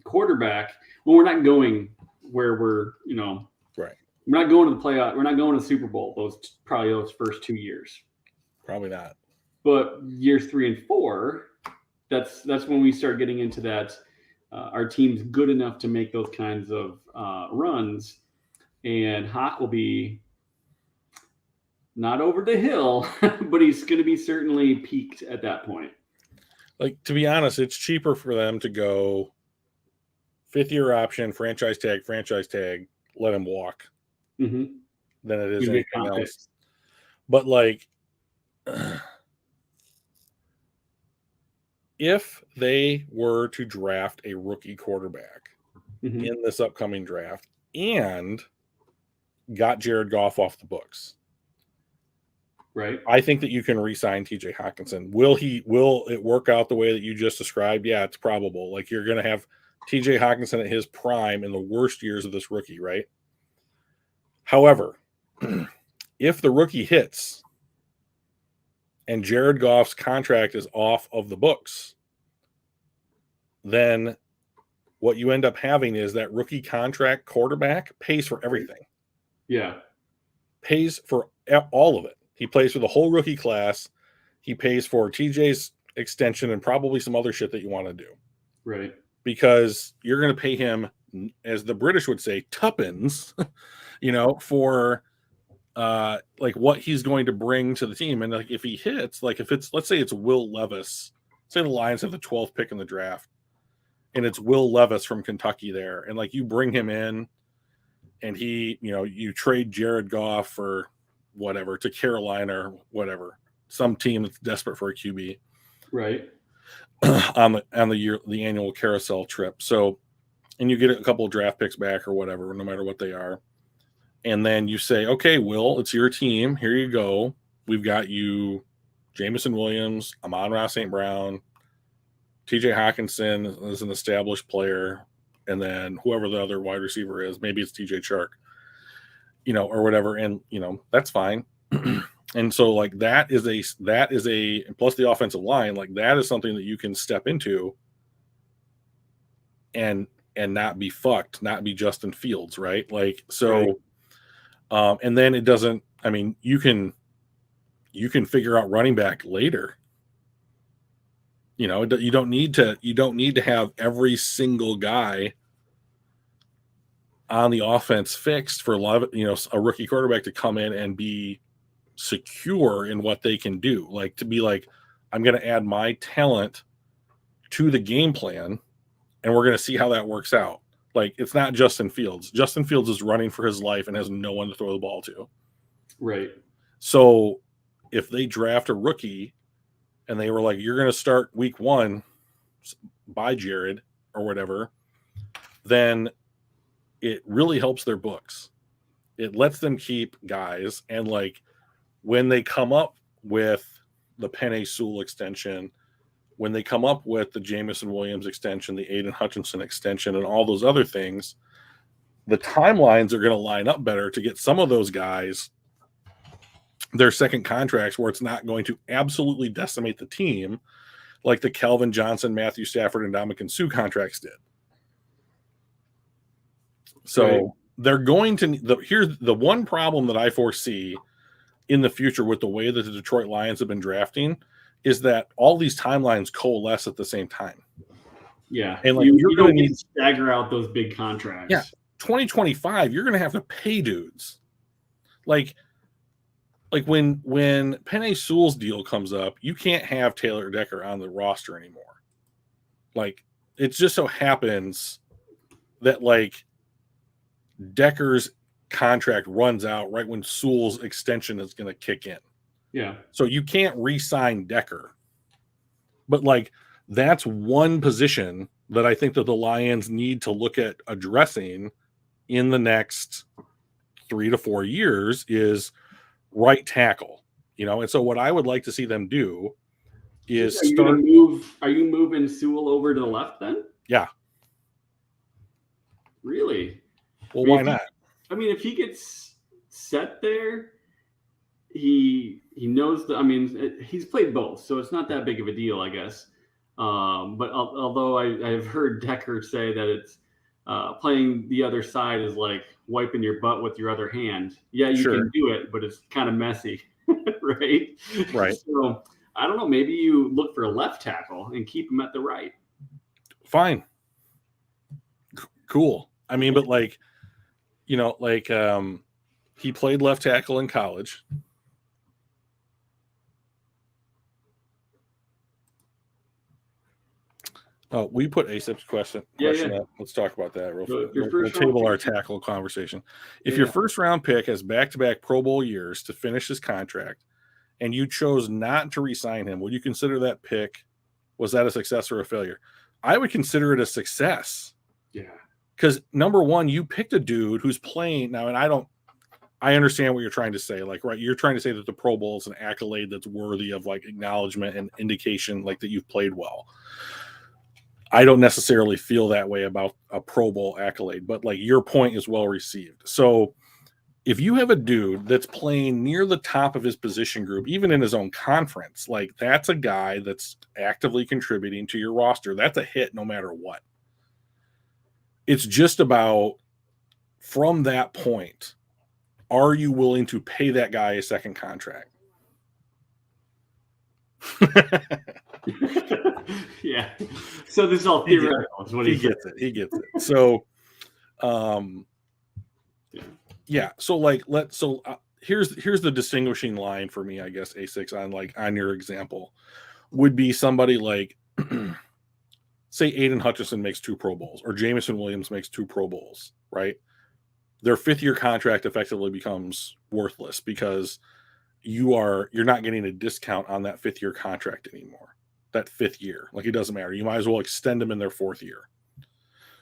quarterback, when we're not going where we're, right. We're not going to the playoff. We're not going to the Super Bowl. Those first 2 years. Probably not. But years 3 and 4, that's when we start getting into that. Our team's good enough to make those kinds of runs, and Hawk will be not over the hill, but he's going to be certainly peaked at that point. Like, to be honest, it's cheaper for them to go 5th-year option, franchise tag, let him walk. Mm-hmm. Than it is anything else. But like, if they were to draft a rookie quarterback in this upcoming draft and got Jared Goff off the books, right? I think that you can re-sign TJ Hawkinson. Will it work out the way that you just described? Yeah, it's probable. Like, you're going to have TJ Hawkinson at his prime in the worst years of this rookie, right? However, if the rookie hits and Jared Goff's contract is off of the books, then what you end up having is that rookie contract quarterback pays for everything. Yeah. Pays for all of it. He pays for the whole rookie class. He pays for TJ's extension and probably some other shit that you want to do. Right. Because you're going to pay him, as the British would say, tuppence, for like what he's going to bring to the team. And like, if he hits, like if it's, let's say it's Will Levis say the Lions have the 12th pick in the draft, and it's Will Levis from Kentucky there, and like you bring him in, and he, you trade Jared Goff for whatever to Carolina or whatever, some team that's desperate for a QB, right? on the annual carousel trip. So, and you get a couple of draft picks back or whatever, no matter what they are. And then you say, okay, Will, it's your team. Here you go. We've got you, Jameson Williams, Amon-Ra St. Brown, TJ Hawkinson is an established player, and then whoever the other wide receiver is, maybe it's TJ Chark, or whatever. And, that's fine. And so like that is a plus the offensive line, like that is something that you can step into and not be fucked, not be Justin Fields, right? Like, so, right. And then it doesn't, I mean, you can figure out running back later. You don't need to have every single guy on the offense fixed for a lot of, a rookie quarterback to come in and be secure in what they can do. Like to be like, I'm going to add my talent to the game plan and we're going to see how that works out. Like it's not Justin Fields. Justin Fields is running for his life and has no one to throw the ball to. Right. So if they draft a rookie and they were like, you're going to start week 1 by Jared or whatever, then it really helps their books. It lets them keep guys. And like when they come up with the Penei Sewell extension, when they come up with the Jameson Williams extension, the Aiden Hutchinson extension, and all those other things, the timelines are going to line up better to get some of those guys their second contracts where it's not going to absolutely decimate the team like the Calvin Johnson, Matthew Stafford, and Ndamukong Suh contracts did. So right. They're going to here's the one problem that I foresee in the future with the way that the Detroit Lions have been drafting is that all these timelines coalesce at the same time. Yeah. And like you don't need to stagger out those big contracts. Yeah. 2025, you're going to have to pay dudes. Like when Penei Sewell's deal comes up, you can't have Taylor Decker on the roster anymore. Like it just so happens that like Decker's contract runs out right when Sewell's extension is going to kick in. Yeah. So you can't re-sign Decker. But like that's one position that I think that the Lions need to look at addressing in the next 3 to 4 years is right tackle, and so what I would like to see them do is are you moving Sewell over to the left then? Yeah. Really? Well, why not? If he gets set there, he knows he's played both, so it's not that big of a deal, I guess. But although I've heard Decker say that it's playing the other side is like wiping your butt with your other hand. Yeah, you can do it, but it's kind of messy, right? Right. So I don't know. Maybe you look for a left tackle and keep him at the right. Fine. Cool. But like, he played left tackle in college. Oh, we put ASIP's question up. Let's talk about that real quick. We'll table our tackle conversation. If your first round pick has back-to-back Pro Bowl years to finish his contract and you chose not to re-sign him, would you consider that pick, was that a success or a failure? I would consider it a success. Yeah. Because number one, you picked a dude who's playing now, and I understand what you're trying to say. Like, right, you're trying to say that the Pro Bowl is an accolade that's worthy of like acknowledgement and indication like that you've played well. I don't necessarily feel that way about a Pro Bowl accolade, but like your point is well received. So if you have a dude that's playing near the top of his position group, even in his own conference, like that's a guy that's actively contributing to your roster. That's a hit no matter what. It's just about from that point, are you willing to pay that guy a second contract? Yeah. So this is all theoretical. He gets it. He gets it. So, yeah. So like, here's the distinguishing line for me, I guess, A6 on your example would be somebody like say Aiden Hutchinson makes 2 Pro Bowls or Jamison Williams makes 2 Pro Bowls, right? Their 5th-year contract effectively becomes worthless because you're not getting a discount on that 5th-year contract anymore. That 5th year, like it doesn't matter. You might as well extend them in their 4th year.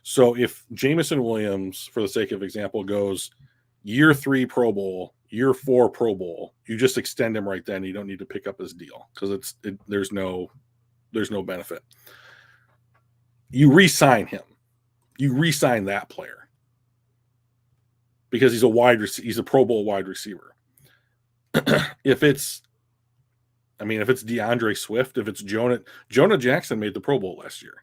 So if Jamison Williams, for the sake of example, goes year 3 Pro Bowl, year 4 Pro Bowl, you just extend him right then. You don't need to pick up his deal because there's no benefit. You re-sign him. You re-sign that player because he's a Pro Bowl wide receiver. If it's Deandre Swift, if it's Jonah Jackson made the Pro Bowl last year.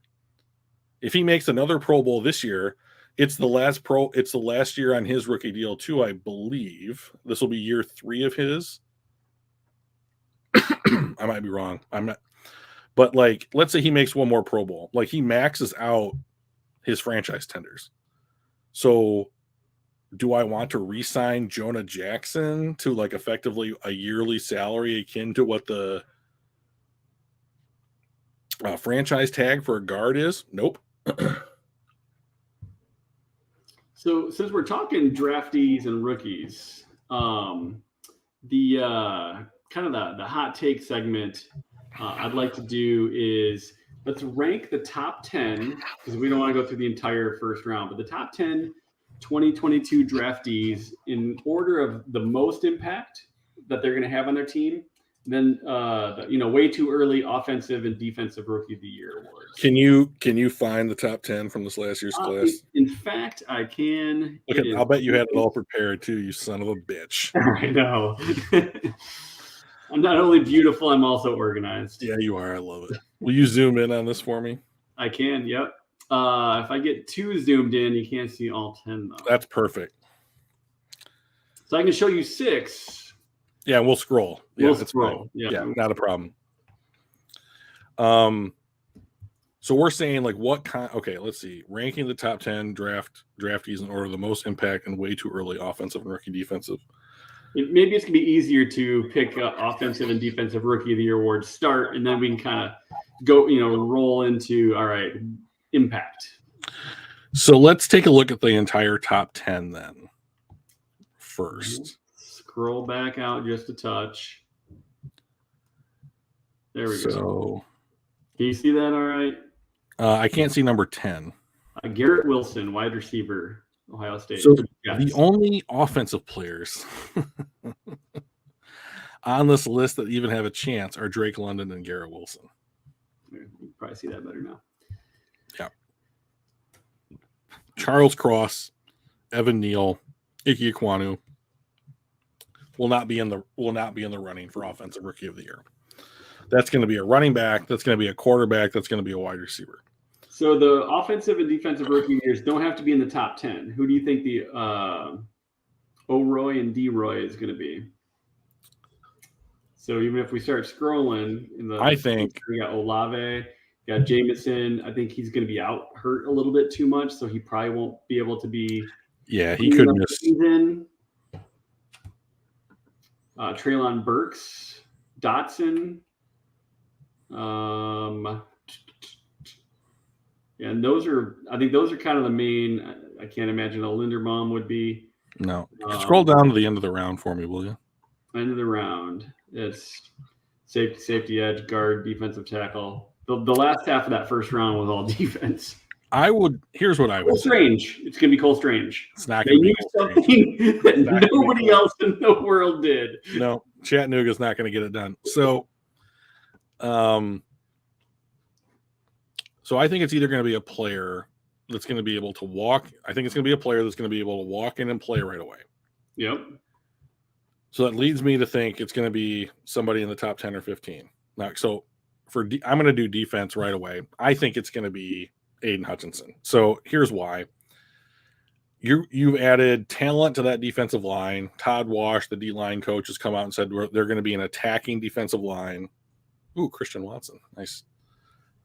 If he makes another Pro Bowl this year, it's the last year on his rookie deal too, I believe. This will be year 3 of his. I might be wrong. I'm not. But like, let's say he makes one more Pro Bowl. Like he maxes out his franchise tenders. So do I want to re-sign Jonah Jackson to like effectively a yearly salary akin to what the franchise tag for a guard is? Nope. So since we're talking draftees and rookies, the kind of the hot take segment I'd like to do is let's rank the top 10, because we don't want to go through the entire first round, but the top 10 2022 draftees in order of the most impact that they're going to have on their team. And then, way too early offensive and defensive rookie of the year awards. Can you find the top 10 from this last year's class? In fact, I can. I'll bet you had it all prepared too, you son of a bitch. I know. I'm not only beautiful, I'm also organized. Yeah, you are. I love it. Will you zoom in on this for me? I can. Yep. If I get 2 zoomed in, you can't see all 10 though. That's perfect. So I can show you 6. Yeah, we'll scroll. We'll scroll. Yeah, not a problem. So we're saying like what kind? Okay, let's see. Ranking the top 10 draftees in order of the most impact and way too early offensive and rookie defensive. Maybe it's gonna be easier to pick offensive and defensive rookie of the year awards start, and then we can kind of go, roll into all right, impact. So let's take a look at the entire top 10 then. First, scroll back out just a touch. There we go. Can you see that all right? I can't see number 10. Garrett Wilson, wide receiver, Ohio State. So the only offensive players on this list that even have a chance are Drake London and Garrett Wilson. You can probably see that better now. Yeah. Charles Cross, Evan Neal, Ike Ekwonu will not be in the running for offensive rookie of the year. That's going to be a running back. That's going to be a quarterback. That's going to be a wide receiver. So the offensive and defensive rookie years don't have to be in the top 10. Who do you think the O-Roy and D-Roy is going to be? So even if we start scrolling, I think we got Olave, got Jameson. I think he's going to be out hurt a little bit too much, so he probably won't be able to be. Yeah, he could miss. Treylon Burks, Dotson. Yeah, and I think those are kind of the main. I can't imagine a Linderbaum would be. No. Scroll down to the end of the round for me, will you? End of the round. It's safety edge, guard, defensive tackle. The last half of that first round was all defense. Here's what I would say. Strange. It's going to be Cole Strange. It's not going to be something that nobody else in the world did. No, Chattanooga's not going to get it done. So, I think it's either going to be a player that's going to be able to walk. I think it's going to be a player that's going to be able to walk in and play right away. Yep. So that leads me to think it's going to be somebody in the top 10 or 15. Now, so I'm going to do defense right away. I think it's going to be Aiden Hutchinson. So here's why. You've added talent to that defensive line. Todd Wash, the D-line coach, has come out and said they're going to be an attacking defensive line. Ooh, Christian Watson. Nice.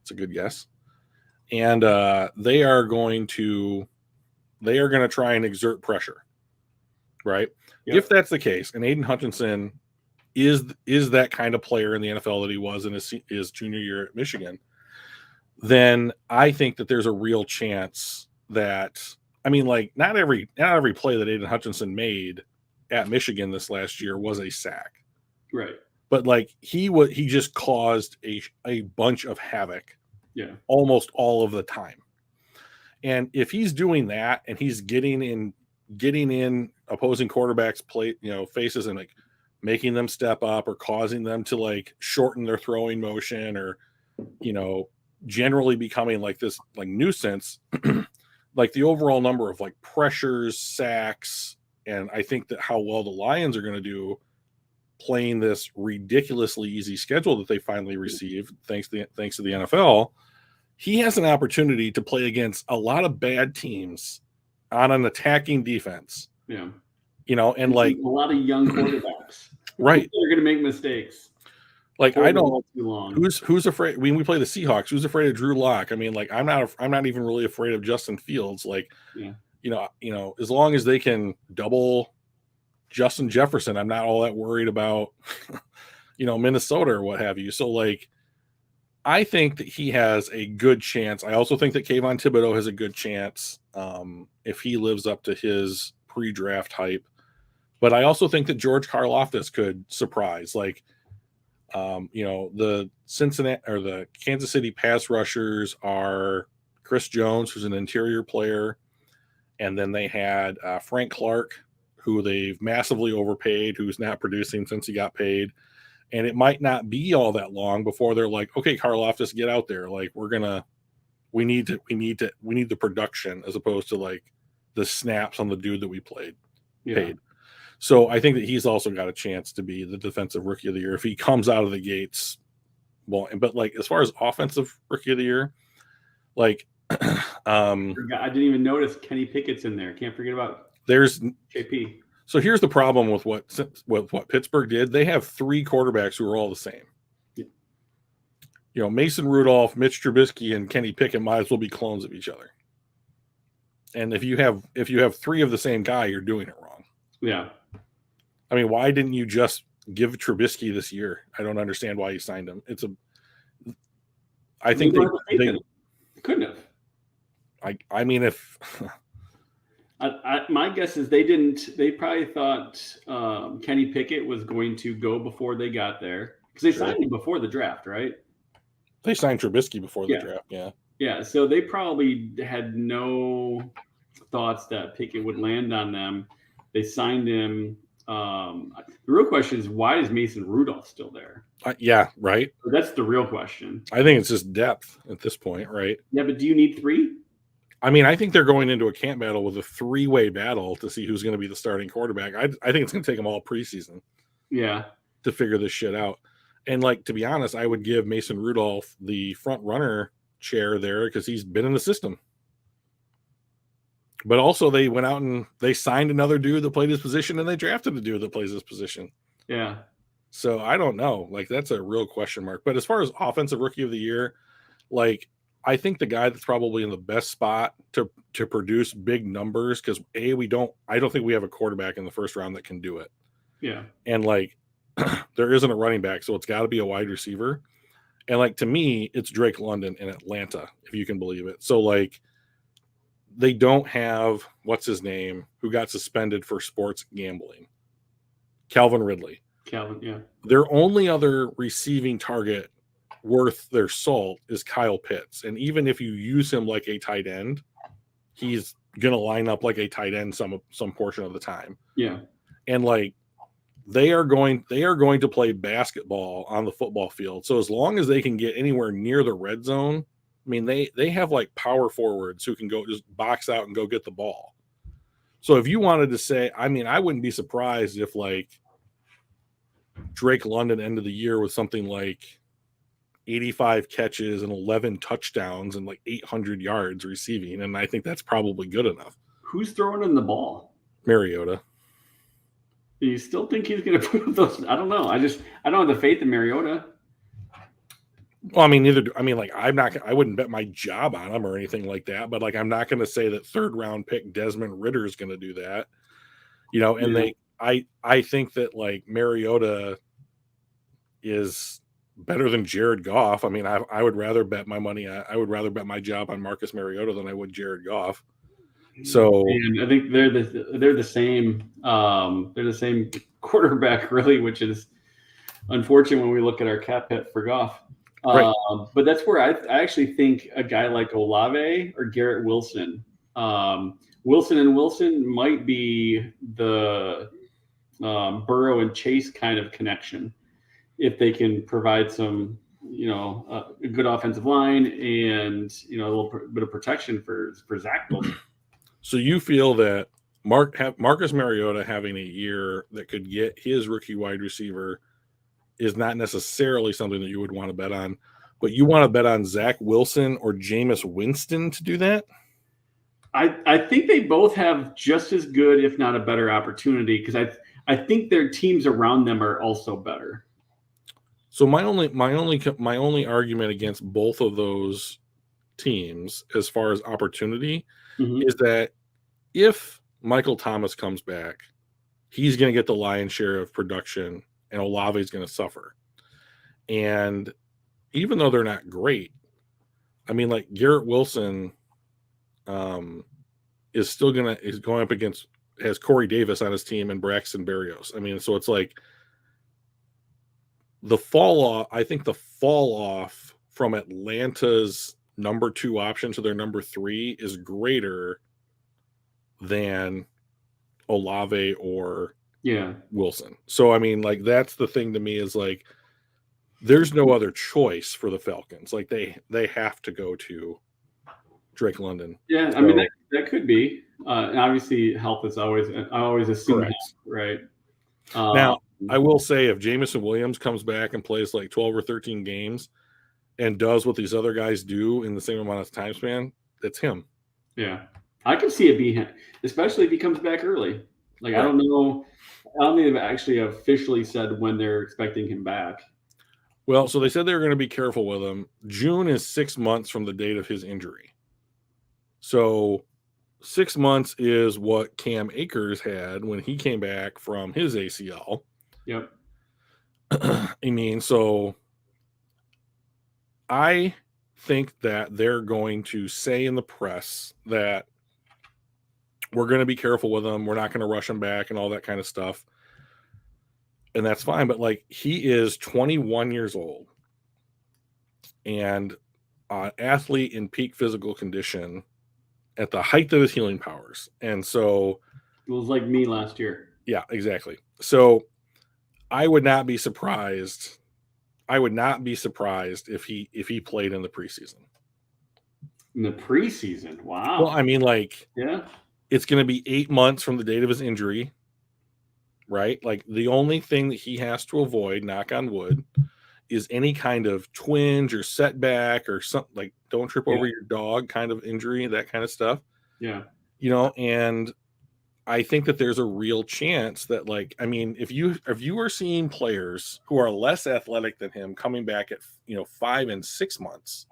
That's a good guess. And they are going to try and exert pressure, right? Yep. If that's the case, and Aiden Hutchinson is that kind of player in the NFL that he was in his junior year at Michigan, then I think that there's a real chance that, I mean, like not every play that Aiden Hutchinson made at Michigan this last year was a sack. Right. But like he just caused a bunch of havoc. Yeah. Almost all of the time. And if he's doing that and he's getting in opposing quarterbacks play, faces and like making them step up or causing them to like shorten their throwing motion or, generally becoming like this like nuisance, like the overall number of like pressures, sacks, and I think that how well the Lions are going to do playing this ridiculously easy schedule that they finally received thanks to the NFL, he has an opportunity to play against a lot of bad teams on an attacking defense. Yeah. And like a lot of young quarterbacks. Right. They're going to make mistakes. Like I don't who's afraid when we play the Seahawks, who's afraid of Drew Lock? I mean, like I'm not even really afraid of Justin Fields. Like, as long as they can double Justin Jefferson, I'm not all that worried about, Minnesota or what have you. So like, I think that he has a good chance. I also think that Kayvon Thibodeau has a good chance if he lives up to his pre-draft hype. But I also think that George Karlaftis could surprise. Like, the Cincinnati or the Kansas City pass rushers are Chris Jones, who's an interior player, and then they had Frank Clark, who they've massively overpaid, who's not producing since he got paid. And it might not be all that long before they're like, okay, Karlaftis, get out there. Like we need the production as opposed to like the snaps on the dude that we paid. So I think that he's also got a chance to be the defensive rookie of the year if he comes out of the gates. Well, but like as far as offensive rookie of the year, like I didn't even notice Kenny Pickett's in there. Can't forget about there's JP. So here's the problem with what Pittsburgh did. They have three quarterbacks who are all the same. Yeah. Mason Rudolph, Mitch Trubisky, and Kenny Pickett might as well be clones of each other. And if you have three of the same guy, you're doing it wrong. Yeah. I mean, why didn't you just give Trubisky this year? I don't understand why you signed him. I think they couldn't have. I mean, if my guess is they probably thought Kenny Pickett was going to go before they got there because they signed him before the draft, right? They signed Trubisky before the draft. Yeah. Yeah. So they probably had no thoughts that Pickett would land on them. They signed him. The real question is, why is Mason Rudolph still there? Yeah. Right. That's the real question. I think it's just depth at this point, right? Yeah. But do you need three? I mean, I think they're going into a camp battle with a three-way battle to see who's going to be the starting quarterback. I think it's going to take them all preseason. Yeah. To figure this shit out. And like, to be honest, I would give Mason Rudolph the front runner chair there because he's been in the system. But also they went out and they signed another dude that played his position and they drafted a dude that plays his position. Yeah. So I don't know. Like, that's a real question mark. But as far as offensive rookie of the year, like, I think the guy that's probably in the best spot to produce big numbers, because I don't think we have a quarterback in the first round that can do it. Yeah. And like there isn't a running back, so it's got to be a wide receiver. And like, to me, it's Drake London in Atlanta, if you can believe it. So like, they don't have what's his name who got suspended for sports gambling. Calvin Ridley. Yeah. Their only other receiving target worth their salt is Kyle Pitts. And even if you use him like a tight end, he's going to line up like a tight end some portion of the time. Yeah. And like, they are going to play basketball on the football field. So as long as they can get anywhere near the red zone, I mean, they have like power forwards who can go just box out and go get the ball. So if you wanted to say, I mean, I wouldn't be surprised if like Drake London ended the year with something like 85 catches and 11 touchdowns and like 800 yards receiving. And I think that's probably good enough. Who's throwing in the ball? Mariota. Do you still think he's going to put up those? I don't know. I don't have the faith in Mariota. Well, I mean, I wouldn't bet my job on him or anything like that, but like, I'm not going to say that third round pick Desmond Ridder is going to do that, and I think that like Mariota is better than Jared Goff. I mean, I would rather bet my money. I would rather bet my job on Marcus Mariota than I would Jared Goff. So, and I think they're the same. They're the same quarterback, really, which is unfortunate when we look at our cap hit for Goff. right. But that's where I actually think a guy like Olave or Garrett Wilson, Wilson might be the Burrow and Chase kind of connection if they can provide some, a good offensive line and a little bit of protection for Zach Wilson. So you feel that Marcus Mariota having a year that could get his rookie wide receiver is not necessarily something that you would want to bet on, but you want to bet on Zach Wilson or Jameis Winston to do that? I think they both have just as good, if not a better opportunity, because I think their teams around them are also better. So my only argument against both of those teams as far as opportunity is that if Michael Thomas comes back, he's going to get the lion's share of production and Olave is going to suffer. And even though they're not great, I mean, like Garrett Wilson is going up against, has Corey Davis on his team and Braxton Berrios. I mean, so it's like I think the fall off from Atlanta's number 2 option to their number 3 is greater than Olave or Wilson. So, I mean, like, that's the thing to me is like, there's no other choice for the Falcons. Like they have to go to Drake London. Yeah. I mean, that could be, and obviously health is I always assume health, right? Now, I will say if Jameson Williams comes back and plays like 12 or 13 games and does what these other guys do in the same amount of time span, it's him. Yeah. I can see it be him, especially if he comes back early. Like, I don't know. I don't think they've actually officially said when they're expecting him back. Well, so they said they were going to be careful with him. June is 6 months from the date of his injury. So 6 months is what Cam Akers had when he came back from his ACL. Yep. I mean, so I think that they're going to say in the press that we're going to be careful with him. We're not going to rush him back and all that kind of stuff. And that's fine. But like, he is 21 years old and an athlete in peak physical condition at the height of his healing powers. And so it was like me last year. Yeah, exactly. So I would not be surprised. If he played in the preseason. In the preseason. Wow. Well, I mean, like, yeah, it's going to be 8 months from the date of his injury, right? Like, the only thing that he has to avoid, knock on wood, is any kind of twinge or setback or something, like don't trip over your dog kind of injury, that kind of stuff. Yeah. And I think that there's a real chance that, like, I mean, if you are seeing players who are less athletic than him coming back at 5 and 6 months,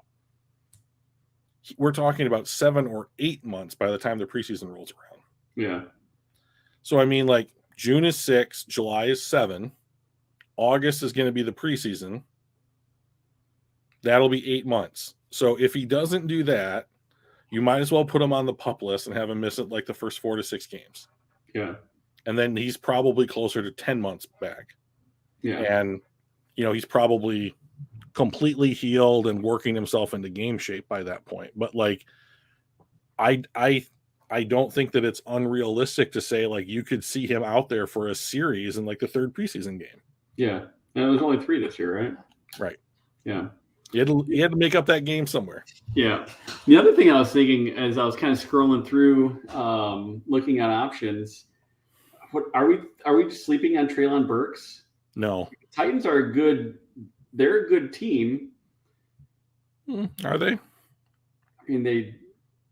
we're talking about 7 or 8 months by the time the preseason rolls around. Yeah. So I mean, like, June is 6, July is 7, August is going to be the preseason. That'll be 8 months. So if he doesn't do that, you might as well put him on the PUP list and have him miss it like the first 4 to 6 games. Yeah. And then he's probably closer to 10 months back. Yeah. And, he's probably completely healed and working himself into game shape by that point. But like, I don't think that it's unrealistic to say, like, you could see him out there for a series in like the 3rd preseason game. Yeah. And it was only 3 this year, right? Right. Yeah. He had to make up that game somewhere. Yeah. The other thing I was thinking as I was kind of scrolling through, looking at options, what are we just sleeping on Treylon Burks? No. Titans are they're a good team. Are they? I mean, they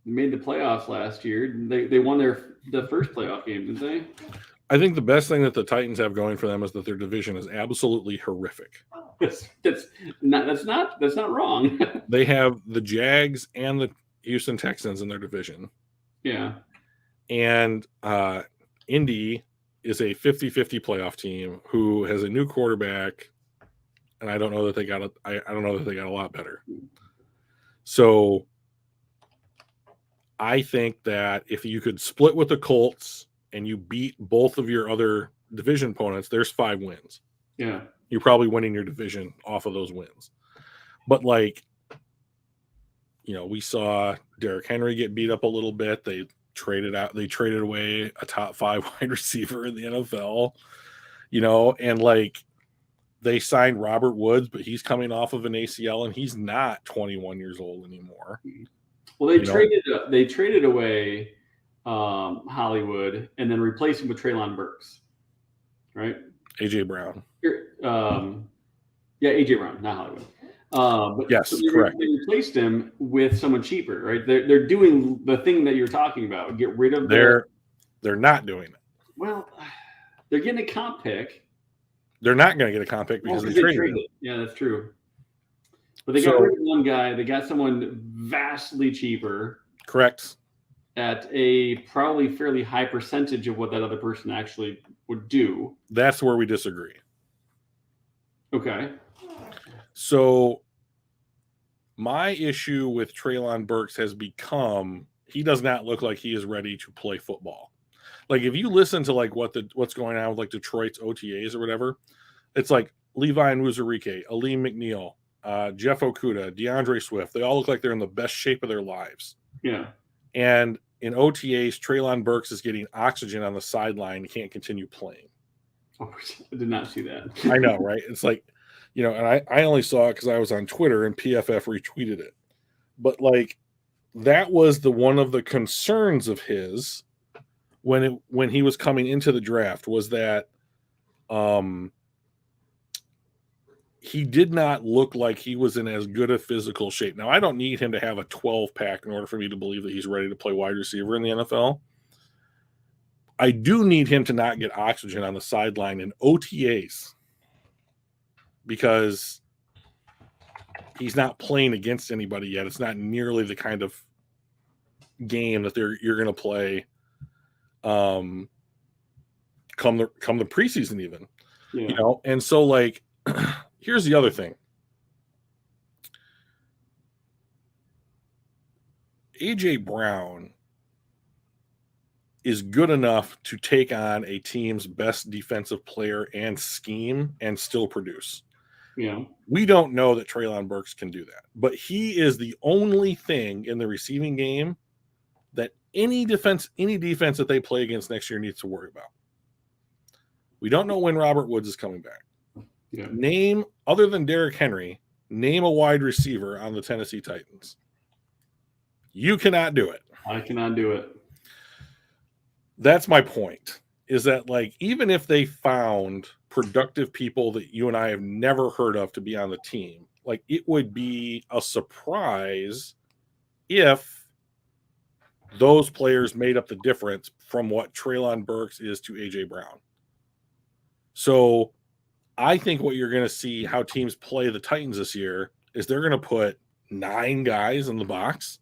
made the playoffs last year. They won the first playoff game, didn't they? I think the best thing that the Titans have going for them is that their division is absolutely horrific. That's not wrong. They have the Jags and the Houston Texans in their division. Yeah. And Indy is a 50-50 playoff team who has a new quarterback and I don't know that they got I don't know that they got a lot better. So I think that if you could split with the Colts and you beat both of your other division opponents, there's 5 wins. Yeah. You're probably winning your division off of those wins. But like, we saw Derrick Henry get beat up a little bit. They traded away a top 5 wide receiver in the NFL, and like they signed Robert Woods, but he's coming off of an ACL and he's not 21 years old anymore. Well, they traded away Hollywood and then replaced him with Treylon Burks, right? AJ Brown. AJ Brown, not Hollywood. But yes, so correct. They replaced him with someone cheaper, right? They're doing the thing that you're talking about. Get rid of They're not doing it. Well, they're getting a comp pick. They're not going to get a comp pick because they traded him. Yeah, that's true. But they got rid of one guy. They got someone vastly cheaper. Correct. At a probably fairly high percentage of what that other person actually would do. That's where we disagree. Okay. So my issue with Treylon Burks has become he does not look like he is ready to play football. Like if you listen to like what's going on with like Detroit's OTAs or whatever, it's like Levi Onwuzurike, Aleem McNeil, Jeff Okudah, Deandre Swift. They all look like they're in the best shape of their lives. Yeah. And in OTAs, Treylon Burks is getting oxygen on the sideline and can't continue playing. Oh, I did not see that. I know, right? It's like, and I only saw it because I was on Twitter and PFF retweeted it. But like that was one of the concerns of his when he was coming into the draft was that he did not look like he was in as good a physical shape. Now, I don't need him to have a 12-pack in order for me to believe that he's ready to play wide receiver in the NFL. I do need him to not get oxygen on the sideline in OTAs because he's not playing against anybody yet. It's not nearly the kind of game that you're going to play come the preseason even. Yeah. And so like here's the other thing. AJ Brown is good enough to take on a team's best defensive player and scheme and still produce. Yeah. We don't know that Treylon Burks can do that, but he is the only thing in the receiving game that any defense that they play against next year needs to worry about. We don't know when Robert Woods is coming back. Yeah. Name, other than Derrick Henry, name a wide receiver on the Tennessee Titans. You cannot do it. I cannot do it. That's my point, is that like even if they found productive people that you and I have never heard of to be on the team, like it would be a surprise if those players made up the difference from what Treylon Burks is to AJ Brown. So I think what you're going to see how teams play the Titans this year is they're going to put 9 guys in the box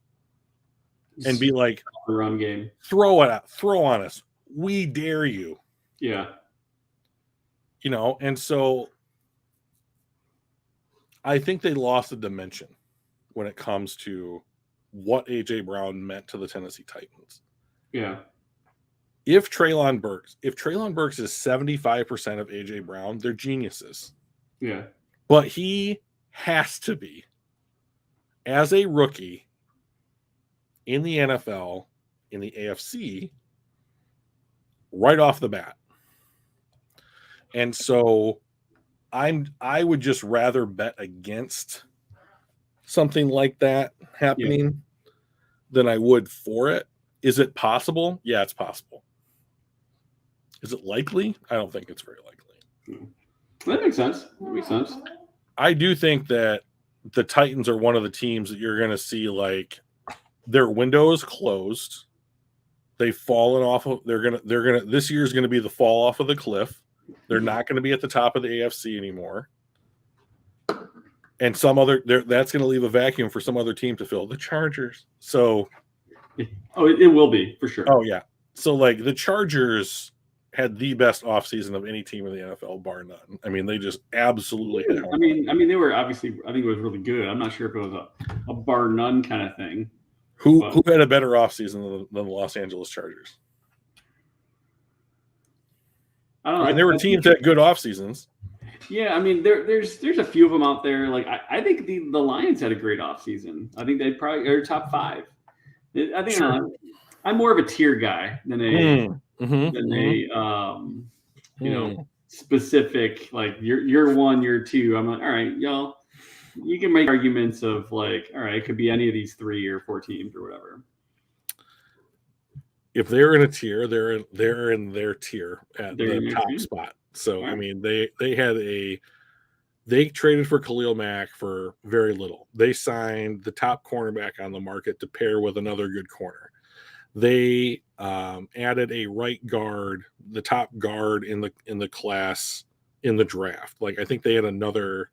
and be like, the run game, throw it out, throw on us. We dare you. Yeah. And so I think they lost a dimension when it comes to what AJ Brown meant to the Tennessee Titans. Yeah. If Treylon Burks is 75% of AJ Brown, they're geniuses. Yeah. But he has to be, as a rookie in the NFL, in the AFC, right off the bat. And so I would just rather bet against something like that happening than I would for it. Is it possible? Yeah, it's possible. Is it likely? I don't think it's very likely. That makes sense. I do think that the Titans are one of the teams that you're going to see like their window is closed. They've fallen off of this year is going to be the fall off of the cliff. They're not going to be at the top of the AFC anymore. And that's going to leave a vacuum for some other team to fill, the Chargers. So it will be for sure. Oh yeah. So like the Chargers had the best offseason of any team in the NFL, bar none. I mean, they just absolutely had. I mean, they were obviously. I think it was really good. I'm not sure if it was a bar none kind of thing. Who had a better offseason than the Los Angeles Chargers? I don't know. I mean, there were teams that had good off seasons. Yeah, I mean, there's a few of them out there. Like I think the Lions had a great offseason. I think they probably are top 5. I think I'm more of a tier guy than specific, like year 1, year 2. I'm like, all right, y'all, you can make arguments of like, all right, it could be any of these 3 or 4 teams or whatever. If they're in a tier, they're in their tier at the top spot. So I mean, they traded for Khalil Mack for very little. They signed the top cornerback on the market to pair with another good corner. They added a right guard, the top guard in the class in the draft. Like, I think they had another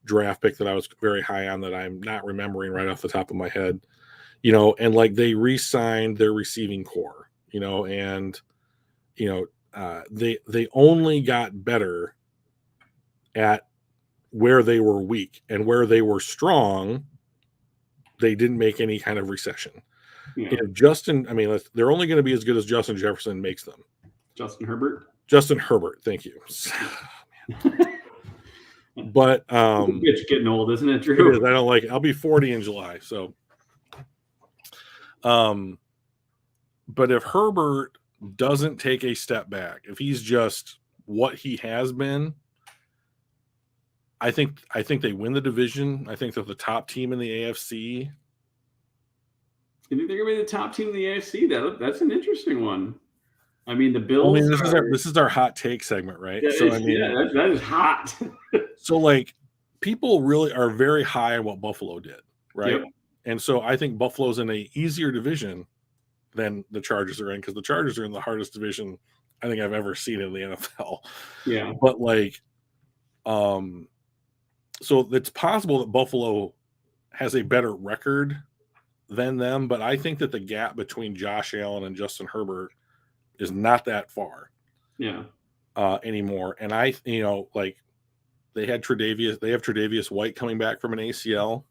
draft pick that I was very high on that I'm not remembering right off the top of my head. And like they re-signed their receiving core, and they only got better at where they were weak, and where they were strong, they didn't make any kind of recession. Yeah. If they're only going to be as good as Justin Jefferson makes them. Justin Herbert, thank you. But it's getting old, isn't it, Drew? It is. I don't like it. I'll be 40 in July, so. But if Herbert doesn't take a step back, if he's just what he has been, I think they win the division. I think they're the top team in the AFC. You think they're gonna be the top team in the AFC? That's an interesting one. I mean, the Bills. I mean, this is our hot take segment, right? Yeah, so that is hot. So like, people really are very high on what Buffalo did, right? Yep. And so I think Buffalo's in a easier division than the Chargers are in, because the Chargers are in the hardest division I think I've ever seen in the NFL. Yeah. But like, so it's possible that Buffalo has a better record than them, but I think that the gap between Josh Allen and Justin Herbert is not that far. Yeah. Anymore. And like they have Tre'Davious White coming back from an ACL.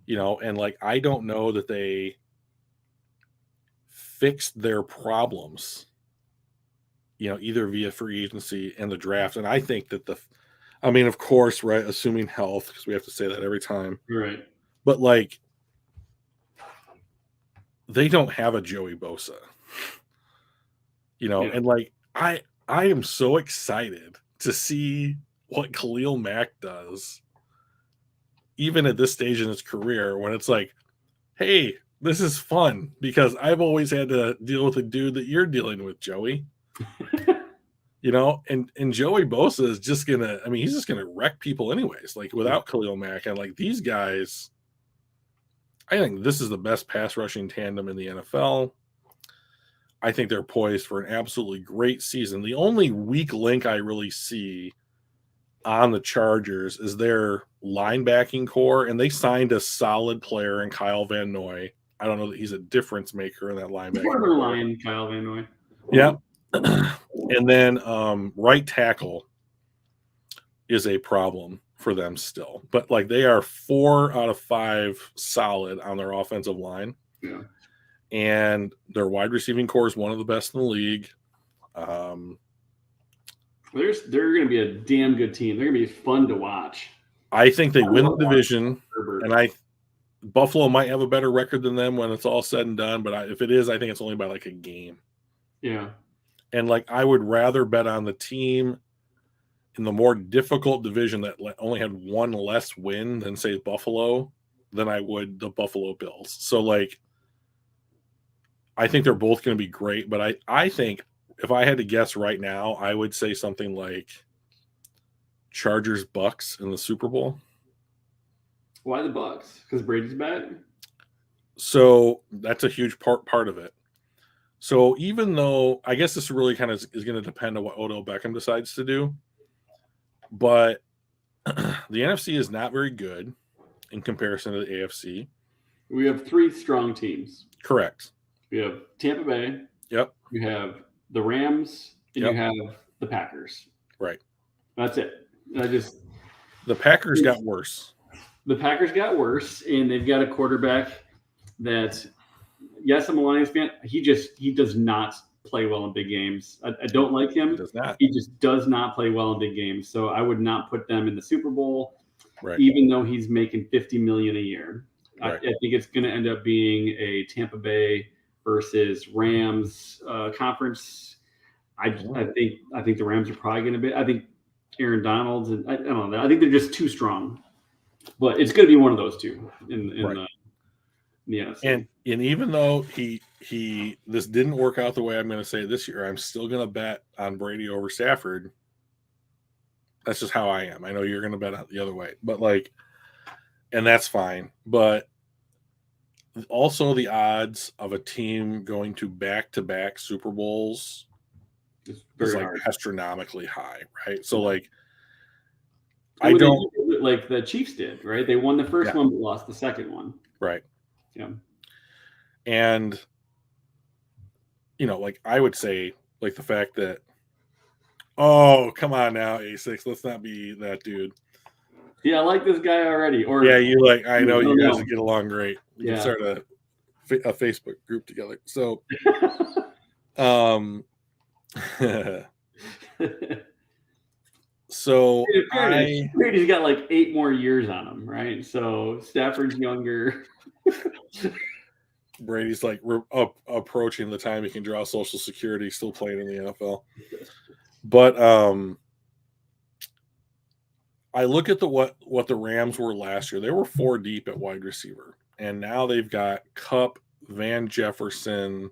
And like, I don't know that they fixed their problems, either via free agency and the draft. And I think that of course, right, assuming health, because we have to say that every time. Right. But like, they don't have a Joey Bosa, and like, I am so excited to see what Khalil Mack does, even at this stage in his career, when it's like, hey, this is fun, because I've always had to deal with a dude that you're dealing with, Joey. And Joey Bosa is just he's just gonna wreck people anyways, like without Khalil Mack. And like, these guys, I think this is the best pass rushing tandem in the NFL. I think they're poised for an absolutely great season. The only weak link I really see on the Chargers is their linebacking core, and they signed a solid player in Kyle Van Noy. I don't know that he's a difference maker in that linebacker. Borderline Kyle Van Noy. Yeah. And then right tackle is a problem for them still. But like, they are 4 out of 5 solid on their offensive line. Yeah. And their wide receiving core is one of the best in the league. They're going to be a damn good team. They're going to be fun to watch. I think they win the division, and Buffalo might have a better record than them when it's all said and done. But if it is, I think it's only by like a game. Yeah. And like, I would rather bet on the team in the more difficult division that only had one less win than, say, Buffalo, than I would the Buffalo Bills. So like, I think they're both going to be great, but I think if I had to guess right now, I would say something like Chargers Bucks in the Super Bowl. Why the Bucks? Because Brady's back? So that's a huge part of it. So even though, I guess this really kind of is going to depend on what Odell Beckham decides to do, but the NFC is not very good in comparison to the AFC. We have 3 strong teams. Correct. We have Tampa Bay. Yep. We have the Rams, and Yep. you have the Packers. Right. That's it. The Packers got worse. The Packers got worse, and they've got a quarterback that, yes, I'm a Lions fan. He does not play well in big games. I don't like him. He does not. He just does not play well in big games. So I would not put them in the Super Bowl, Right. even though he's making $50 million a year. Right. I think it's going to end up being a Tampa Bay versus Rams conference. I think the Rams are probably going to be. I think Aaron Donald's, and I don't know. I think they're just too strong. But it's going to be one of those two in the NFC. And even though this didn't work out the way I'm going to say this year, I'm still going to bet on Brady over Stafford. That's just how I am. I know you're going to bet the other way, but and that's fine. But also the odds of a team going to back-to-back Super Bowls is astronomically high, right? So I don't like the Chiefs did, right? They won the first one but lost the second one. Right. Yeah. And I would say the fact that, oh, come on now, A6, let's not be that dude. Yeah, I like this guy already. Or yeah, I know you guys would get along great. You can start a Facebook group together. So so Brady's got 8 more years on him, right? So Stafford's younger. Brady's approaching the time he can draw Social Security, still playing in the NFL. But I look at what the Rams were last year. They were 4 deep at wide receiver, and now they've got Kupp, Van Jefferson,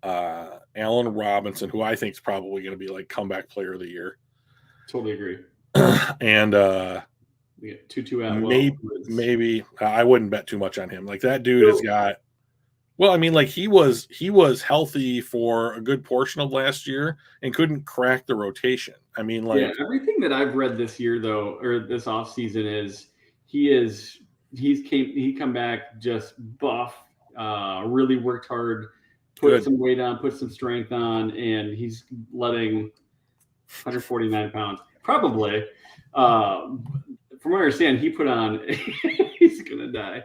Allen Robinson, who I think is probably going to be comeback player of the year. Totally agree. And we get Tutu out. Maybe I wouldn't bet too much on him. That dude has got. Well, I mean, he was healthy for a good portion of last year and couldn't crack the rotation. I mean, everything that I've read this year though, or this offseason is he come back just buff, really worked hard, put some weight on, put some strength on, and he's letting 149 pounds probably. From what I understand, he put on. He's gonna die.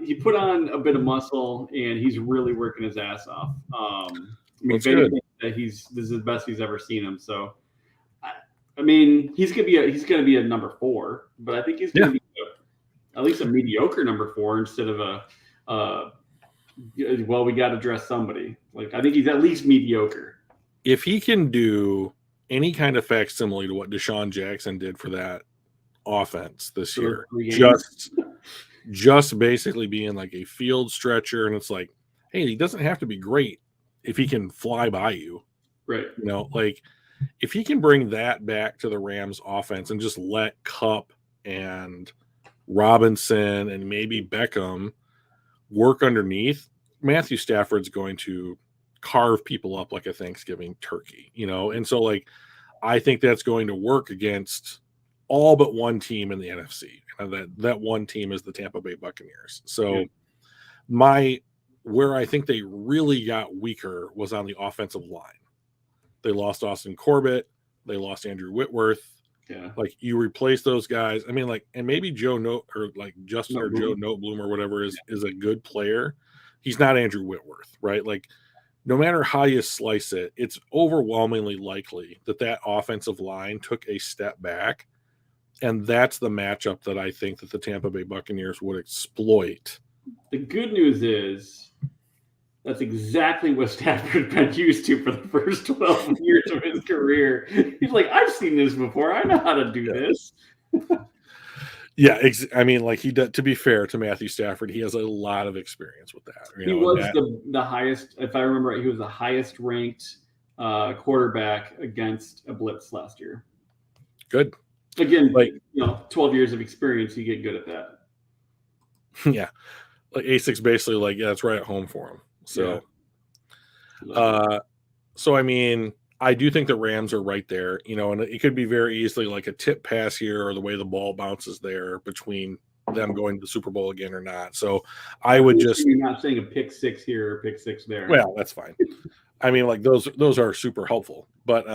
He put on a bit of muscle, and he's really working his ass off. That this is the best he's ever seen him. So, I mean, he's gonna be a number 4, but I think he's gonna be at least a mediocre number 4 instead of we got to dress somebody. I think he's at least mediocre. If he can do any kind of facsimile to what Deshaun Jackson did for that offense this year, just basically being a field stretcher, and it's hey, he doesn't have to be great if he can fly by you, right? If he can bring that back to the Rams offense and just let Kupp and Robinson and maybe Beckham work underneath, Matthew Stafford's going to carve people up like a Thanksgiving turkey, and so I think that's going to work against all but one team in the NFC. And that one team is the Tampa Bay Buccaneers. So where I think they really got weaker was on the offensive line. They lost Austin Corbett. They lost Andrew Whitworth. Yeah. You replace those guys. I mean, and maybe Joe Noteboom or whatever is a good player. He's not Andrew Whitworth, right? No matter how you slice it, it's overwhelmingly likely that offensive line took a step back. And that's the matchup that I think that the Tampa Bay Buccaneers would exploit. The good news is that's exactly what Stafford been used to for the first 12 years of his career. He's I've seen this before. I know how to do this. Yeah, I mean, he does. To be fair to Matthew Stafford, he has a lot of experience with that. He was the highest, if I remember right, he was the highest ranked quarterback against a blitz last year. Good. Again, 12 years of experience, you get good at that. Yeah. A6 basically it's right at home for him. So, so I mean, I do think the Rams are right there, and it could be very easily a tip pass here or the way the ball bounces there between them going to the Super Bowl again or not. So I would just. You're not saying a pick 6 here or pick 6 there. Well, that's fine. I mean, like those are super helpful. But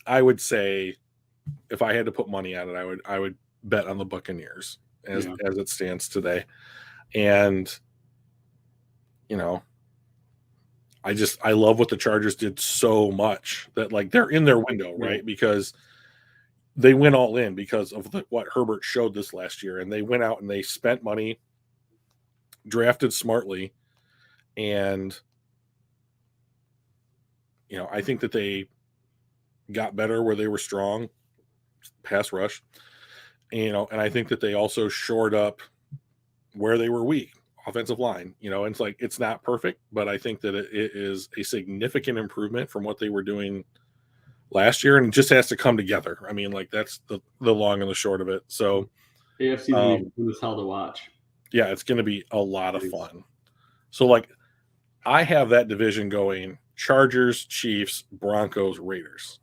I would say if I had to put money on it, I would bet on the Buccaneers as it stands today. And I love what the Chargers did so much that like they're in their window, right? Because they went all in because of what Herbert showed this last year, and they went out and they spent money, drafted smartly, and I think that they got better where they were strong, pass rush, and I think that they also shored up where they were weak, offensive line. And it's like it's not perfect, but I think that it is a significant improvement from what they were doing last year, and it just has to come together. I mean, like that's the long and the short of it. So AFC is hell to watch. Yeah, it's going to be a lot of fun. So like I have that division going Chargers, Chiefs, Broncos, Raiders.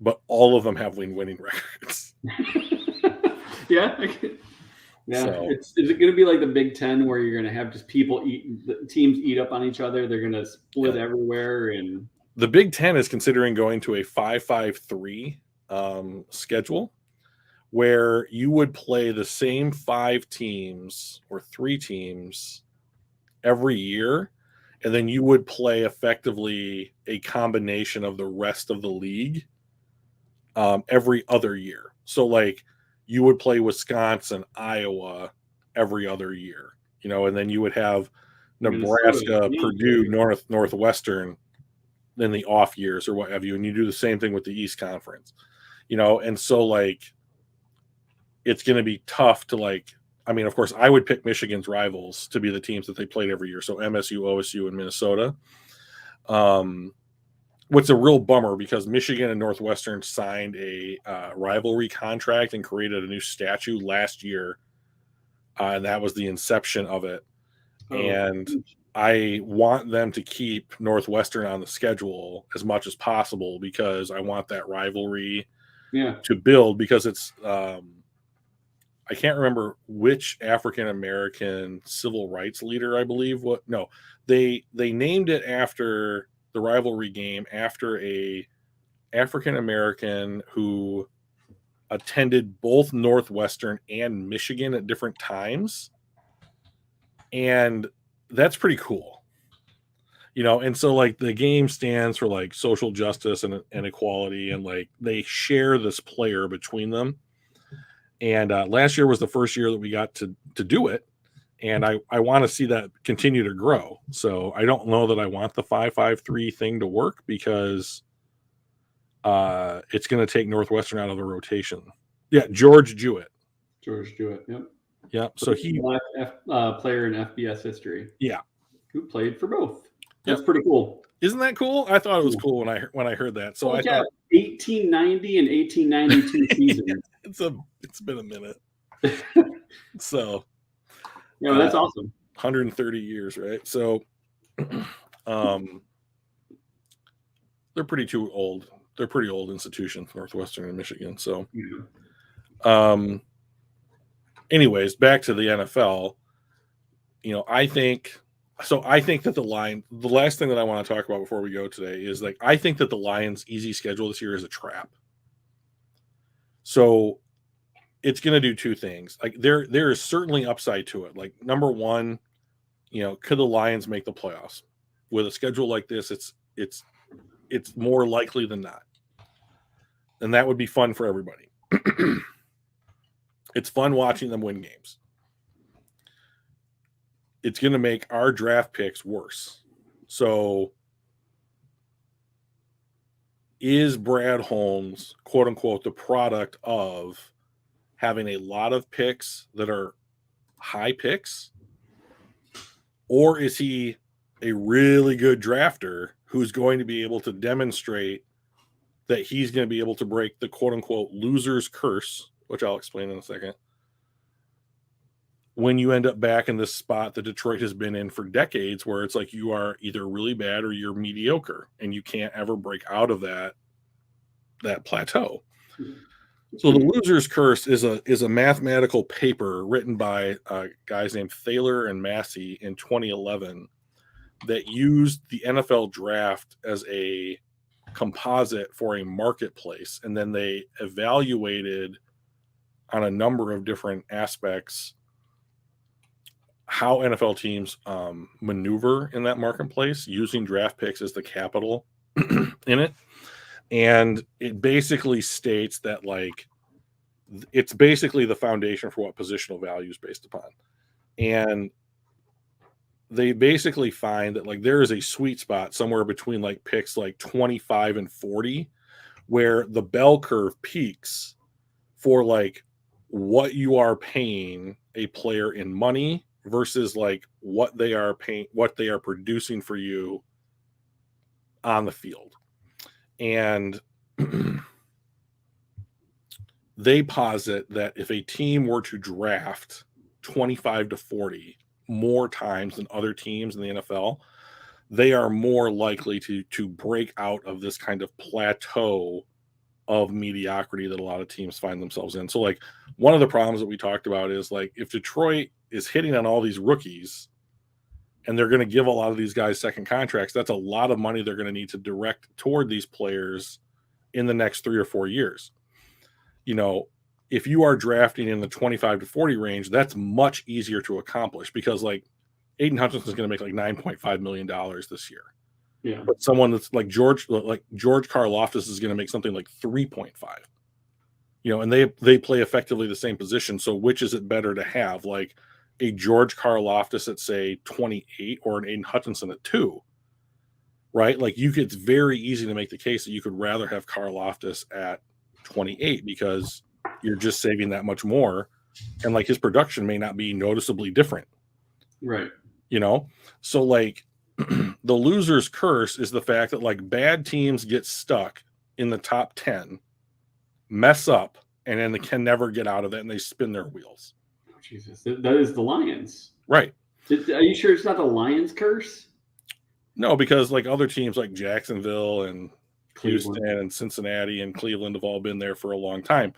But all of them have winning records. Yeah. So, is it going to be like the Big Ten where you're going to have just teams eat up on each other? They're going to split everywhere. And the Big Ten is considering going to a 5-5-3 schedule where you would play the same 5 teams or 3 teams every year. And then you would play effectively a combination of the rest of the league every other year. So like you would play Wisconsin, Iowa every other year, and then you would have Nebraska, Purdue, Northwestern in the off years or what have you. And you do the same thing with the East Conference, and so like it's going to be tough to like, I mean, of course, I would pick Michigan's rivals to be the teams that they played every year. So MSU, OSU, and Minnesota. What's a real bummer because Michigan and Northwestern signed a rivalry contract and created a new statute last year. And that was the inception of it. And I want them to keep Northwestern on the schedule as much as possible because I want that rivalry to build because it's I can't remember which African-American civil rights leader, I believe. They named it after the rivalry game after a African-American who attended both Northwestern and Michigan at different times. And that's pretty cool. And so like the game stands for like social justice and equality, and like they share this player between them. And last year was the first year that we got to do it. And I want to see that continue to grow. So I don't know that I want the 5-5-3 thing to work because it's going to take Northwestern out of the rotation. Yeah, George Jewett. Yep. Yep. So he player in FBS history. Yeah. Who played for both. That's pretty cool. Isn't that cool? I thought it was cool when I heard that. So I thought 1890 and 1892 season. It's been a minute. So yeah, that's awesome. 130 years, right? So they're pretty old. They're pretty old institutions, Northwestern and Michigan. So anyways, back to the NFL. I think that the last thing that I want to talk about before we go today is like I think that the Lions' easy schedule this year is a trap. So it's going to do 2 things. Like there is certainly upside to it. Like number one, could the Lions make the playoffs with a schedule like this? It's more likely than not, and that would be fun for everybody. It's fun watching them win games. It's going to make our draft picks worse. So is Brad Holmes, quote unquote, the product of having a lot of picks that are high picks? Or is he a really good drafter who's going to be able to demonstrate that he's going to be able to break the quote unquote loser's curse, which I'll explain in a second, when you end up back in this spot that Detroit has been in for decades, where it's like you are either really bad or you're mediocre and you can't ever break out of that plateau. So the loser's curse is a mathematical paper written by guys named Thaler and Massey in 2011 that used the NFL draft as a composite for a marketplace, and then they evaluated on a number of different aspects how NFL teams maneuver in that marketplace using draft picks as the capital in it. And it basically states that, like, it's basically the foundation for what positional value is based upon. And they basically find that, like, there is a sweet spot somewhere between like picks like 25 and 40 where the bell curve peaks for like what you are paying a player in money versus like what they are producing for you on the field. And they posit that if a team were to draft 25 to 40 more times than other teams in the NFL, they are more likely to break out of this kind of plateau of mediocrity that a lot of teams find themselves in. So, like, one of the problems that we talked about is, like, if Detroit is hitting on all these rookies and they're going to give a lot of these guys second contracts, that's a lot of money they're going to need to direct toward these players in the next 3 or 4 years. You know, if you are drafting in the 25 to 40 range, that's much easier to accomplish because, like, Aiden Hutchinson is going to make like $9.5 million this year. Yeah. But someone that's like George Karlaftis is going to make something like 3.5. You know, and they play effectively the same position. So which is it better to have, like a George Karlaftis at say 28 or an Aiden Hutchinson at 2? Right? Like, it's very easy to make the case that you could rather have Karlaftis at 28 because you're just saving that much more, and like his production may not be noticeably different. Right. You know, so like the loser's curse is the fact that like bad teams get stuck in the top 10, mess up, and then they can never get out of it and they spin their wheels. Oh, Jesus, that is the Lions. Right. Are you sure it's not the Lions curse? No, because like other teams like Jacksonville and Cleveland. Houston and Cincinnati and Cleveland have all been there for a long time.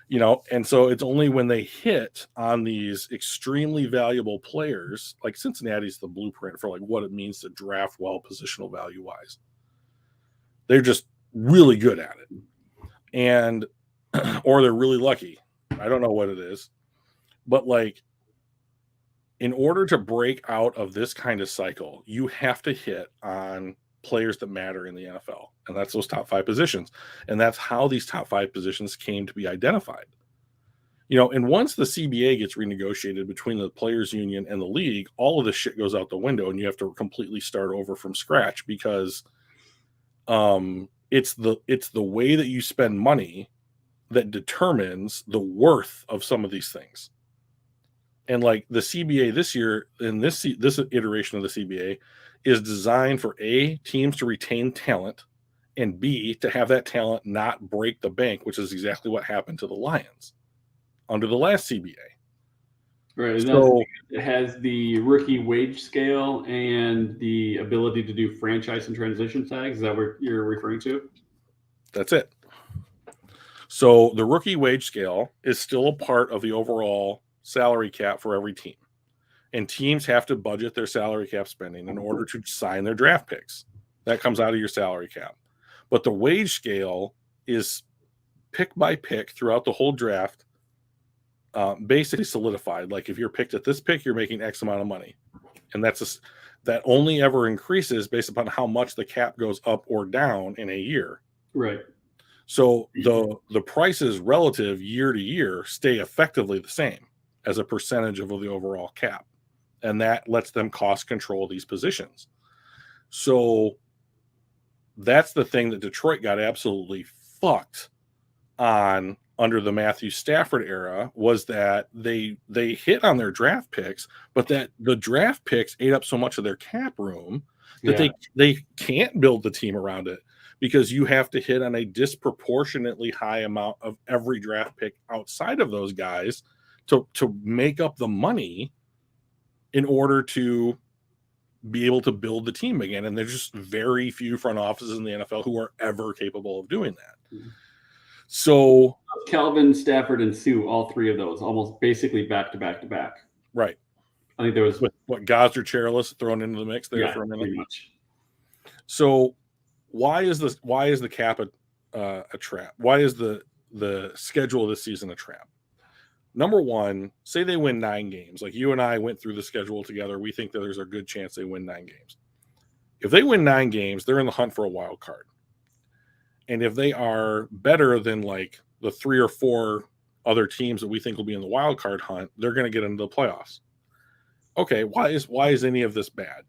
You know, and so it's only when they hit on these extremely valuable players, like Cincinnati's the blueprint for like what it means to draft well positional value wise. They're just really good at it. And or they're really lucky. I don't know what it is. But like, in order to break out of this kind of cycle, you have to hit on players that matter in the NFL, and that's those top 5 positions. And that's how these top 5 positions came to be identified. You know, and once the CBA gets renegotiated between the players union and the league, all of this shit goes out the window and you have to completely start over from scratch because it's the way that you spend money that determines the worth of some of these things. And like the CBA this year, in this iteration of the CBA, is designed for A, teams to retain talent, and B, to have that talent not break the bank, which is exactly what happened to the Lions under the last CBA. Right. So it has the rookie wage scale and the ability to do franchise and transition tags. Is that what you're referring to? That's it. So the rookie wage scale is still a part of the overall salary cap for every team. And teams have to budget their salary cap spending in order to sign their draft picks. That comes out of your salary cap. But the wage scale is pick by pick throughout the whole draft, basically solidified. Like if you're picked at this pick, you're making X amount of money. And that only ever increases based upon how much the cap goes up or down in a year. Right. So the prices relative year to year stay effectively the same as a percentage of the overall cap. And that lets them cost control these positions. So that's the thing that Detroit got absolutely fucked on under the Matthew Stafford era, was that they hit on their draft picks, but that the draft picks ate up so much of their cap room that they can't build the team around it, because you have to hit on a disproportionately high amount of every draft pick outside of those guys to make up the money in order to be able to build the team again. And there's just very few front offices in the NFL who are ever capable of doing that. Mm-hmm. So Calvin, Stafford, and Sue, all 3 of those, almost basically back to back to back. Right. I think there was what Gosder Chairless thrown into the mix there for a minute. Pretty much. So why is the cap a trap? Why is the schedule of this season a trap? Number one, say they win 9 games. Like you and I went through the schedule together. We think that there's a good chance they win 9 games. If they win 9 games, they're in the hunt for a wild card. And if they are better than like the 3 or 4 other teams that we think will be in the wild card hunt, they're going to get into the playoffs. Okay, why is any of this bad?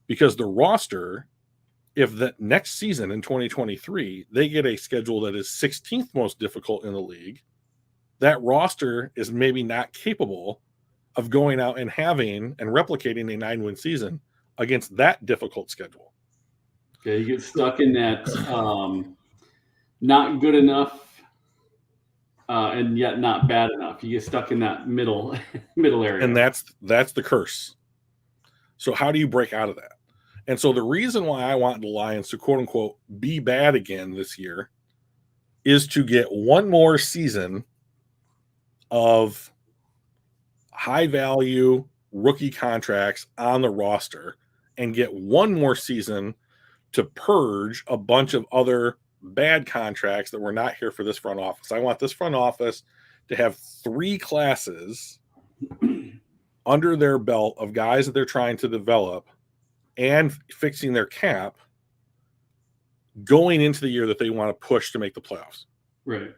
Because the roster, if the next season in 2023, they get a schedule that is 16th most difficult in the league, that roster is maybe not capable of going out and having and replicating a 9-win season against that difficult schedule. Okay, you get stuck in that not good enough and yet not bad enough. You get stuck in that middle area. And that's the curse. So how do you break out of that? And so the reason why I want the Lions to quote unquote be bad again this year is to get one more season of high value rookie contracts on the roster and get one more season to purge a bunch of other bad contracts that were not here for this front office. I want this front office to have 3 classes under their belt of guys that they're trying to develop and fixing their cap going into the year that they want to push to make the playoffs. Right.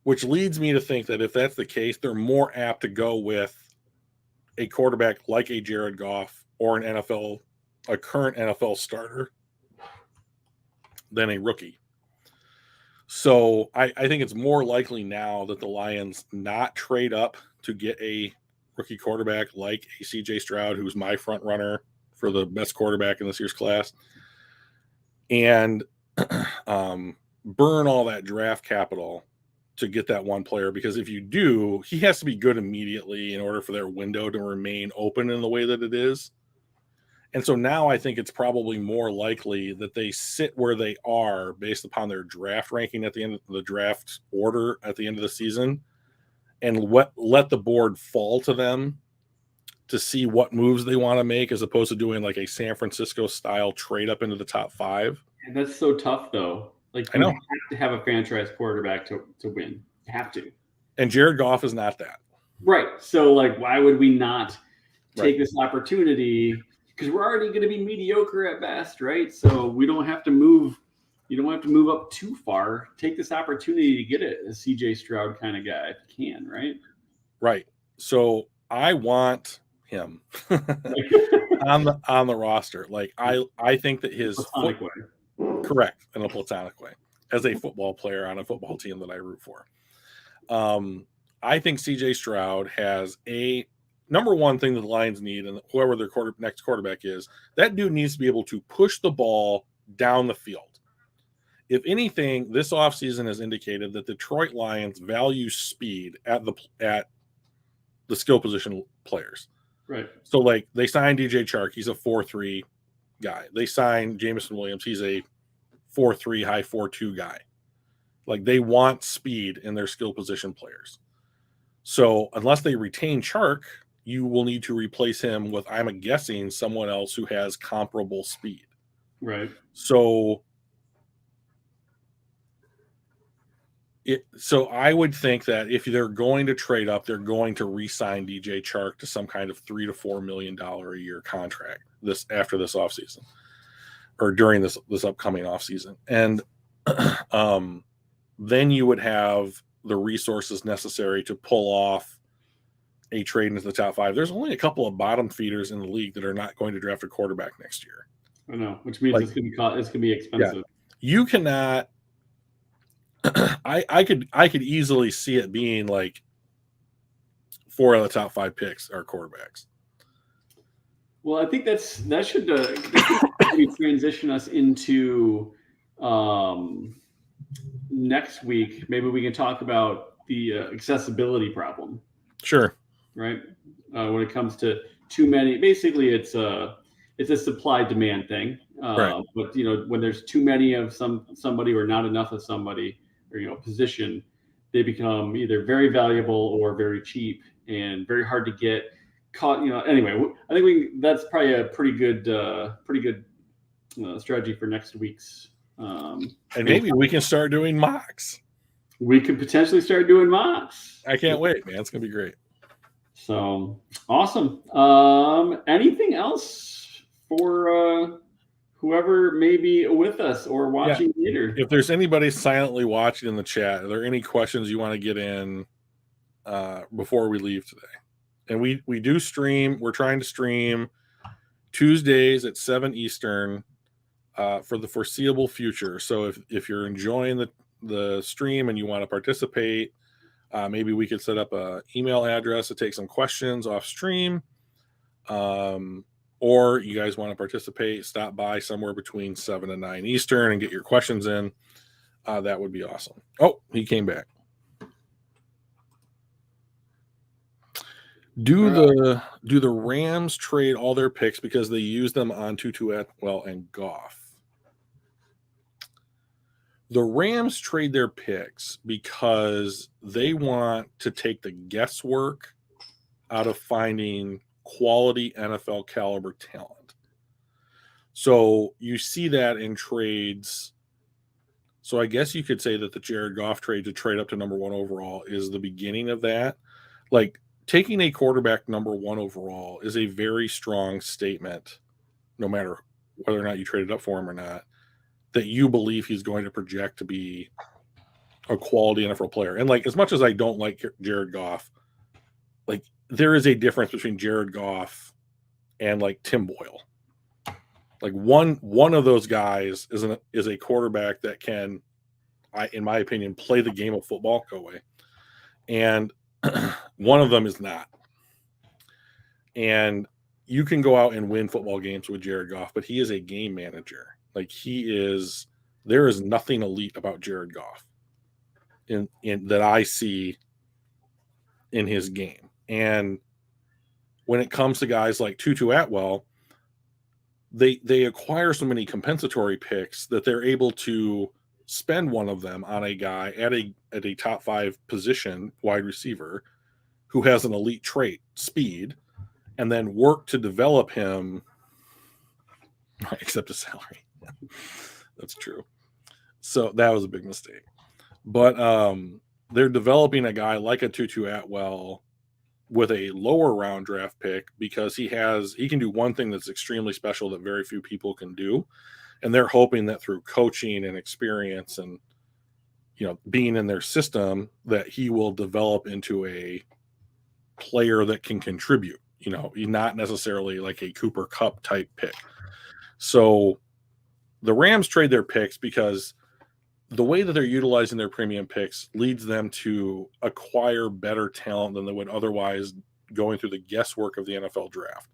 Which leads me to think that if that's the case, they're more apt to go with a quarterback like a Jared Goff or a current NFL starter than a rookie. So I think it's more likely now that the Lions not trade up to get a rookie quarterback like a CJ Stroud, who's my front runner for the best quarterback in this year's class, and burn all that draft capital to get that one player, because if you do, he has to be good immediately in order for their window to remain open in the way that it is. And so now I think it's probably more likely that they sit where they are based upon their draft ranking at the end of the draft order at the end of the season, and let the board fall to them to see what moves they want to make, as opposed to doing like a San Francisco style trade up into the top 5. And that's so tough though. Like, I know. You have to have a franchise quarterback to win. You have to. And Jared Goff is not that. Right. So, like, why would we not take this opportunity? Because we're already going to be mediocre at best, right? So we don't have to move. You don't have to move up too far. Take this opportunity to get a CJ Stroud kind of guy if you can, right? Right. So I want him on the roster. Like I think that his correct, in a platonic way, as a football player on a football team that I root for. I think CJ Stroud has a number one thing that the Lions need, and whoever their next quarterback is, that dude needs to be able to push the ball down the field. If anything, this offseason has indicated that Detroit Lions value speed at the skill position players. Right. So, like, they signed DJ Chark. He's a 4.3 guy. They signed Jameson Williams. He's a 4.3, high 4.2 guy. Like, they want speed in their skill position players. So, unless they retain Chark, you will need to replace him with, I'm guessing, someone else who has comparable speed. Right. So I would think that if they're going to trade up, they're going to re-sign DJ Chark to some kind of $3 to $4 million a year contract after this offseason, or during this upcoming offseason. And then you would have the resources necessary to pull off a trade into the top 5. There's only a couple of bottom feeders in the league that are not going to draft a quarterback next year. I know, which means it's going to be expensive. Yeah, you cannot. I could easily see it being like 4 out of the top 5 picks are quarterbacks. Well, I think that should transition us into next week. Maybe we can talk about the accessibility problem. Sure. Right. When it comes to too many, basically it's a supply demand thing. Right. But when there's too many of somebody or not enough of somebody, or position, they become either very valuable or very cheap and very hard to get caught. Anyway, I think that's probably a pretty good strategy for next week's. And maybe we can start doing mocks. We could potentially start doing mocks. I can't wait, man. It's gonna be great. So awesome. Anything else for whoever may be with us or watching later? If there's anybody silently watching in the chat, are there any questions you want to get in before we leave today? And we do stream. We're trying to stream Tuesdays at 7 Eastern for the foreseeable future. So if you're enjoying the stream and you want to participate, maybe we could set up an email address to take some questions off stream. Or you guys want to participate, stop by somewhere between 7 and 9 Eastern and get your questions in. That would be awesome. Oh, he came back. Do the Rams trade all their picks because they use them on Tutu Atwell and Goff? The Rams trade their picks because they want to take the guesswork out of finding quality NFL caliber talent. So you see that in trades. So I guess you could say that the Jared Goff trade to trade up to number 1 overall is the beginning of that. Like, taking a quarterback number 1 overall is a very strong statement, no matter whether or not you traded up for him or not, that you believe he's going to project to be a quality NFL player. And like, as much as I don't like Jared Goff, like, there is a difference between Jared Goff and like Tim Boyle. Like one of those guys is a quarterback that can, in my opinion, play the game of football. Go away. And one of them is not. And you can go out and win football games with Jared Goff, but he is a game manager. Like, there is nothing elite about Jared Goff in that I see in his game. And when it comes to guys like Tutu Atwell, they acquire so many compensatory picks that they're able to spend one of them on a guy at a top 5 position wide receiver who has an elite trait, speed, and then work to develop him, except his salary. That's true. So that was a big mistake. But they're developing a guy like a Tutu Atwell with a lower round draft pick because he can do one thing that's extremely special that very few people can do. And they're hoping that through coaching and experience and, being in their system, that he will develop into a player that can contribute, not necessarily like a Cooper Kupp type pick. So the Rams trade their picks because the way that they're utilizing their premium picks leads them to acquire better talent than they would otherwise going through the guesswork of the NFL draft.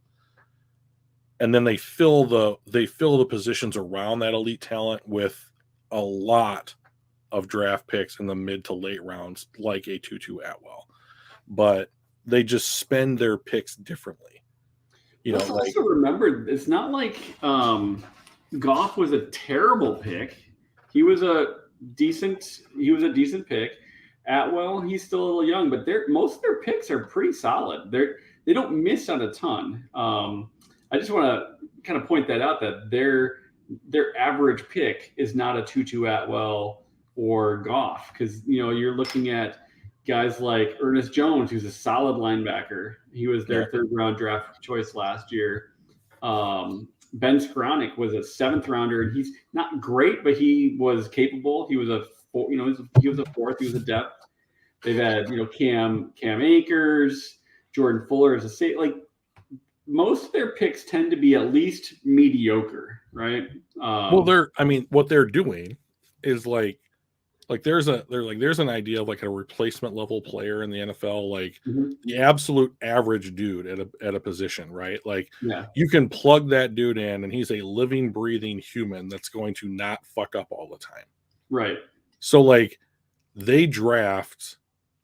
And then they fill the positions around that elite talent with a lot of draft picks in the mid to late rounds, like a Tutu Atwell. But they just spend their picks differently. Also remember, it's not like Goff was a terrible pick. He was a decent pick. Atwell, he's still a little young, but most of their picks are pretty solid. They don't miss on a ton. I just want to kind of point that out, that their average pick is not a Tutu Atwell or Goff, because you're looking at guys like Ernest Jones, who's a solid linebacker. He was their 3rd round draft choice last year. Ben Skowronek was a 7th rounder, and he's not great, but he was capable. He was a 4th. He was a depth. They've had Cam Akers, Jordan Fuller as a state. Like, most of their picks tend to be at least mediocre, right? What they're doing is like there's an idea of like a replacement level player in the NFL, like the absolute average dude at a position, right? Like, you can plug that dude in and he's a living, breathing human that's going to not fuck up all the time. Right. So like, they draft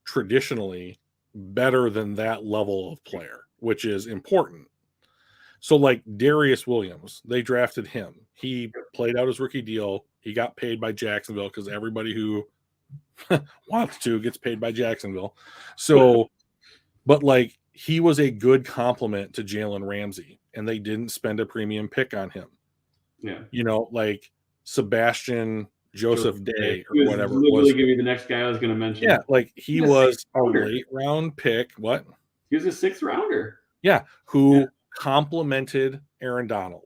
traditionally better than that level of player, which is important. So like Darius Williams, they drafted him. He played out his rookie deal. He got paid by Jacksonville because everybody who wants to, gets paid by Jacksonville. So, but like he was a good complement to Jalen Ramsey, and they didn't spend a premium pick on him. Yeah. You know, like Sebastian Joseph Day or He was whatever it literally was. going to be the next guy I was going to mention. Yeah, like he was was a late round pick. What? He was a 6th rounder. Yeah, who complimented Aaron Donald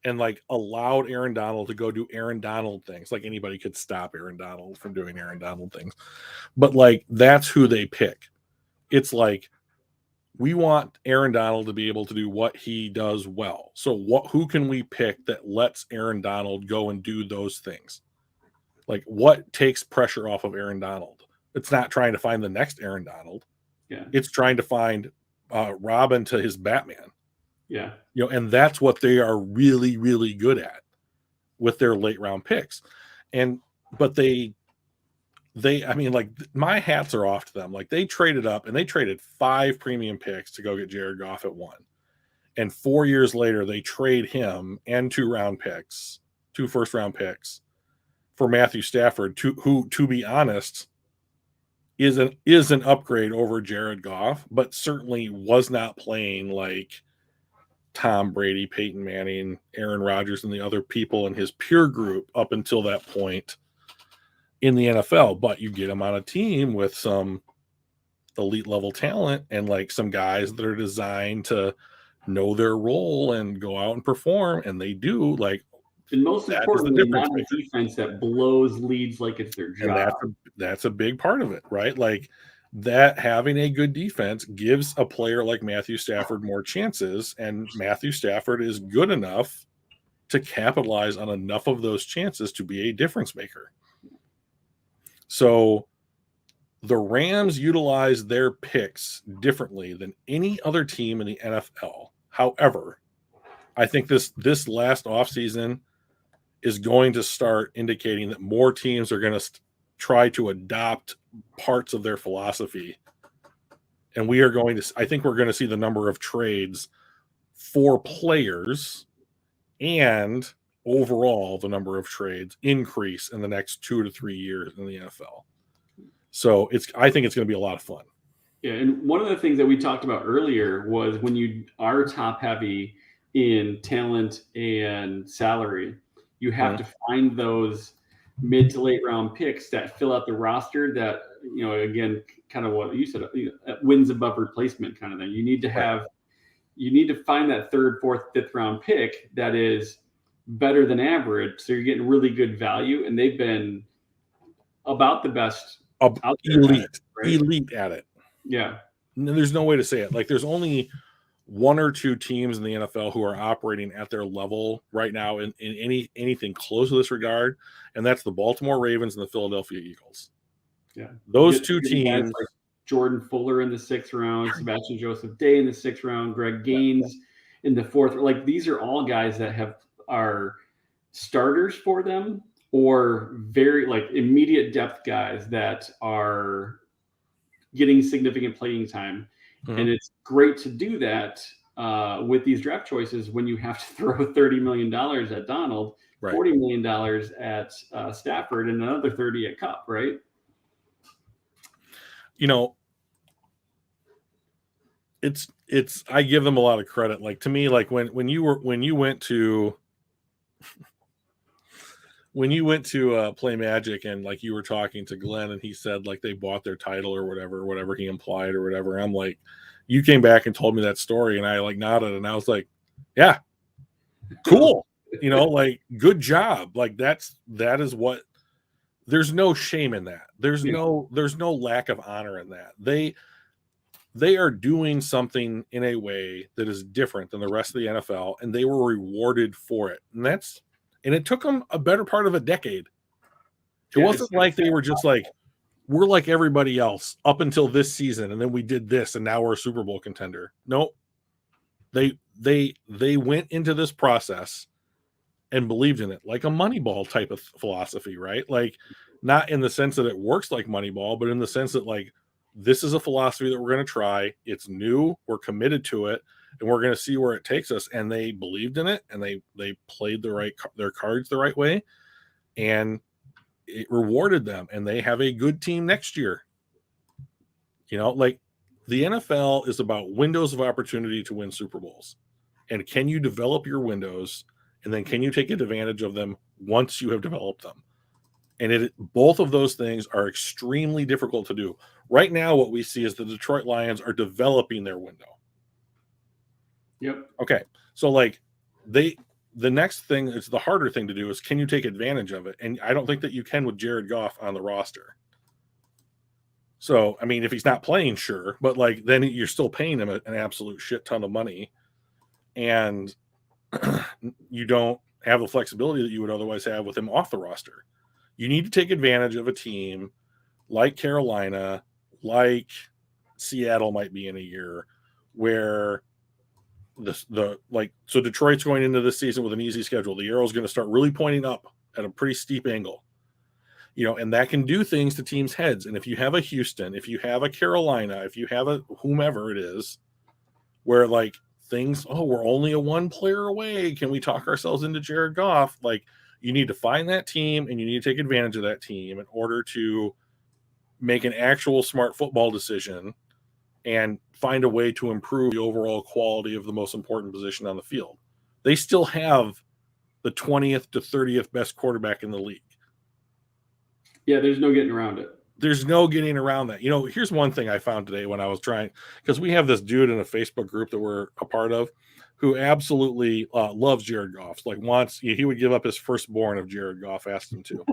and like allowed Aaron Donald to go do Aaron Donald things. Like anybody could stop Aaron Donald from doing Aaron Donald things. But like that's who they pick. It's like we want Aaron Donald to be able to do what he does well. So who can we pick that lets Aaron Donald go and do those things? Like what takes pressure off of Aaron Donald? It's not trying to find the next Aaron Donald. Yeah. It's trying to find Robin to his Batman. Yeah. You know, and that's what they are really, really good at with their late round picks. But they, I mean, like my hats are off to them. Like they traded up and they traded 5 premium picks to go get Jared Goff at 1. And 4 years later, they trade him and 2 first round picks for Matthew Stafford, who, to be honest, is an upgrade over Jared Goff, but certainly was not playing like Tom Brady, Peyton Manning, Aaron Rodgers, and the other people in his peer group up until that point in the NFL. But you get him on a team with some elite level talent and like some guys that are designed to know their role and go out and perform, and they do. Like, and most importantly, not a defense that blows leads like it's their job. And that's a big part of it, right? Like that having a good defense gives a player like Matthew Stafford more chances, and Matthew Stafford is good enough to capitalize on enough of those chances to be a difference maker. So the Rams utilize their picks differently than any other team in the NFL. However, I think this last offseason is going to start indicating that more teams are going to try to adopt parts of their philosophy. And I think we're going to see the number of trades for players and overall the number of trades increase in the next 2 to 3 years in the NFL. So I think it's going to be a lot of fun. Yeah. And one of the things that we talked about earlier was when you are top heavy in talent and salary, you have to find those mid to late round picks that fill out the roster that, you know, again, kind of what you said, wins above replacement kind of thing. You need to find that 3rd, 4th, 5th round pick that is better than average. So you're getting really good value, and they've been about the best out there elite at it. Yeah. There's no way to say it. Like there's only 1 or 2 teams in the NFL who are operating at their level right now in anything close to this regard, and that's the Baltimore Ravens and the Philadelphia Eagles. Yeah, those 2 teams. Like Jordan Fuller in the 6th round, Sebastian Joseph Day in the 6th round, Greg Gaines in the 4th. Like these are all guys that are starters for them, or very like immediate depth guys that are getting significant playing time. And it's great to do that with these draft choices when you have to throw $30 million at Donald, $40 million at Stafford, and another 30 at Kupp, right? You know, I give them a lot of credit. Like to me, like when you went to play Magic and like you were talking to Glenn and he said like they bought their title or whatever he implied or whatever. I'm like, you came back and told me that story and I like nodded and I was like, yeah, cool. You know, like good job. Like that is what, there's no shame in that. There's no lack of honor in that. They are doing something in a way that is different than the rest of the NFL, and they were rewarded for it. And it took them a better part of a decade. It wasn't like they were just like, we're like everybody else up until this season, and then we did this, and now we're a Super Bowl contender. No, they went into this process and believed in it, like a Moneyball type of philosophy, right? Like not in the sense that it works like Moneyball, but in the sense that like this is a philosophy that we're going to try. It's new, we're committed to it, and we're going to see where it takes us. And they believed in it, and they played their cards the right way, and it rewarded them, and they have a good team next year. Like the NFL is about windows of opportunity to win Super Bowls. And can you develop your windows, and then can you take advantage of them once you have developed them? And both of those things are extremely difficult to do. Right now, what we see is the Detroit Lions are developing their window. Yep. Okay. So like the next thing is the harder thing to do is, can you take advantage of it? And I don't think that you can with Jared Goff on the roster. So, I mean, if he's not playing, sure, but like then you're still paying him an absolute shit ton of money, and you don't have the flexibility that you would otherwise have with him off the roster. You need to take advantage of a team like Carolina, like Seattle might be in a year, where so Detroit's going into this season with an easy schedule. The arrow's going to start really pointing up at a pretty steep angle, and that can do things to teams' heads. And if you have a Houston, if you have a Carolina, if you have a whomever it is, where like things, we're only a one player away, can we talk ourselves into Jared Goff? Like, you need to find that team, and you need to take advantage of that team in order to make an actual smart football decision and find a way to improve the overall quality of the most important position on the field. They still have the 20th to 30th best quarterback in the league. Yeah, there's no getting around it. There's no getting around that. Here's one thing I found today when I was trying, because we have this dude in a Facebook group that we're a part of who absolutely loves Jared Goff. Like he would give up his firstborn if Jared Goff asked him to.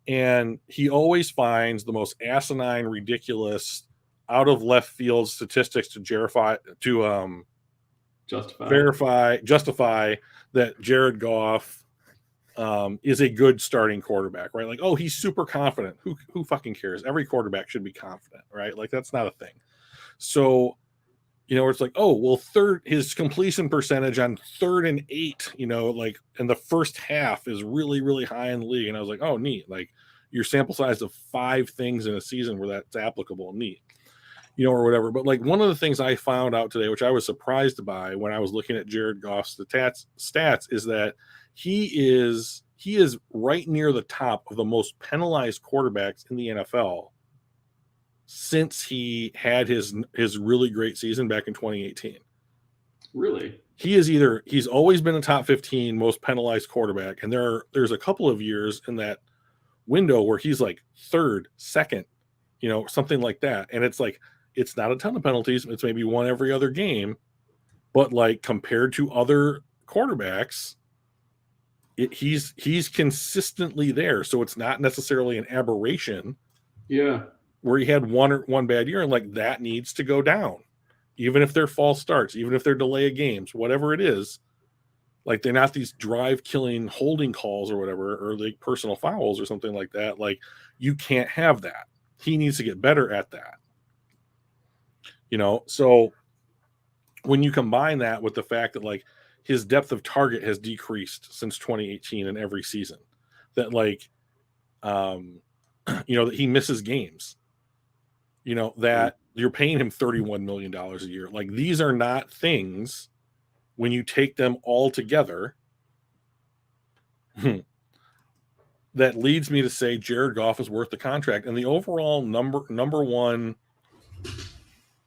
And he always finds the most asinine, ridiculous, out of left field statistics to justify that Jared Goff is a good starting quarterback, right? Like, he's super confident. Who fucking cares? Every quarterback should be confident, right? Like, that's not a thing. So, it's like, his completion percentage on 3rd and 8, like in the first half is really, really high in the league. And I was like, neat. Like, your sample size of 5 things in a season where that's applicable, neat, or whatever. But like, one of the things I found out today, which I was surprised by when I was looking at Jared Goff's stats, is that he is right near the top of the most penalized quarterbacks in the NFL since he had his really great season back in 2018. Really? He's always been a top 15 most penalized quarterback, and there's a couple of years in that window where he's like 3rd, 2nd, something like that. And it's like, it's not a ton of penalties, it's maybe one every other game, but like compared to other quarterbacks, he's consistently there. So it's not necessarily an aberration. Yeah. Where he had one bad year, and like that needs to go down, even if they're false starts, even if they're delay of games, whatever it is. Like, they're not these drive killing holding calls or whatever, or like personal fouls or something like that. Like, you can't have that. He needs to get better at that. So when you combine that with the fact that like his depth of target has decreased since 2018 in every season, that like that he misses games, that you're paying him $31 million a year. Like, these are not things, when you take them all together, that leads me to say Jared Goff is worth the contract. And the overall number one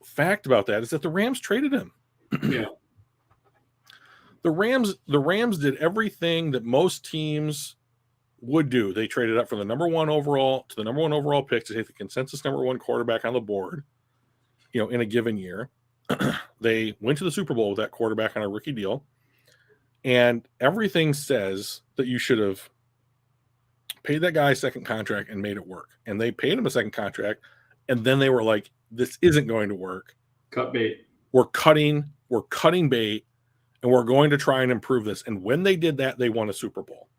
fact about that is that the Rams traded him. Yeah. The Rams did everything that most teams would do. They traded up from the number one overall to the number one overall pick to take the consensus number one quarterback on the board, in a given year. They went to the Super Bowl with that quarterback on a rookie deal. And everything says that you should have paid that guy a second contract and made it work. And they paid him a second contract. And then they were like, this isn't going to work. Cut bait. We're cutting bait, and we're going to try and improve this. And when they did that, they won a Super Bowl.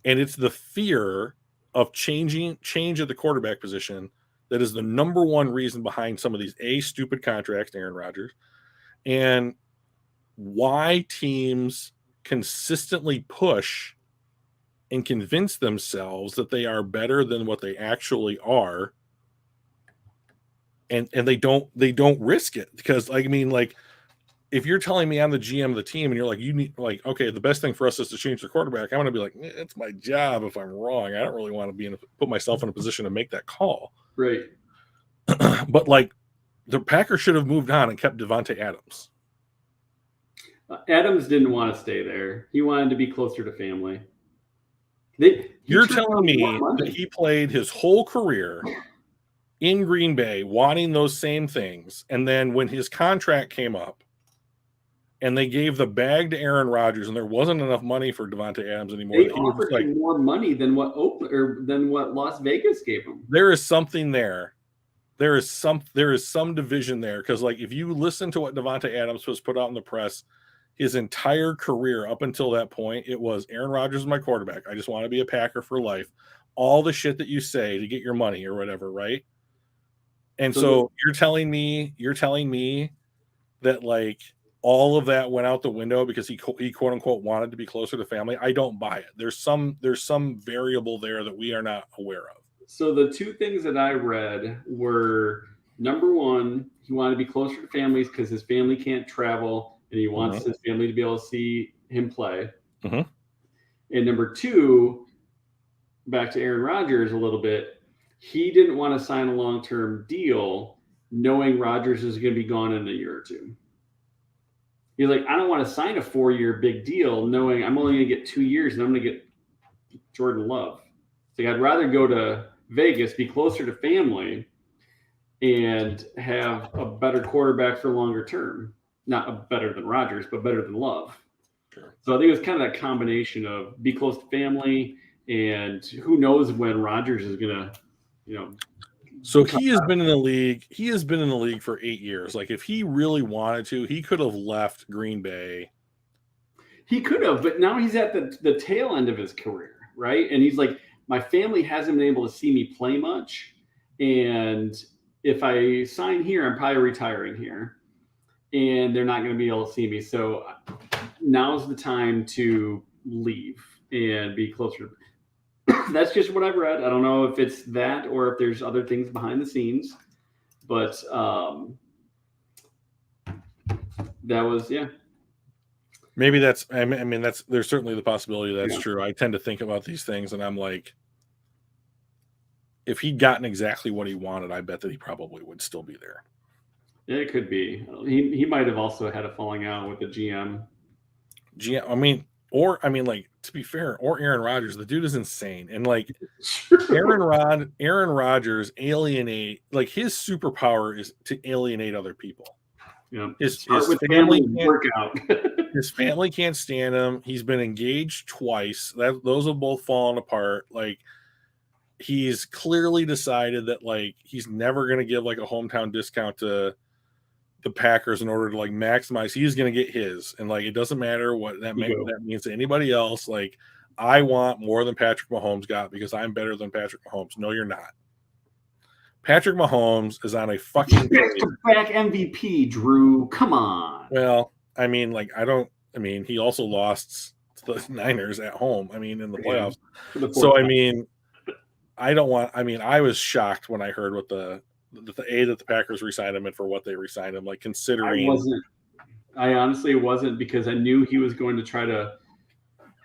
And it's the fear of change at the quarterback position that is the number one reason behind some of these stupid contracts, Aaron Rodgers, and why teams consistently push and convince themselves that they are better than what they actually are. And they don't risk it, because if you're telling me I'm the GM of the team and you're like, you need like, okay, the best thing for us is to change the quarterback, I'm going to be like, it's my job if I'm wrong. I don't really want to put myself in a position to make that call. Right. But like the Packers should have moved on and kept Devontae Adams. Adams didn't want to stay there. He wanted to be closer to family. You're telling me that he played his whole career in Green Bay wanting those same things, and then when his contract came up and they gave the bag to Aaron Rodgers and there wasn't enough money for Devontae Adams anymore, they offered him more money than what Las Vegas gave him. There is something there. There is some division there, because like if you listen to what Devontae Adams was put out in the press, his entire career up until that point, it was Aaron Rodgers is my quarterback. I just want to be a Packer for life. All the shit that you say to get your money or whatever, right? And so you're telling me that like all of that went out the window because he quote unquote wanted to be closer to family. I don't buy it. There's some variable there that we are not aware of. So the two things that I read were, number one, he wanted to be closer to families because his family can't travel and he wants his family to be able to see him play. And number two, back to Aaron Rodgers a little bit, he didn't want to sign a long-term deal knowing Rodgers is going to be gone in a year or two. He's like, I don't want to sign a 4-year big deal knowing I'm only going to get 2 years and I'm going to get Jordan Love. So I'd rather go to Vegas, be closer to family, and have a better quarterback for longer term. Not better than Rodgers, but better than Love. Sure. So I think it was kind of that combination of be close to family, and who knows when Rodgers is going to, So he has been in the league. He has been in the league for 8 years. Like if he really wanted to, he could have left Green Bay. He could have, but now he's at the tail end of his career, right? And he's like, my family hasn't been able to see me play much, and if I sign here, I'm probably retiring here, and they're not going to be able to see me. So now's the time to leave and be closer. That's just what I've read. I don't know if it's that or if there's other things behind the scenes, but that was, yeah. Maybe that's, I mean, there's certainly the possibility that's true. I tend to think about these things and I'm like, if he'd gotten exactly what he wanted, I bet that he probably would still be there. Yeah, it could be. He might have also had a falling out with the GM. Like, to be fair, or Aaron Rodgers, the dude is insane. And like Aaron Rodgers alienate, like his superpower is to alienate other people. Yeah. His family work out. His family can't stand him. He's been engaged twice. Those have both fallen apart. Like he's clearly decided that like he's never going to give like a hometown discount to the Packers in order to like maximize. He's going to get his, and like it doesn't matter what that means to anybody else. Like I want more than Patrick Mahomes got because I'm better than Patrick Mahomes. No, you're not. Patrick Mahomes is on a fucking back MVP, Drew. Come on. Well, I mean, like he also lost to the Niners at home. I mean, in the playoffs. So I mean, I was shocked when I heard what that the Packers re-signed him and for what they re-signed him. Like considering, I honestly wasn't, because I knew he was going to try to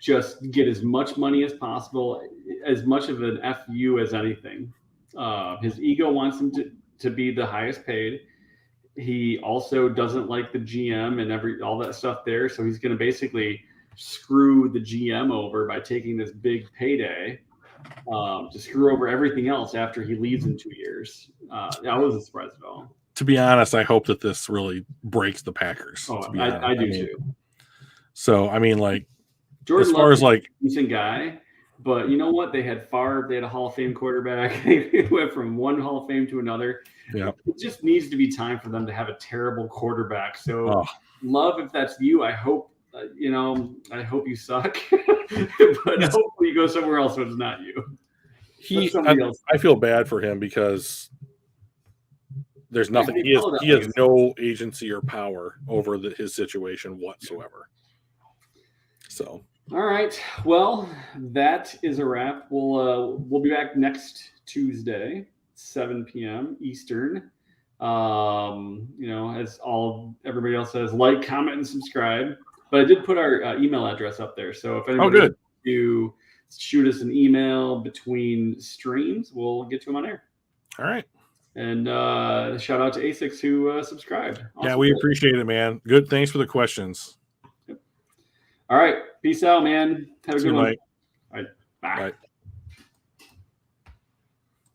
just get as much money as possible, as much of an FU as anything. His ego wants him to be the highest paid. He also doesn't like the GM and all that stuff there. So he's going to basically screw the GM over by taking this big payday to screw over everything else after he leaves in 2 years. I wasn't surprised at all. To be honest, I hope that this really breaks the Packers. Oh, I do too. So, I mean, like, Jordan as far as like decent guy, but you know what? They had Favre, they had a Hall of Fame quarterback. They went from one Hall of Fame to another. Yeah. It just needs to be time for them to have a terrible quarterback. So, Love, if that's you, I hope, I hope you suck. But hopefully you go somewhere else when it's not you. I feel bad for him because there's nothing. He has no agency or power over his situation whatsoever. So. All right. Well, that is a wrap. We'll be back next Tuesday, 7 p.m. Eastern, As everybody else says, like, comment, and subscribe. But I did put our email address up there. So if anybody wants to shoot us an email between streams, we'll get to them on air. All right. And shout out to ASICs who subscribed. Awesome. Yeah, we appreciate it, man. Good. Thanks for the questions. Yep. All right. Peace out, man. Have a good one. Bye. All right. Bye.